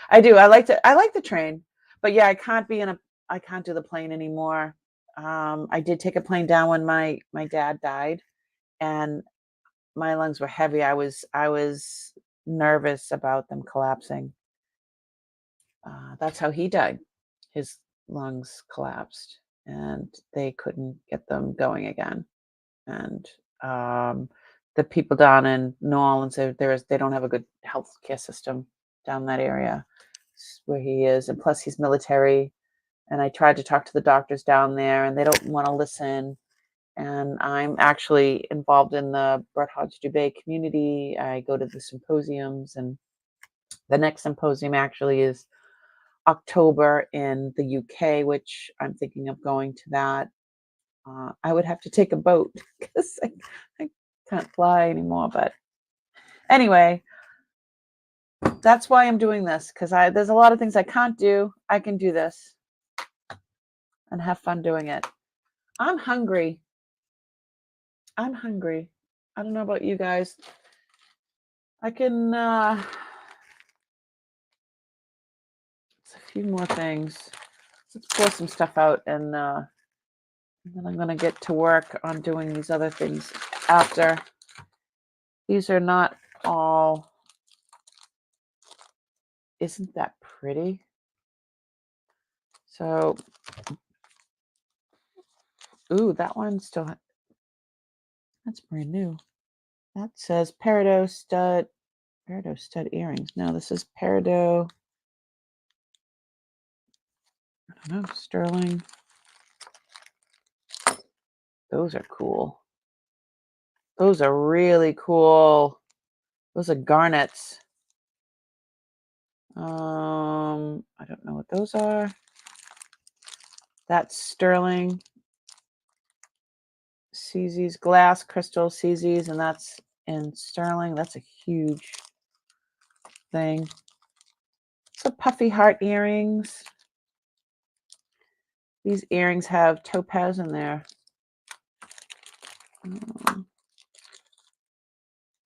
I do. I like the train, but yeah, I can't do the plane anymore. I did take a plane down when my dad died, and my lungs were heavy. I was nervous about them collapsing. That's how he died. His lungs collapsed, and they couldn't get them going again. And the people down in New Orleans, they don't have a good health care system down that area where he is, and plus he's military. And I tried to talk to the doctors down there, and they don't want to listen. And I'm actually involved in the Bret Harte Dubé community. I go to the symposiums, and the next symposium actually is October in the UK, which I'm thinking of going to that. I would have to take a boat because I can't fly anymore. But anyway, that's why I'm doing this, because there's a lot of things I can't do. I can do this and have fun doing it. I'm hungry. I don't know about you guys. I can, it's a few more things. Let's pour some stuff out, and then I'm going to get to work on doing these other things after. These are not all. Isn't that pretty? So, ooh, that one still, that's brand new. That says peridot stud earrings. No, this is peridot, I don't know, sterling. Those are cool. Those are really cool. Those are garnets. I don't know what those are. That's sterling. CZ's glass crystal CZ's, and that's in sterling. That's a huge thing. So puffy heart earrings. These earrings have topaz in there.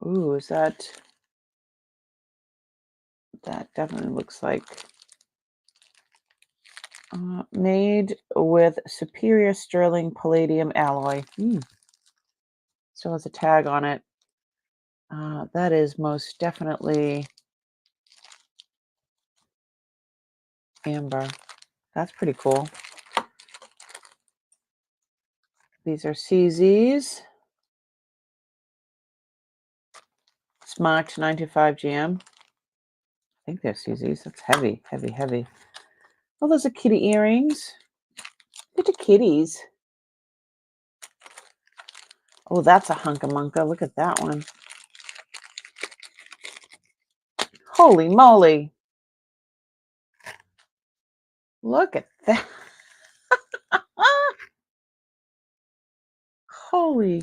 Ooh, is that definitely looks like made with superior sterling palladium alloy. Still has a tag on it. That is most definitely amber. That's pretty cool. These are CZs. It's marked 925 GM. I think they're CZs. That's heavy, heavy, heavy. Oh, those are kitty earrings. Look at the kitties. Oh, that's a hunka-munka. Look at that one. Holy moly. Look at that. Holy.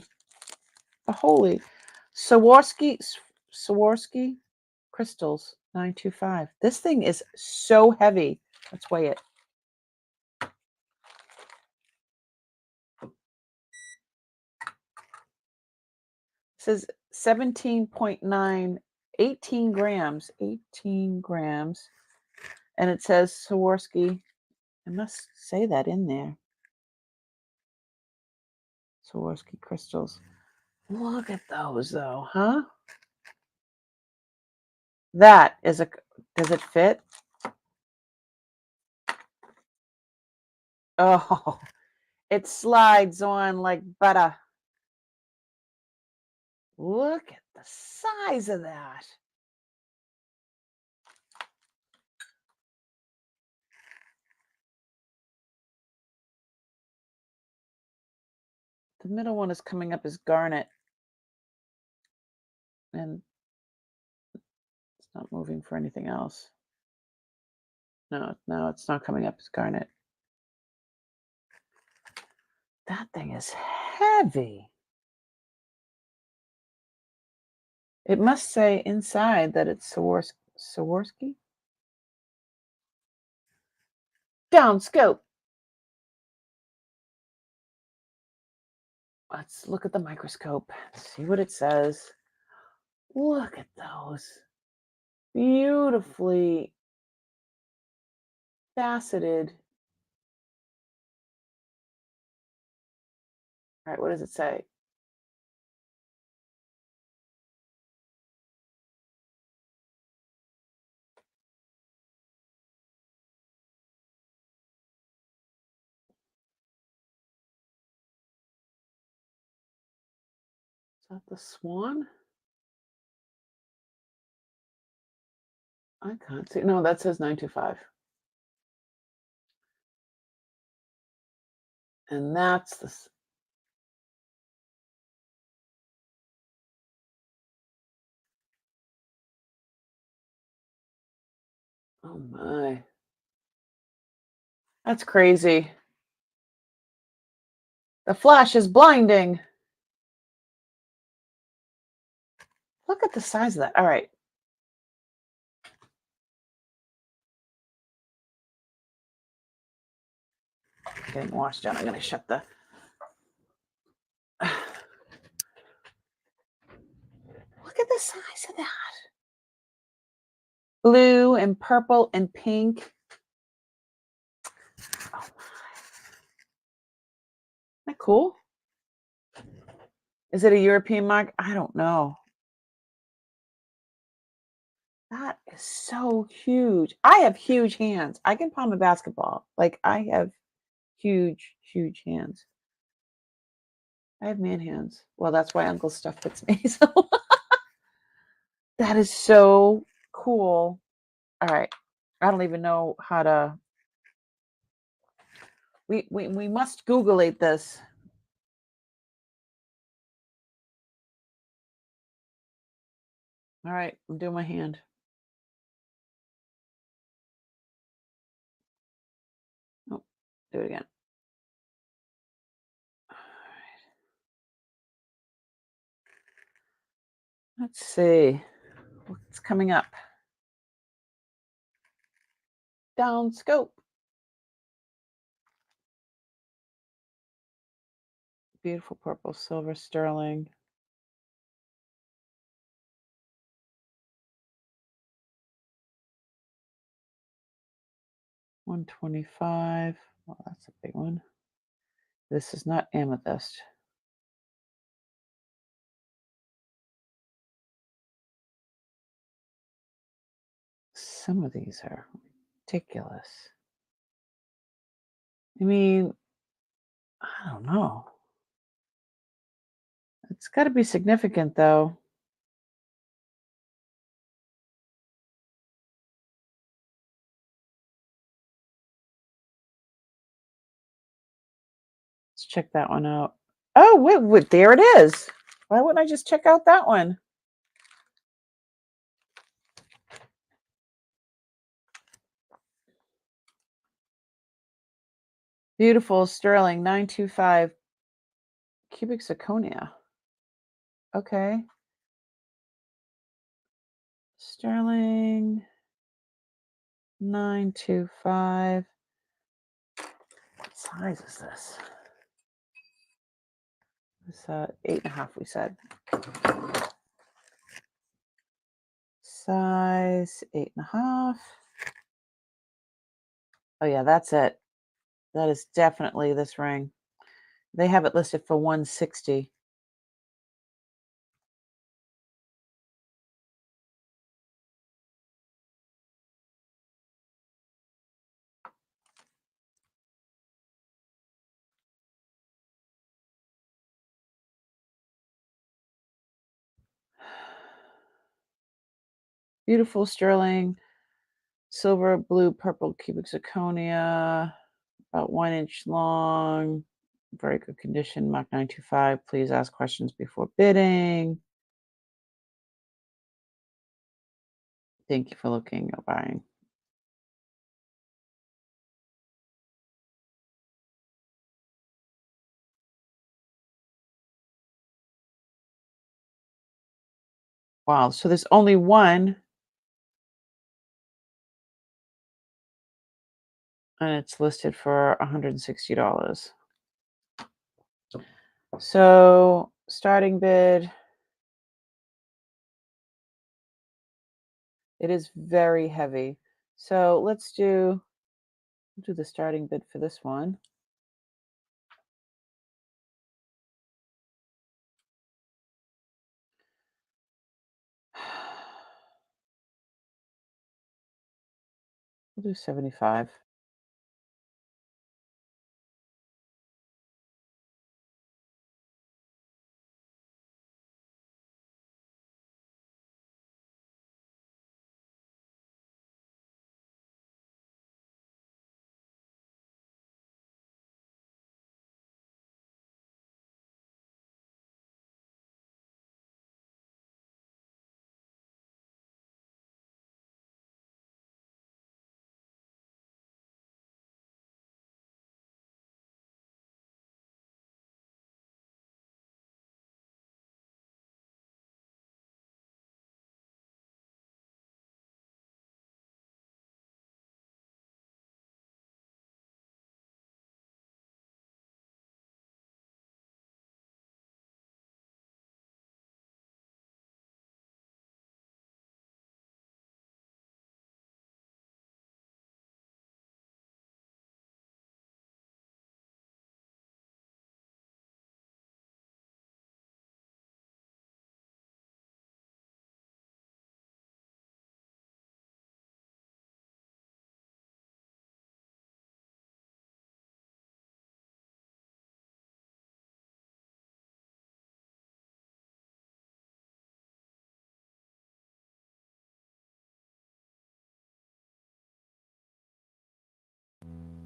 Swarovski crystals, 925. This thing is so heavy. Let's weigh it. It says 17.9, 18 grams. 18 grams. And it says Swarovski. I must say that in there. Swarovski crystals. Look at those, though, huh? That is does it fit? Oh, it slides on like butter. Look at the size of that. The middle one is coming up as garnet. And it's not moving for anything else. No, it's not coming up as garnet. That thing is heavy. It must say inside that it's Swarovski. Down scope. Let's look at the microscope. See what it says. Look at those. Beautifully faceted. All right, what does it say? Is that the swan? I can't see. No, that says 925. And that's the. Oh my. That's crazy. The flash is blinding. Look at the size of that. All right. Getting washed out. I'm going to shut the. Look at the size of that. Blue and purple and pink. Oh, isn't that cool? Is it a European mark? I don't know. That is so huge. I have huge hands. I can palm a basketball. Like I have huge, huge hands. I have man hands. Well, that's why Uncle's stuff fits me. So that is so cool. All right. I don't even know how to. We must Googleate this. All right, I'm doing my hand. Oh, do it again. All right. Let's see what's coming up. Down scope. Beautiful purple, silver, sterling. $125. Well, that's a big one. This is not amethyst. Some of these are ridiculous. I mean, I don't know. It's got to be significant, though. Let's check that one out. Oh, wait, there it is. Why wouldn't I just check out that one? Beautiful sterling 925 cubic zirconia. Okay. Sterling 925. What size is this? It's 8.5, we said. Size 8.5. Oh yeah, that's it. That is definitely this ring. They have it listed for 160. Beautiful sterling, silver, blue, purple cubic zirconia, about 1 inch long, very good condition, Mach 925. Please ask questions before bidding. Thank you for looking or buying. Wow, so there's only one, and it's listed for $160. So starting bid, it is very heavy. So let's do the starting bid for this one. We'll do 75.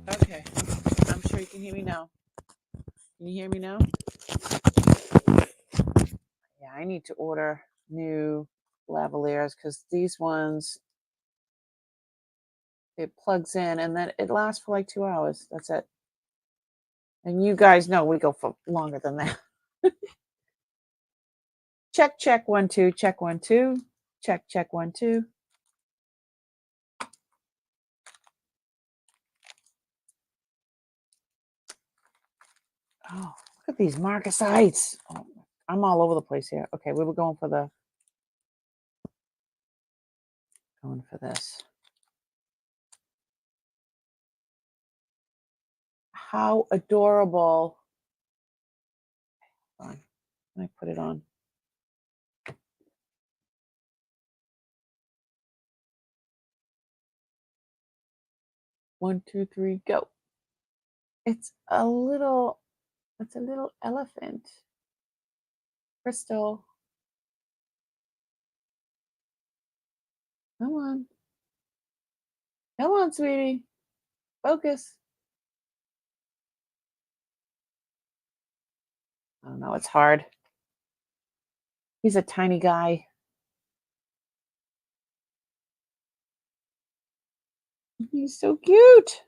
Okay, I'm sure you can hear me now. Can you hear me now? Yeah, I need to order new lavaliers because these ones, it plugs in and then it lasts for like 2 hours. That's it. And you guys know we go for longer than that. Check, check, 1, 2, check, 1, 2, check, check, 1, 2. Oh, look at these marcasites. Oh, I'm all over the place here. Okay, we were going for this. How adorable. Hold on. Can I put it on? One, two, three, go. It's a little elephant. Crystal. Come on. Come on, sweetie. Focus. I don't know. It's hard. He's a tiny guy. He's so cute.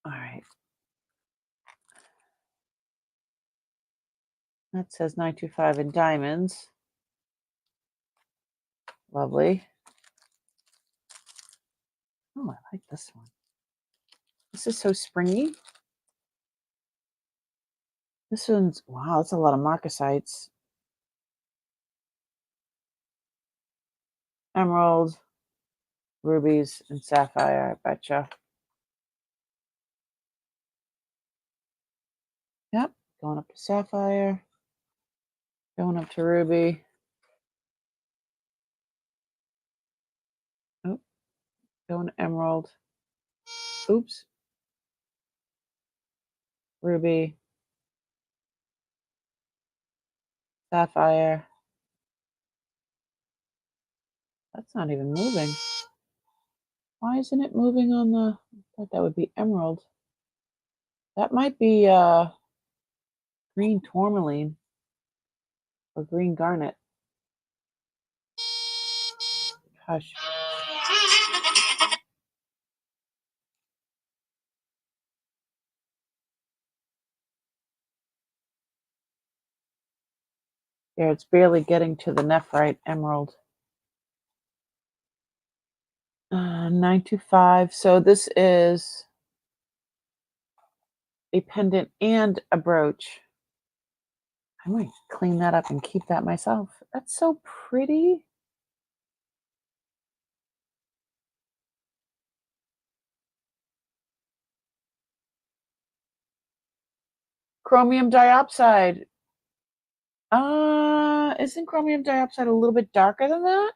All right. That says 925 in diamonds. Lovely. Oh, I like this one. This is so springy. This one's, wow, that's a lot of marcasites. Emerald, rubies, and sapphire, I betcha. Yep, going up to sapphire, going up to ruby. Oh, going to emerald. Oops. Ruby. Sapphire. That's not even moving. Why isn't it moving on the... I thought that would be emerald. That might be green tourmaline or green garnet. Hush. Yeah, it's barely getting to the nephrite emerald. 925. So this is a pendant and a brooch. I might clean that up and keep that myself. That's so pretty. Chromium diopside. Isn't chromium diopside a little bit darker than that?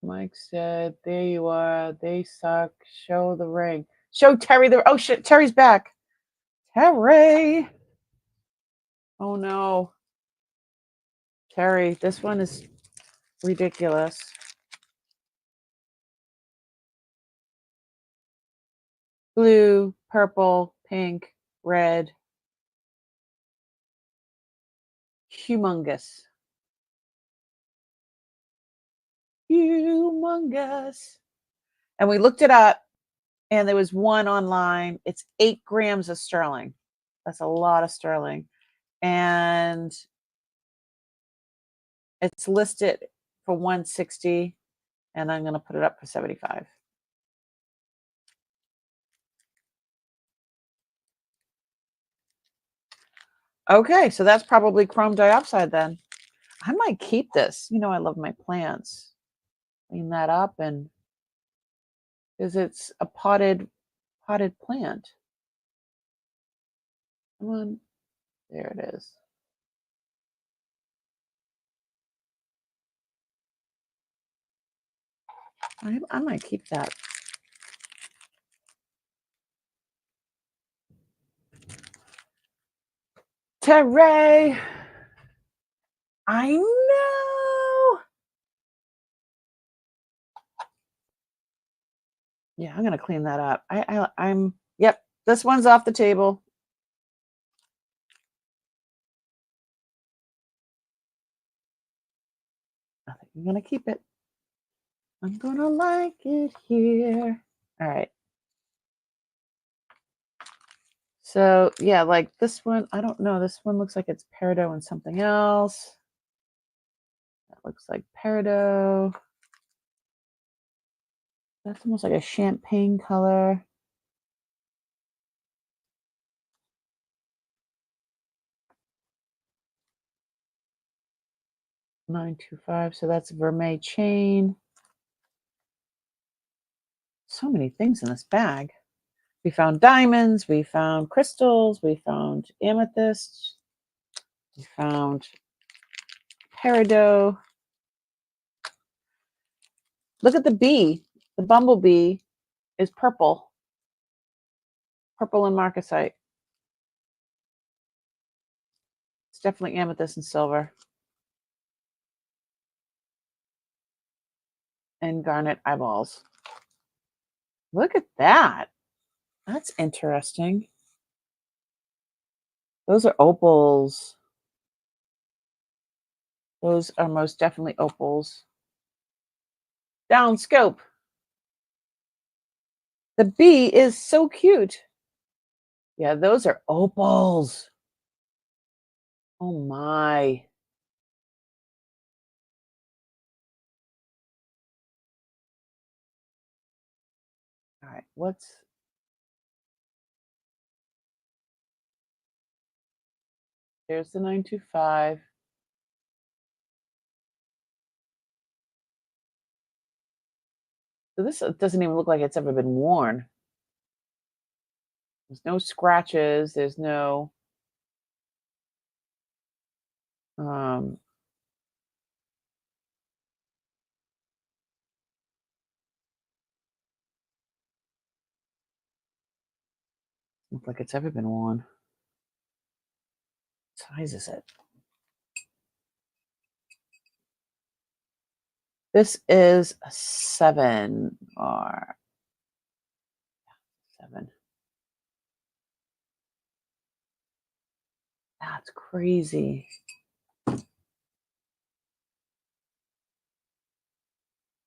Mike said, there you are. They suck. Show the ring. Show Terry the... Oh, shit. Terry's back. Terry. Oh, no. Terry, this one is ridiculous. Blue, purple, pink, red. Humongous. Humongous. And we looked it up, and there was one online. It's 8 grams of sterling. That's a lot of sterling. And it's listed for 160, and I'm going to put it up for 75. Okay, so that's probably chrome diopside then. I might keep this. You know, I love my plants. Clean that up, and because it's a potted plant. Come on. There it is. I might keep that. Terry. I know. Yeah, I'm gonna clean that up. I'm yep. This one's off the table. I think I'm gonna keep it. I'm gonna like it here. All right. So yeah, like this one, I don't know. This one looks like it's peridot and something else. That looks like peridot. That's almost like a champagne color. $925. So that's vermeil chain. So many things in this bag. We found diamonds. We found crystals. We found amethyst. We found peridot. Look at the bee. The bumblebee is purple. Purple and marcasite. It's definitely amethyst and silver. And garnet eyeballs. Look at that. That's interesting. Those are opals. Those are most definitely opals. Down scope. The bee is so cute. Yeah, those are opals. Oh my. All right, there's the 925. So this doesn't even look like it's ever been worn. There's no scratches. There's no um Looks like it's ever been worn. What size is it? This is a 7 or 7. That's crazy.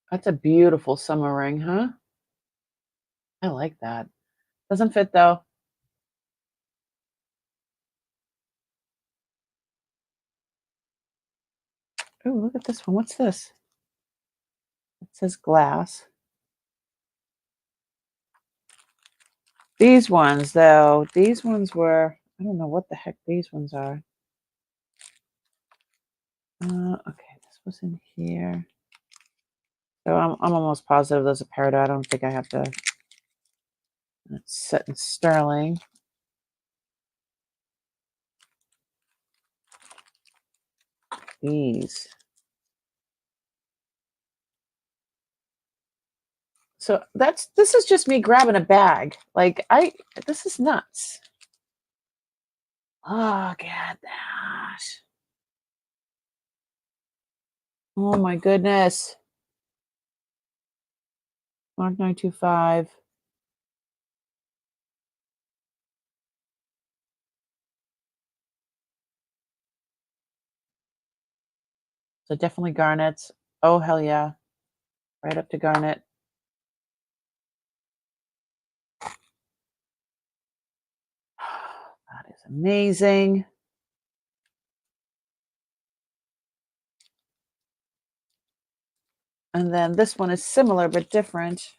That's a beautiful summer ring, huh? I like that. Doesn't fit though. Oh, look at this one. What's this? It says glass. These ones, though, these ones were, I don't know what the heck these ones are. Okay, this was in here. So I'm almost positive there's a peridot. I don't think I have to. It's set in sterling. These. So this is just me grabbing a bag. Like this is nuts. Look at that. Oh my goodness. Mark 925. So definitely garnets. Oh hell yeah. Right up to garnet. That is amazing. And then this one is similar but different.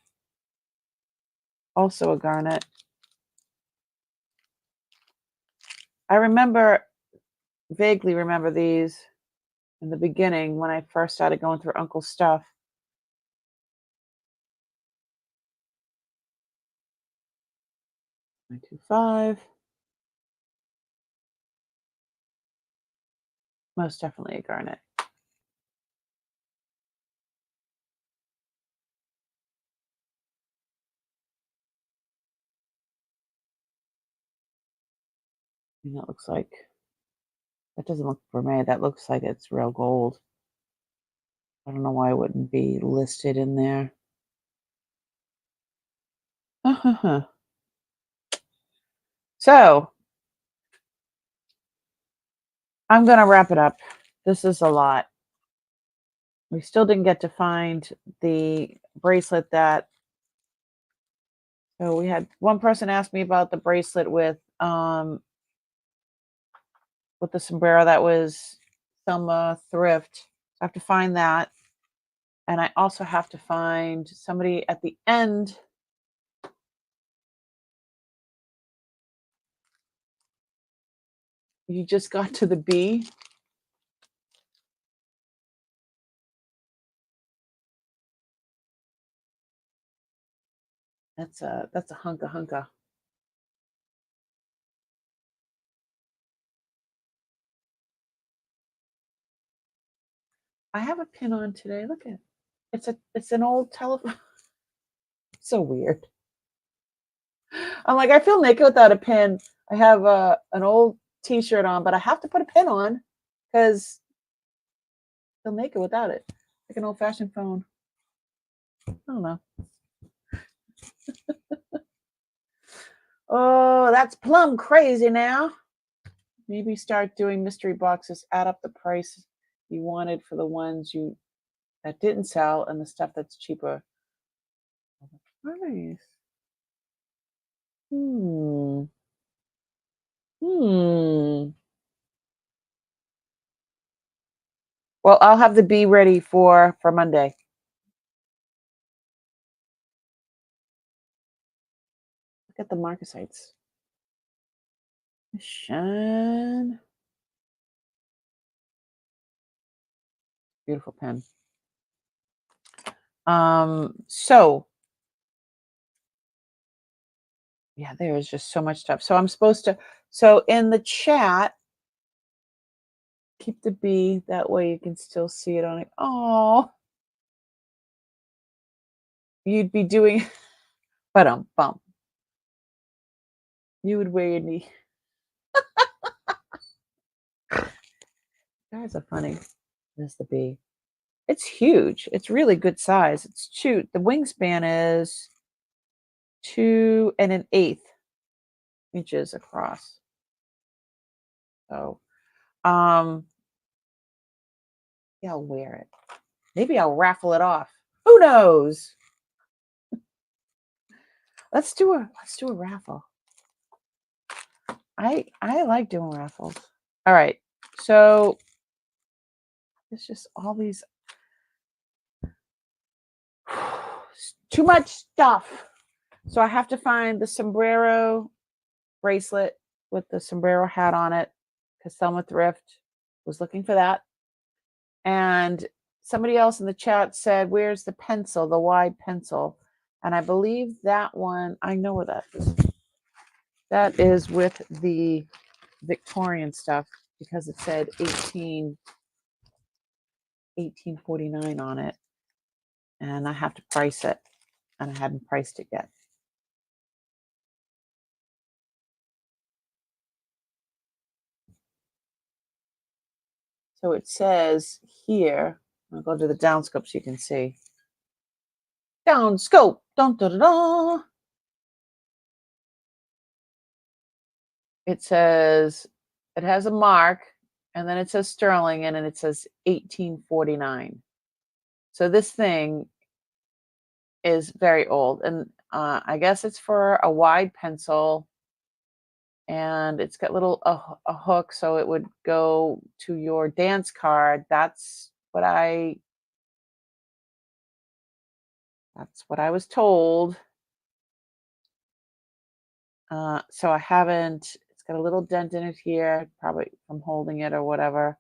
Also a garnet. I vaguely remember these in the beginning when I first started going through Uncle's stuff. 925. Most definitely a garnet. And that looks like, that doesn't look vermeil. That looks like it's real gold. I don't know why it wouldn't be listed in there. So I'm going to wrap it up. This is a lot. We still didn't get to find the bracelet that, so we had one person ask me about the bracelet with the sombrero that was Thelma Thrift. I have to find that. And I also have to find somebody at the end. You just got to the B. That's a hunka hunka. I have a pin on today. Look at it. It's an old telephone. So weird. I'm like, I feel naked without a pin. I have an old t-shirt on, but I have to put a pin on because I feel naked without it. Like an old-fashioned phone. I don't know. Oh, that's plumb crazy now. Maybe start doing mystery boxes, add up the price you wanted for the ones that didn't sell and the stuff that's cheaper. Nice. Hmm. Well, I'll have the B ready for Monday. Look at the marcasites. Shine. Beautiful pen. So yeah, there is just so much stuff. So I'm supposed to, so in the chat, keep the B, that way you can still see it on it. Oh, you'd be doing, but bump. You would wear your knee. Guys are funny. There's the bee. It's huge. It's really good size. It's cute. The wingspan is 2 1/8 inches across. So, yeah, I'll wear it. Maybe I'll raffle it off. Who knows? Let's do a raffle. I like doing raffles. All right. So it's just all these too much stuff. So I have to find the sombrero bracelet with the sombrero hat on it because Selma Thrift was looking for that. And somebody else in the chat said, where's the pencil, the wide pencil? And I believe that one, I know where that is. That is with the Victorian stuff because it said 1849 on it. And I have to price it. And I hadn't priced it yet. So it says here, I'll go to the downscope so you can see. Downscope. Dun, dun, dun, dun. It says, it has a mark, and then it says sterling, and then it says 1849. So this thing is very old, and I guess it's for a wide pencil, and it's got little a hook, so it would go to your dance card. That's what I was told. So I haven't. It's got a little dent in it here, probably from holding it or whatever.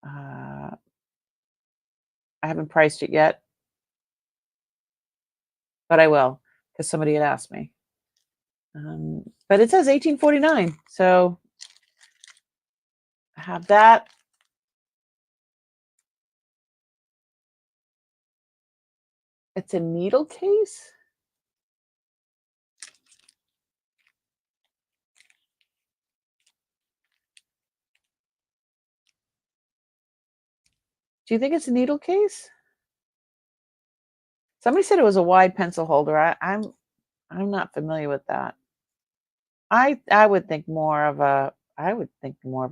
I haven't priced it yet, but I will because somebody had asked me. But it says 1849, so I have that. It's a needle case. Do you think it's a needle case? Somebody said it was a wide pencil holder. I'm not familiar with that. I would think more of a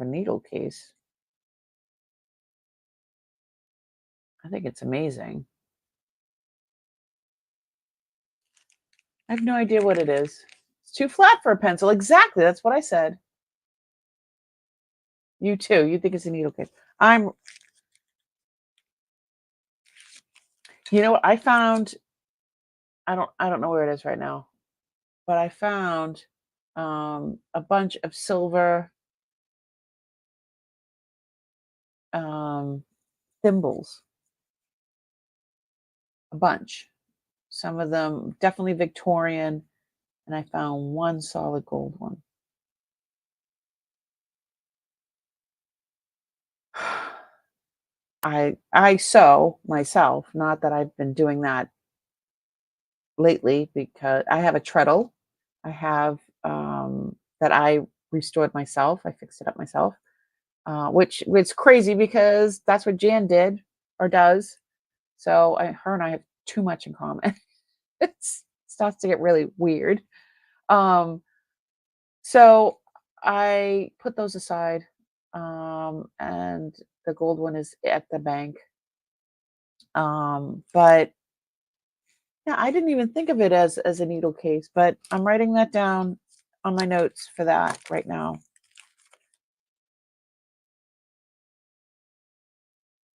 needle case. I think it's amazing. I have no idea what it is. It's too flat for a pencil. Exactly. That's what I said. You too. You think it's a needle case. You know what I found? I don't know where it is right now, but I found a bunch of silver thimbles. A bunch. Some of them definitely Victorian, and I found one solid gold one. I sew myself, not that I've been doing that lately because I have a treadle. I have that I restored myself. I fixed it up myself, which it's crazy because that's what Jan did or does. So her and I have too much in common. It starts to get really weird. So I put those aside, and the gold one is at the bank. But yeah, I didn't even think of it as a needle case, but I'm writing that down on my notes for that right now.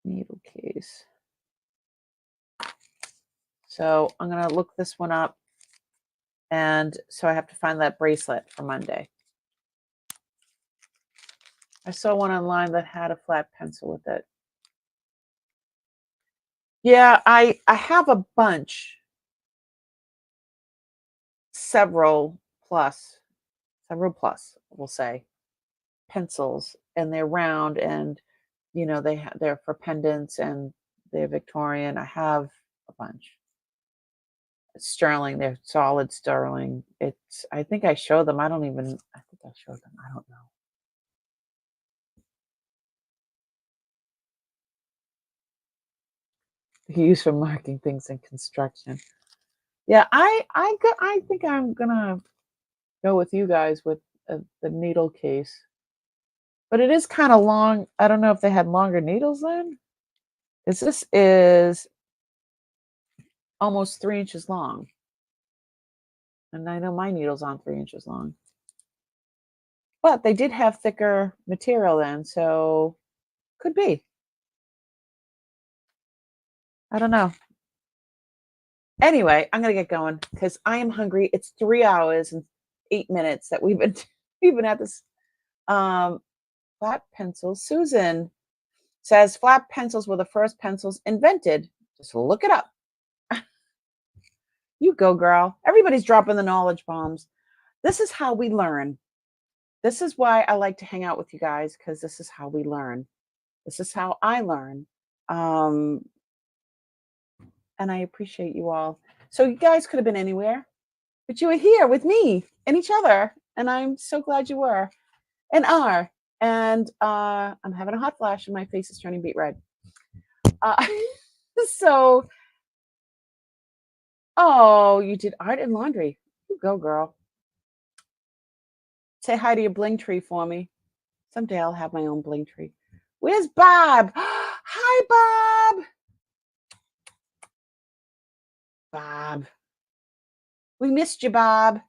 Needle case. So I'm gonna look this one up, and so I have to find that bracelet for Monday. I saw one online that had a flat pencil with it. Yeah, I have a bunch, several plus, we'll say, pencils, and they're round, and they're for pendants, and they're Victorian. I have a bunch. sterling. They're solid sterling. It's, I think I showed them. I think I showed them. I don't know. Used for marking things in construction. Yeah, I think I'm gonna go with you guys with the needle case. But it is kind of long. I don't know if they had longer needles then. Because this is almost 3 inches long. And I know my needle's on 3 inches long. But they did have thicker material then, so could be. I don't know. Anyway, I'm gonna get going because I am hungry. It's 3 hours and 8 minutes that we've been at this. Flat pencils. Susan says flat pencils were the first pencils invented. Just look it up. You go, girl. Everybody's dropping the knowledge bombs. This is how we learn. This is why I like to hang out with you guys, because this is how we learn. This is how I learn. And I appreciate you all. So you guys could have been anywhere, but you were here with me and each other. And I'm so glad you were and are. And I'm having a hot flash and my face is turning beet red. So, oh, you did art and laundry. You go, girl. Say hi to your bling tree for me. Someday I'll have my own bling tree. Where's Bob? Hi, Bob. Bob. We missed you, Bob.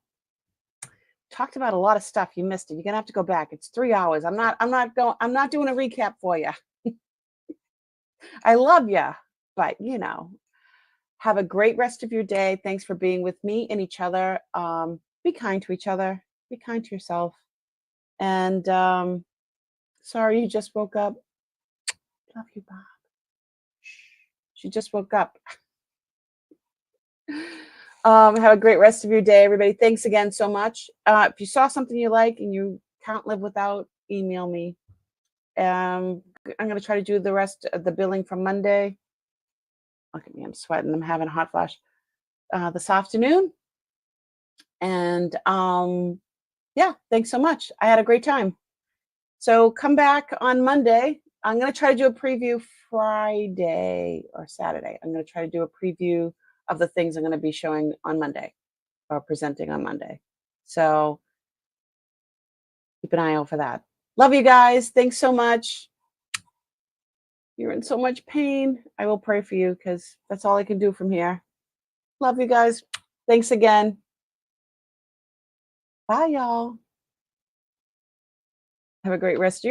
Talked about a lot of stuff. You missed it. You're gonna have to go back. It's 3 hours. I'm not doing a recap for you. I love you, but have a great rest of your day. Thanks for being with me and each other. Be kind to each other. Be kind to yourself. And sorry you just woke up. Love you, Bob. She just woke up. Have a great rest of your day, everybody. Thanks again so much. If you saw something you like and you can't live without, email me. I'm going to try to do the rest of the billing from Monday. Look at me, I'm sweating. I'm having a hot flash this afternoon. And yeah, thanks so much. I had a great time. So come back on Monday. I'm going to try to do a preview Friday or Saturday. I'm going to try to do a preview of the things I'm going to be showing on Monday or presenting on Monday. So keep an eye out for that. Love you guys. Thanks so much. You're in so much pain. I will pray for you because that's all I can do from here. Love you guys. Thanks again. Bye, y'all. Have a great rest of your